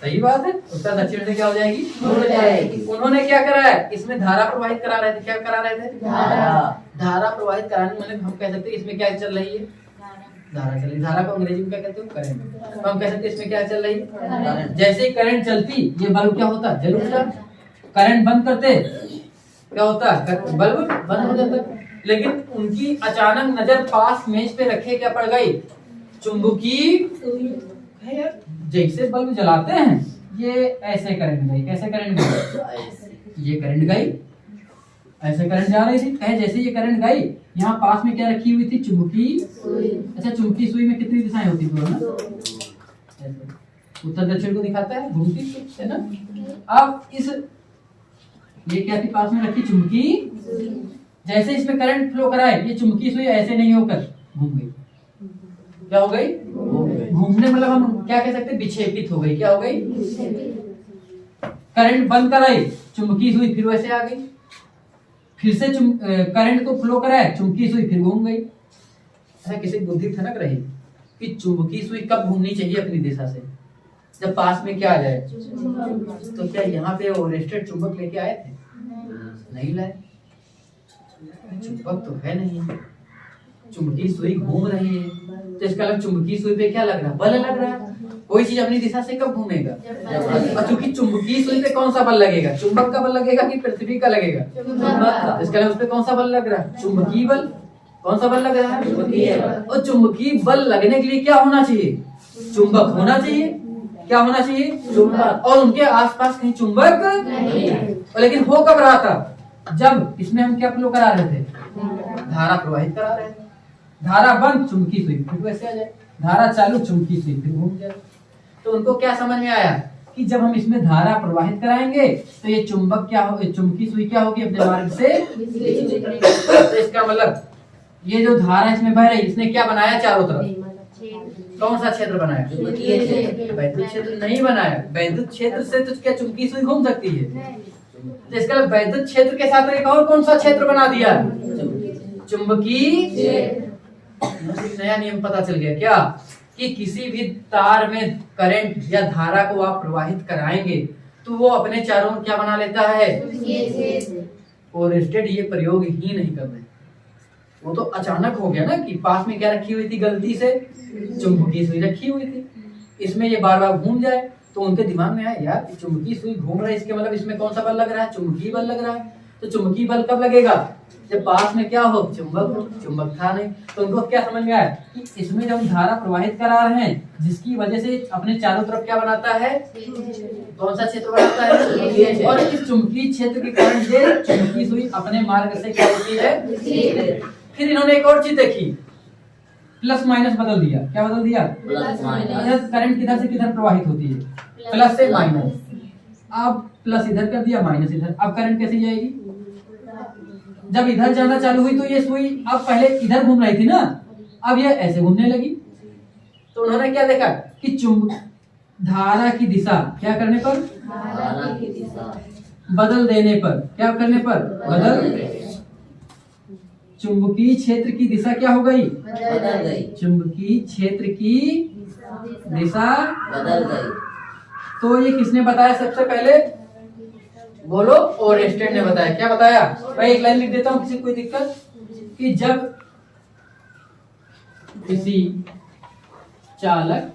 सही बात है। उत्तर दक्षिण से क्या हो जाएगी? मुड़ जाएगी। उन्होंने क्या करा है? इसमें धारा प्रवाहित करा रहे थे। क्या करा रहे थे? धारा प्रवाहित कराने मतलब हम कह सकते हैं इसमें क्या चल रही है? धारा चल रही। धारा को अंग्रेजी में क्या कहते हो? करंट। तो हम कह सकते हैं इसमें क्या चल रही है? जैसे ही करंट चलती ये बल्ब क्या होता? जल उठता। करंट बंद करते क्या होता? बल्ब बंद हो जाता। लेकिन उनकी अचानक नजर पास मेज पे रखे क्या पड़ गई? चुंबकीय। जैसे बल्ब जलाते हैं ये ऐसे करंट गई। कैसे करंट गई? ये करंट गई, ऐसे करंट जा रही थी। कहे जैसे ये करंट गई यहाँ पास में क्या रखी हुई थी? चुंबकीय। अच्छा, चुंबकीय सुई में कितनी दिशाएं होती थी ना? उत्तर दक्षिण को दिखाता है, घूमती है ना। अब इस ये क्या थी? पास में रखी चुंबकीय। जैसे इसमें करंट फ्लो कराए ये चुंबकीय सुई ऐसे नहीं होकर घूम गई। क्या हो गई? घूमने मतलब हम क्या कह सकते हैं? विक्षेपित हो गई। क्या हो गई? करंट बंद कराई चुंबकीय सुई फिर वैसे आ गई। फिर से करंट को फ्लो कराए चुंबकीय सुई फिर घूम गई। ऐसा किसी बुद्धि ठनक रही कि चुंबकीय सुई कब घूमनी चाहिए अपनी दिशा से? जब पास में क्या आ जाए। तो क्या यहाँ पे ओरेस्टेड चुंबक लेके आए थे? नहीं लाए। चुंबक तो है नहीं, चुंबकीय सुई घूम रही है, तो इसका मतलब चुंबकीय सुई पे क्या लग रहा है? बल लग रहा है। कोई चीज अपनी दिशा से कब घूमेगा? और चूंकि चुंबकीय सुई पे कौन सा बल लगेगा? चुंबक का बल लगेगा कि पृथ्वी का लगेगा? इसका मतलब उस पे कौन सा बल लग रहा है? चुंबकीय बल। कौन सा बल लग रहा है? चुंबकीय बल। और चुंबकीय बल लगने के लिए क्या होना चाहिए? चुंबक होना चाहिए। क्या होना चाहिए? चुंबक। और उनके आसपास कहीं चुंबक नहीं। लेकिन हो कब रहा था? जब इसमें हम क्या फ्लो करा रहे थे? धारा प्रवाहित करा रहे थे। धारा बंद चुंबकीय सुई फिर वैसे आ जाए, धारा चालू चुंबकीय सुई फिर घूम जाए। तो उनको क्या समझ में आया कि जब हम इसमें धारा प्रवाहित कराएंगे तो ये चुंबक क्या होगी? चुंबकीय सुई क्या होगी? अपने मार्ग से। तो इसका मतलब ये जो धारा इसमें बह रही इसने क्या बनाया? चारों तरफ कौन सा क्षेत्र बनाया? वैद्युत क्षेत्र नहीं बनाया। वैद्युत क्षेत्र से तो क्या चुंबकीय सुई घूम सकती है? तो इसका वैद्युत क्षेत्र के साथ एक और कौन सा क्षेत्र बना दिया? चुंबकीय। नया नियम पता चल गया क्या? कि किसी भी तार में करंट या धारा को आप प्रवाहित कराएंगे तो वो अपने चारों ओर क्या बना लेता है? ओरेस्टेड ये प्रयोग ही नहीं कर रहे। वो तो अचानक हो गया ना कि पास में क्या रखी हुई थी, गलती से चुंबकीय सुई रखी हुई थी। इसमें ये बार बार घूम जाए तो उनके दिमाग में आया यार चुंबकीय सुई घूम रहा है, इसके मतलब इसमें कौन सा बल लग रहा है, चुंबकीय बल लग रहा है। तो चुंबकीय बल कब लगेगा, जब पास में क्या हो, चुंबक था नहीं। तो उनको क्या समझ में आया कि इसमें जब हम धारा प्रवाहित करा रहे हैं जिसकी वजह से अपने चारों तरफ क्या बनाता है, कौन सा क्षेत्र बनाता है, और इस चुंबकीय क्षेत्र के कारण ये चुंबकीय सुई अपने मार्ग से क्या होती है। फिर इन्होंने एक और चीज देखी, प्लस माइनस बदल दिया। क्या बदल दिया, प्लस माइनस। करंट किधर से किधर प्रवाहित होती है, प्लस से माइनस। अब प्लस इधर कर दिया, माइनस इधर। अब करंट कैसे जाएगी, जब इधर जाना चालू हुई तो ये सुई अब पहले इधर घूम रही थी ना, अब ये ऐसे घूमने लगी। तो उन्होंने क्या देखा कि धारा की दिशा क्या करने पर, धारा की दिशा बदल देने पर, क्या करने पर, बदल। चुंबकीय क्षेत्र की दिशा क्या हो गई, बदल गई। चुंबकीय क्षेत्र की दिशा बदल गई। तो ये किसने बताया सबसे पहले, बोलो, ओरेस्टेड ने बताया। क्या बताया, मैं एक लाइन लिख देता हूँ, किसी कोई दिक्कत, कि जब किसी चालक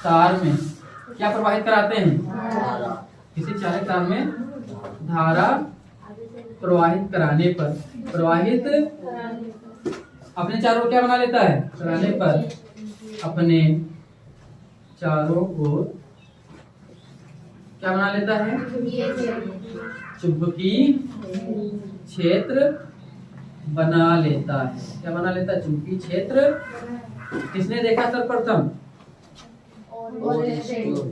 तार में क्या प्रवाहित कराते हैं, धारा। किसी चालक तार में धारा प्रवाहित कराने पर, प्रवाहित अपने चारों क्या बना लेता है, कराने पर अपने चारों ओर क्या बना लेता है, चुंबकीय क्षेत्र बना लेता है। क्या बना लेता है, चुंबकीय क्षेत्र। किसने देखा सर्वप्रथम,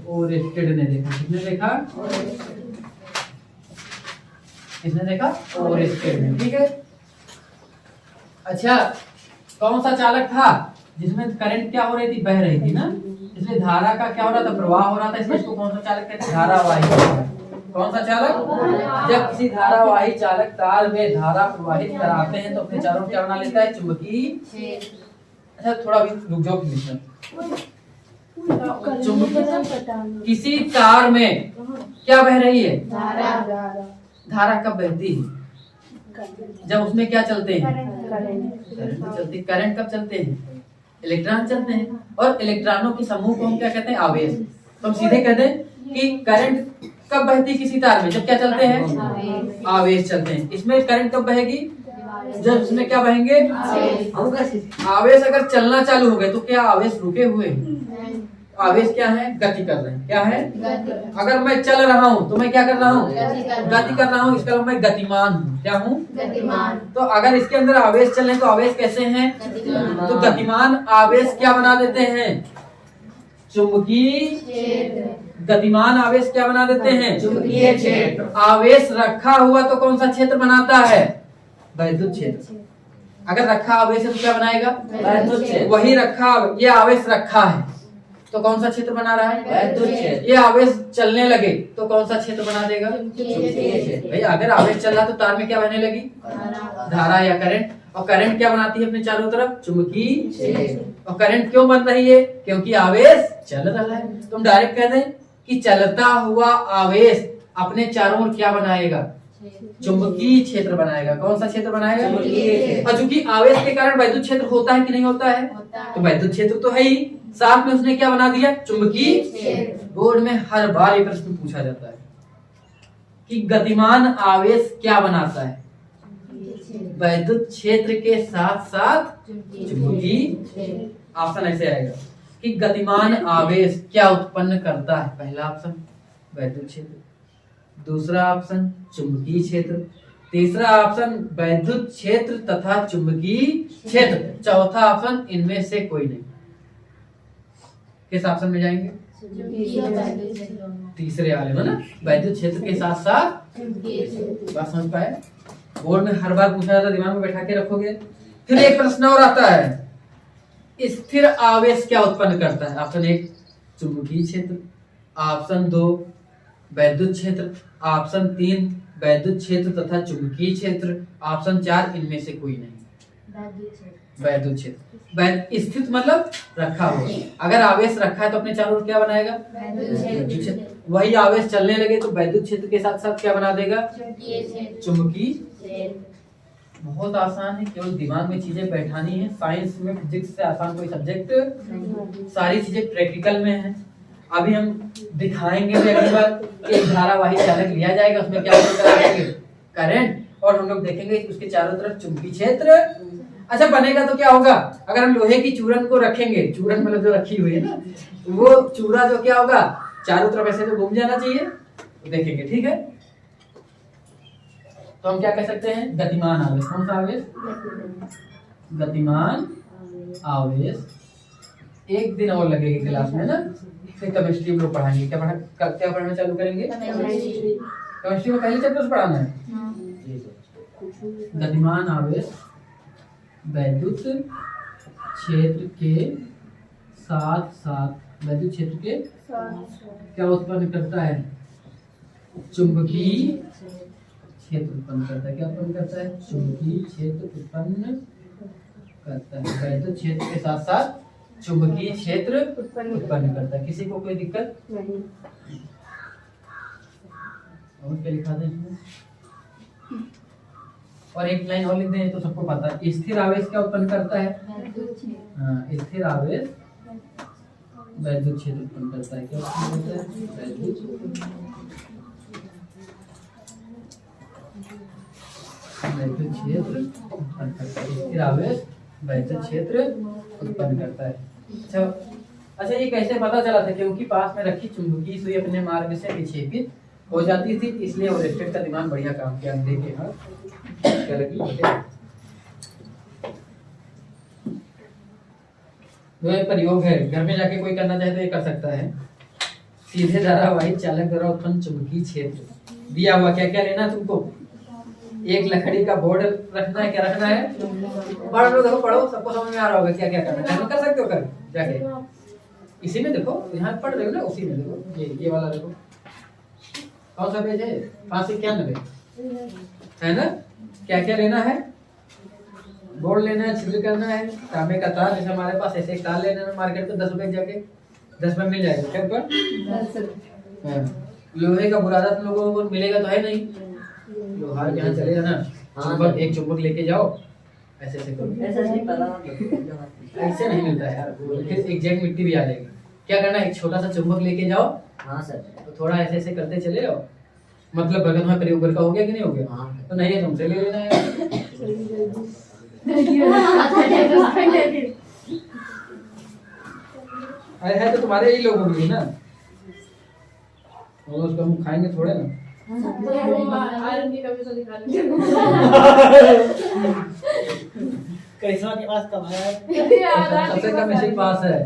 ओरेस्टेड ने देखा। किसने देखा, किसने देखा, ओरेस्टेड ने। ठीक है, अच्छा कौन सा चालक था जिसमें करंट क्या हो रही थी, बह रही थी ना, इसलिए धारा का क्या हो रहा था, प्रवाह हो रहा था, इसलिए इसको कौन सा चालक कहते हैं, धारावाही। कौन सा चालक, जब किसी धारावाही चालक तार में धारा प्रवाहित कराते हैं तो अपने चारों क्या बना लेता है, चुंबकीय। अच्छा थोड़ा भी रुक जाओ प्लीज। किसी तार में क्या बह रही है, धारा कब बहती है, जब उसमें क्या चलते हैं, करंट चलते। करंट कब चलते हैं, इलेक्ट्रॉन चलते हैं, और इलेक्ट्रॉनों के समूह को हम क्या कहते हैं, आवेश। तो हम सीधे कहते हैं कि करंट कब बहती है किसी तार में, जब क्या चलते हैं, आवेश चलते हैं। इसमें करंट कब बहेगी, जब इसमें क्या बहेंगे, आवेश। अगर चलना चालू हो गए तो क्या आवेश रुके हुए हैं, आवेश क्या है, गति कर रहे हैं। क्या है, अगर मैं चल रहा हूँ तो मैं क्या कर रहा हूँ, गति कर रहा हूँ, इसका मतलब मैं गतिमान हूँ। क्या हूँ, गतिमान। तो अगर इसके अंदर आवेश चल रहे हैं तो आवेश कैसे हैं, तो गतिमान आवेश क्या बना देते हैं, चुंबकीय। गतिमान आवेश क्या बना देते हैं, चुंबकीय क्षेत्र। आवेश रखा हुआ तो कौन सा क्षेत्र बनाता है, वैद्युत क्षेत्र। अगर रखा आवेश है तो क्या बनाएगा, वैद्युत क्षेत्र। वही रखा, ये आवेश रखा है तो कौन सा क्षेत्र बना रहा है, वैद्युत क्षेत्र। ये आवेश चलने लगे तो कौन सा क्षेत्र बना देगा, चुंबकीय क्षेत्र। भाई अगर आवेश चल रहा तो तार में क्या बहने लगी, धारा या करंट। और करंट क्या बनाती है अपने चारों तरफ, चुंबकीय क्षेत्र। और करंट क्यों बन रही है, क्योंकि आवेश चल रहा है। तुम डायरेक्ट कह दें कि चलता हुआ आवेश अपने चारों ओर क्या बनाएगा, चुंबकीय क्षेत्र बनाएगा। कौन सा क्षेत्र बनाएगा, चुंबकीय क्षेत्र। और चूंकि आवेश के कारण वैद्युत क्षेत्र होता है कि नहीं होता है, तो वैद्युत क्षेत्र तो है ही, साथ में उसने क्या बना दिया, चुंबकीय क्षेत्र। बोर्ड में हर बार ये प्रश्न पूछा जाता है कि गतिमान आवेश क्या बनाता है, वैद्युत क्षेत्र के साथ साथ चुंबकीय। ऑप्शन ऐसे आएगा कि गतिमान आवेश क्या उत्पन्न करता है, पहला ऑप्शन वैद्युत क्षेत्र, दूसरा ऑप्शन चुंबकीय क्षेत्र, तीसरा ऑप्शन वैद्युत क्षेत्र तथा चुंबकीय क्षेत्र, चौथा ऑप्शन इनमें से कोई नहीं। किस ऑप्शन में जाएंगे, तीसरे वाले में ना, वैद्युत क्षेत्र के साथ साथ। बात समझ पाए, बोर्ड में हर बार पूछा जाता है, दिमाग में बैठा के रखोगे। फिर एक प्रश्न और आता है, स्थिर आवेश क्या उत्पन्न करता है। ऑप्शन 1 चुंबकीय क्षेत्र, ऑप्शन 2 वैद्युत क्षेत्र, ऑप्शन 3 वैद्युत क्षेत्र तथा चुंबकीय क्षेत्र, ऑप्शन 4 इनमें से कोई नहीं, वैद्युत क्षेत्र। स्थित मतलब रखा हुआ, अगर आवेश रखा है तो अपने चारों ओर क्या बनाएगा, वैद्युत क्षेत्र। वही आवेश चलने लगे तो वैद्युत क्षेत्र के साथ साथ क्या बना देगा, चुंबकीय। बहुत आसान है, केवल दिमाग में चीजें बैठानी है। साइंस में फिजिक्स से आसान कोई सब्जेक्ट, सारी चीजें प्रैक्टिकल में है। अभी हम दिखाएंगे भी अगली बार एक धारावाही चालक लिया जाएगा, उसमें क्या करेंगे करंट, और हम लोग देखेंगे उसके चारों तरफ चुंबकीय क्षेत्र। अच्छा बनेगा तो क्या होगा, अगर हम लोहे की चूरन को रखेंगे, चूरन मतलब जो रखी हुई है ना, वो चूरा जो क्या होगा चारों तरफ ऐसे तो घूम जाना चाहिए, तो देखेंगे ठीक है। तो हम क्या कह सकते हैं, गतिमान आवेश। कौन सा आवेश, गतिमान आवेश। एक दिन और लगेगी क्लास में ना, फिर केमिस्ट्री में लोग पढ़ाएंगे। क्या पढ़ना चालू करेंगे, केमिस्ट्री में पहले चैप्टर से पढ़ाना है। गतिमान आवेश वैद्युत क्षेत्र के साथ साथ, वैद्युत क्षेत्र के क्या उत्पन्न करता है, चुंबकीय क्षेत्र उत्पन्न करता है। क्या उत्पन्न करता है, चुंबकीय क्षेत्र उत्पन्न करता है। वैद्युत क्षेत्र के साथ साथ चुंबकीय क्षेत्र उत्पन्न करता है। किसी को कोई दिक्कत नहीं। और क्या लिखा था इसमें, और एक लाइन और लिख दें तो सबको पता है। स्थिर आवेश क्या उत्पन्न करता है, हाँ स्थिर आवेश वैद्युत क्षेत्र उत्पन्न करता है। क्या उत्पन्न करता है, वैद्युत क्षेत्र उत्पन्न करता है। स्थिर आवेश वैद्युत क्षेत्र उत्पन्न करता है। अच्छा ये कैसे पता चला था, क्योंकि पास में रखी चुंबकीय सुई अपने मार्ग से विक्षेपित हो जाती थी, इसलिए ओरेस्टेड का दिमाग बढ़िया काम किया। देखे हाँ क्या लगी, तो ये प्रयोग है, घर में जाके कोई करना चाहे तो ये कर सकता है। सीधे धारावाही चालक द्वारा उत्पन्न चुंबकीय क्षेत्र दिया हुआ, क्या क्या लेना तुमको, एक लकड़ी का बोर्ड रखना है। क्या रखना है, पढ़ लो, देखो पढ़ो, सबको समझ में आ रहा होगा क्या क्या करना है, कर सकते हो कर जाके। इसी में देखो, यहाँ पढ़ रहे हो ना, उसी में देखो, ये वाला देखो कौन सा पेज है, 591 है ना। क्या क्या लेना है, बोर्ड लेना है, छिद्र करना है, तांबे का तार, जैसे हमारे पास ऐसे एक तार लेना है मार्केट में 10 रुपए जाके, 10 में मिल जाएगा। क्या पर लोहे का बुरादा तुम लोगों को मिलेगा तो है नहीं, लोहार के यहाँ चलेगा ना, चुंबक एक चुंबक लेके जाओ, ऐसे ऐसे करो, ऐसे नहीं मिलता है यार, फिर एक जैक मिट्टी भी आ जाएगी। क्या करना है, एक छोटा सा चुंबक लेके जाओ, हाँ सर, तो थोड़ा ऐसे ऐसे करते चले जाओ, मतलब बर्तन में प्रयोग का हो गया कि नहीं हो गया, हाँ तो नहीं है तुमसे ले लेना है। अरे है तो तुम्हारे ही लोगों के लिए ना, तो उसको हम खाएंगे थोड़े ना। करिश्मा के पास कम है, सबसे कम इसी के पास है।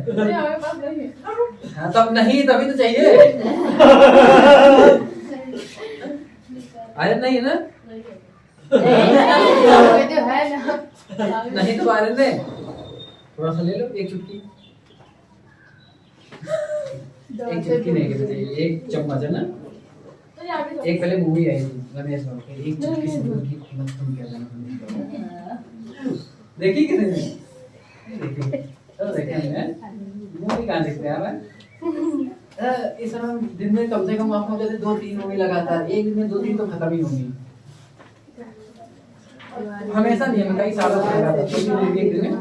हाँ तब नहीं, तभी तो चाहिए। आयरन नहीं है ना, नहीं तो आयरन दे, थोड़ा सा ले लो, एक चुटकी, एक चुटकी नहीं कहते चाहिए, एक चम्मच है ना। एक पहले मूवी आई थी रमेश बाबू की, एक चुटकी सिंदूर की कीमत तुम क्या जानते, देखी कि नहीं देखी, चलो देखेंगे, मूवी कहाँ देखते हैं यार। इस समय दिन में कम से कम आपको जैसे 2-3 मूवी लगातार, एक दिन में 2-3 तो खत्म ही होंगी, हमेशा नहीं है, कई सालों से लगातार एक दिन में।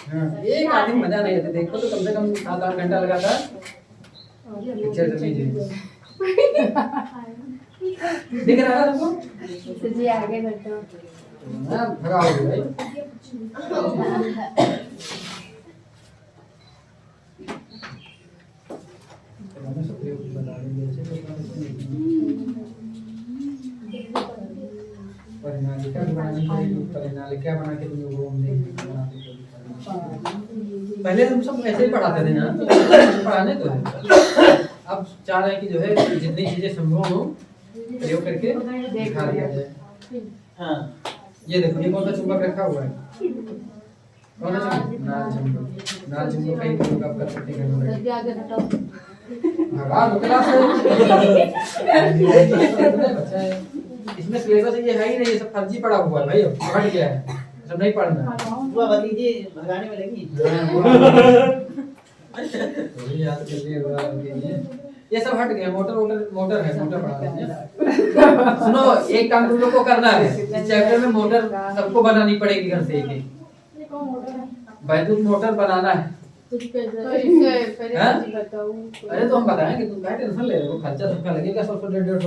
हाँ एक आदमी मजा नहीं आता, देखो तो कम से कम 7-8 घंटा लगातार पिक्चर चलनी चाहिए। दिख रहा है तुमको, जी आगे बढ़ो, हाँ भगाओगे भाई। परिणालिका बना के तुम्हें वो हम पहले हम सब ऐसे ही पढ़ाते थे ना, तो पढ़ाने तो अब चाह रहे हैं कि जो है जितनी चीजें संभव हो प्रयोग करके दिखा दिया जाए। हाँ ये देखो, ये कौन सा चुंबक रखा हुआ है, कौन सा चुंबक, नाल चुंबक। नाल चुंबक कई प्रयोग आप कर सकते हैं, भगा लो क्लास में। इसमें सिलेबस ये है ही नहीं, ये सब फर्जी पड़ा हुआ है भाई, हट गया है, सब नहीं पढ़ना। वो भतीजे भगाने में लगी, याद कर लिए ये सब हट गए, मोटर मोटर है, मोटर बढ़ा देंगे। सुनो, एक काम तुम लोग को करना है, इस चैप्टर में मोटर सबको बनानी पड़ेगी घर से एक। वैद्युत मोटर बनाना है। अरे तो हम बताएंगे, तुम क्या टेंशन ले रहे हो, खर्चा सबका लगेगा 100-150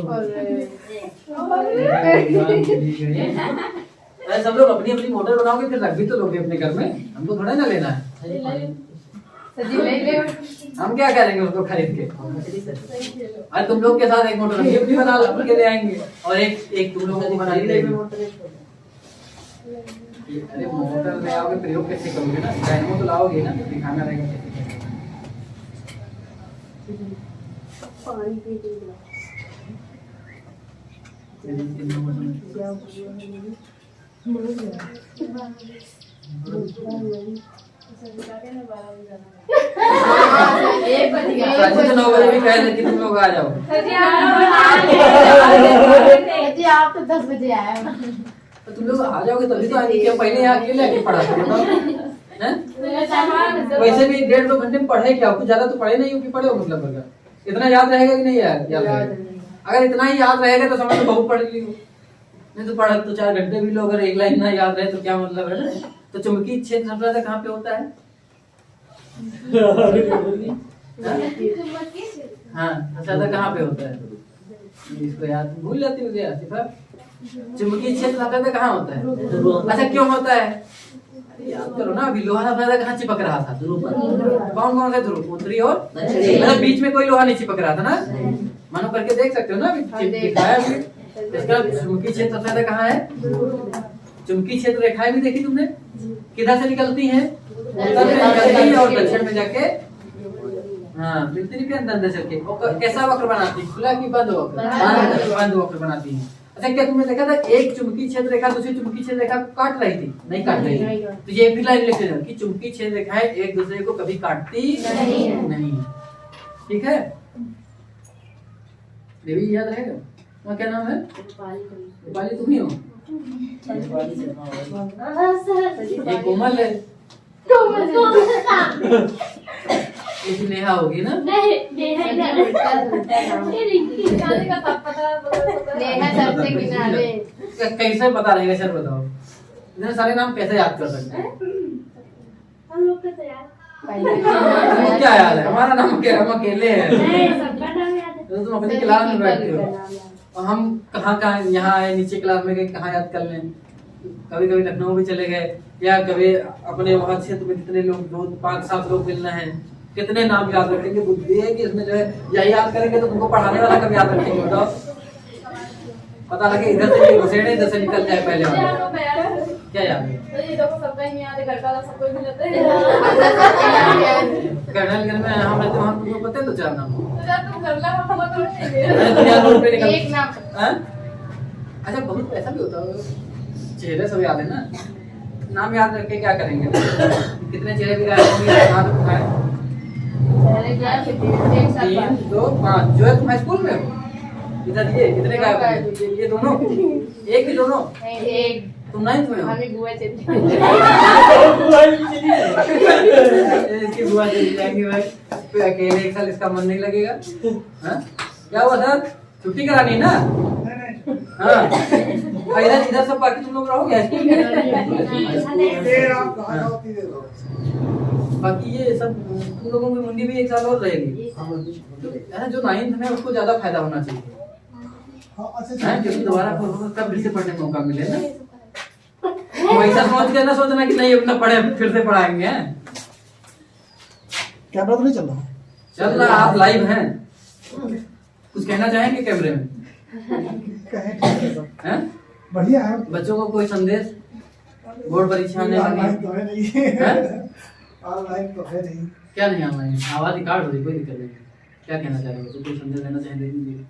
अरे सब लोग अपनी अपनी मोटर बनाओगे फिर रख भी तो लोगे अपने घर में, हमको थोड़ा ना लेना है। हम क्या करेंगे उसको खरीद के। अरे तुम लोग के साथ एक मोटर हम भी बना के ले आएंगे और एक तुम लोगों को बना के अरे मोटर ले आओगे, प्रयोग कैसे करोगे ना, डायनेमो तो लाओगे ना, दिखाना रहेगा कैसे। तो 9 बजे भी कह रहे कि तुम लोग आ जाओ। आप तो 10 बजे आए हो। तो तुम लोग आ जाओगे तभी तो आएंगे, क्या पहले यहाँ अकेले आके पढ़ा था बताओ? वैसे भी 1.5-2 घंटे में पढ़े क्या, कुछ ज्यादा तो पढ़े नहीं हो कि पढ़े हो, मतलब इतना याद रहेगा कि नहीं याद रहेगा? अगर इतना ही याद रहेगा तो समझ लो बहुत पढ़ ली हो, नहीं तो पढ़ा तो 4 घंटे भी लो, अगर एक लाइन ना याद रहे तो क्या मतलब है ना। तो चुंबकीय क्षेत्र सबसे ज्यादा कहाँ पे होता है? हाँ, सबसे ज्यादा कहाँ पे होता है? इसको याद भूल जाती मुझे चुंबकीय क्षेत्र सबसे ज्यादा कहाँ होता है? अच्छा क्यों होता है? याद करो ना, अभी लोहा सबसे ज्यादा कहाँ चिपक रहा था? ध्रुव पर। कौन कौन से ध्रुव? उत्तरी और दक्षिणी। मतलब बीच में कोई लोहा नहीं चिपक रहा था ना, मानो करके देख सकते हो ना, अभी दिखाया भी। इसका चुंबकीय क्षेत्र सबसे ज्यादा कहाँ है? चुंबकीय क्षेत्र रेखाएं भी देखी तुमने, किधर से निकलती हैं? उत्तर से निकलती है और दक्षिण में जाके हाँ पृथ्वी के अंदर चल के कैसा वक्र बनाती है? खुला कि बंद वक्र? बंद वक्र बनाती है। अच्छा क्या तुमने देखा था एक चुंबकीय क्षेत्र रेखा दूसरी चुंबकीय क्षेत्र रेखा को काट रही थी? नहीं काट रही थी। तो ये भी लाइन लिख लेना कि चुंबकीय क्षेत्र रेखाएं एक दूसरे को कभी काटती नहीं। ठीक है, ये भी याद रहेगा। वहाँ क्या नाम है? रूपाली तुम ही हो? ये कोमल है, एक नेहा होगी ना? नेहा सबसे किनारे। कैसे पता रहेगा सर बताओ, इतने सारे नाम कैसे याद कर सकते हैं? हम लोग को तो याद क्या याद है? हमारा नाम क्या, हम अकेले हैं। सबका नाम याद है। तो तुम अपनी क्लास में बैठते हो और हम कहाँ यहाँ आए, नीचे क्लास में गए, कहाँ याद कर लें? कभी कभी लखनऊ भी चले गए, या कभी अपने वहाँ क्षेत्र में कितने लोग, 5-7 लोग मिलना है, कितने नाम याद रखेंगे? बुद्धि है कि इसमें जो है यही याद करेंगे तो तुमको पढ़ाने वाला कब याद रखेंगे बताओ? पता लगे इधर से घुसेड़े इधर से निकल जाए पहले वाला। क्या याद है? कर्नल में हम रहते वहाँ तुमको पता है तो 4 नाम एक नाम। अच्छा बहुत ऐसा भी होता है, चेहरे सब याद है ना, नाम याद रख के क्या करेंगे? कितने चेहरे भी गायब होंगे? 3, 2, 5 जो है तुम हाई स्कूल में हो, इधर ये कितने गायब होंगे? ये दोनों, एक ही दोनों, एक तुम 9th में हो। हमें गुआ चली इसकी बुआ चली जाएंगी भाई, तो अकेले 1 साल इसका मन नहीं लगेगा। हाँ क्या हुआ सर, छुट्टी करानी ना? हाँ इधर सब बाकी तुम लोग रहोगे स्कूल में? बाकी ये सब तुम लोगों की मुंडी भी 1 साल और रहेगी। जो 9th में उसको ज्यादा फायदा होना चाहिए, क्योंकि दोबारा तब फिर से पढ़ने का मौका मिले ना। वैसा सोच के ना सोचना कि नहीं अपना पढ़े फिर से पढ़ाएंगे। कैमरा तो नहीं चल रहा? चल रहा, आप लाइव हैं। कुछ कहना चाहेंगे कैमरे में? हैं? बढ़िया है। बच्चों को कोई संदेश? बोर्ड परीक्षा आने वाली है। तो है नहीं, ऑनलाइन तो है नहीं। क्या नहीं ऑनलाइन? आवाज रिकॉर्ड हो रही, कोई दिक्कत नहीं। क्या कहना चाहेंगे? तो कोई संदेश देना चाहें दे दीजिए।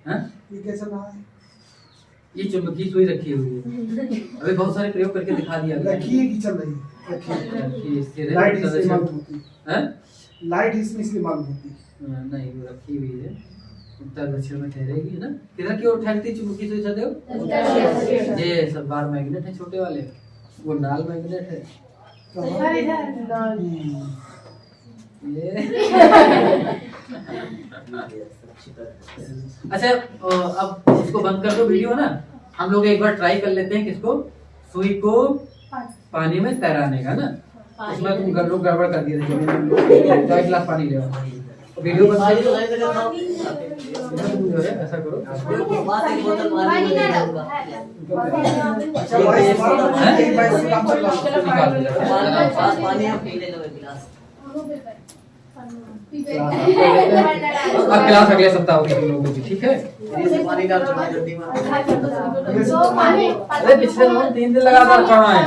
हैं? ये कैसा रहा है? ये चुंबकीय सुई रखी हुई है, अभी बहुत सारे प्रयोग करके दिखा दिया गया। रखिए कि चल रही है? रखिए स्थिर है। लाइट इससे मालूम होती हैं? लाइट इसमें मालूम होती है। नहीं वो रखी हुई है, उत्तर दक्षिण में ठहरेगी ना। किधर की ओर ठहरती चुंबकीय सुई सदैव? ये सब बार मैग्नेट है छोटे वाले, वो नाल मैग्नेट है। ये अच्छा अब इसको बंद कर दो वीडियो ना, हम लोग एक बार ट्राई कर लेते हैं किसको, सुई को पानी में तैराने का ना। उसमें तुम गड़बड़ कर दिए थे, 1 गिलास पानी ले आओ। वीडियो बंद कर दो, तुम जो है ऐसा करो, अच्छा भाई एक भाई से काम चल रहा है। निकाल दो। पानी आप पी ले लो 1 गिलास। अब क्लास अगले सप्ताह होगी तुम लोगों की, ठीक है? पानी डाल थोड़ा जल्दी में। अरे पिछले 3 दिन लगातार कहाँ है?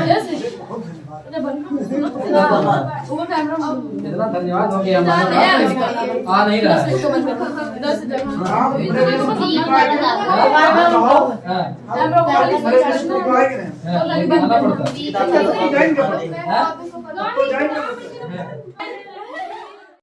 इतना धन्यवाद हो गया हमारा, आ नहीं रहा है। हाँ, आना पड़ता है। जाएंगे हाँ? तो जाएंगे।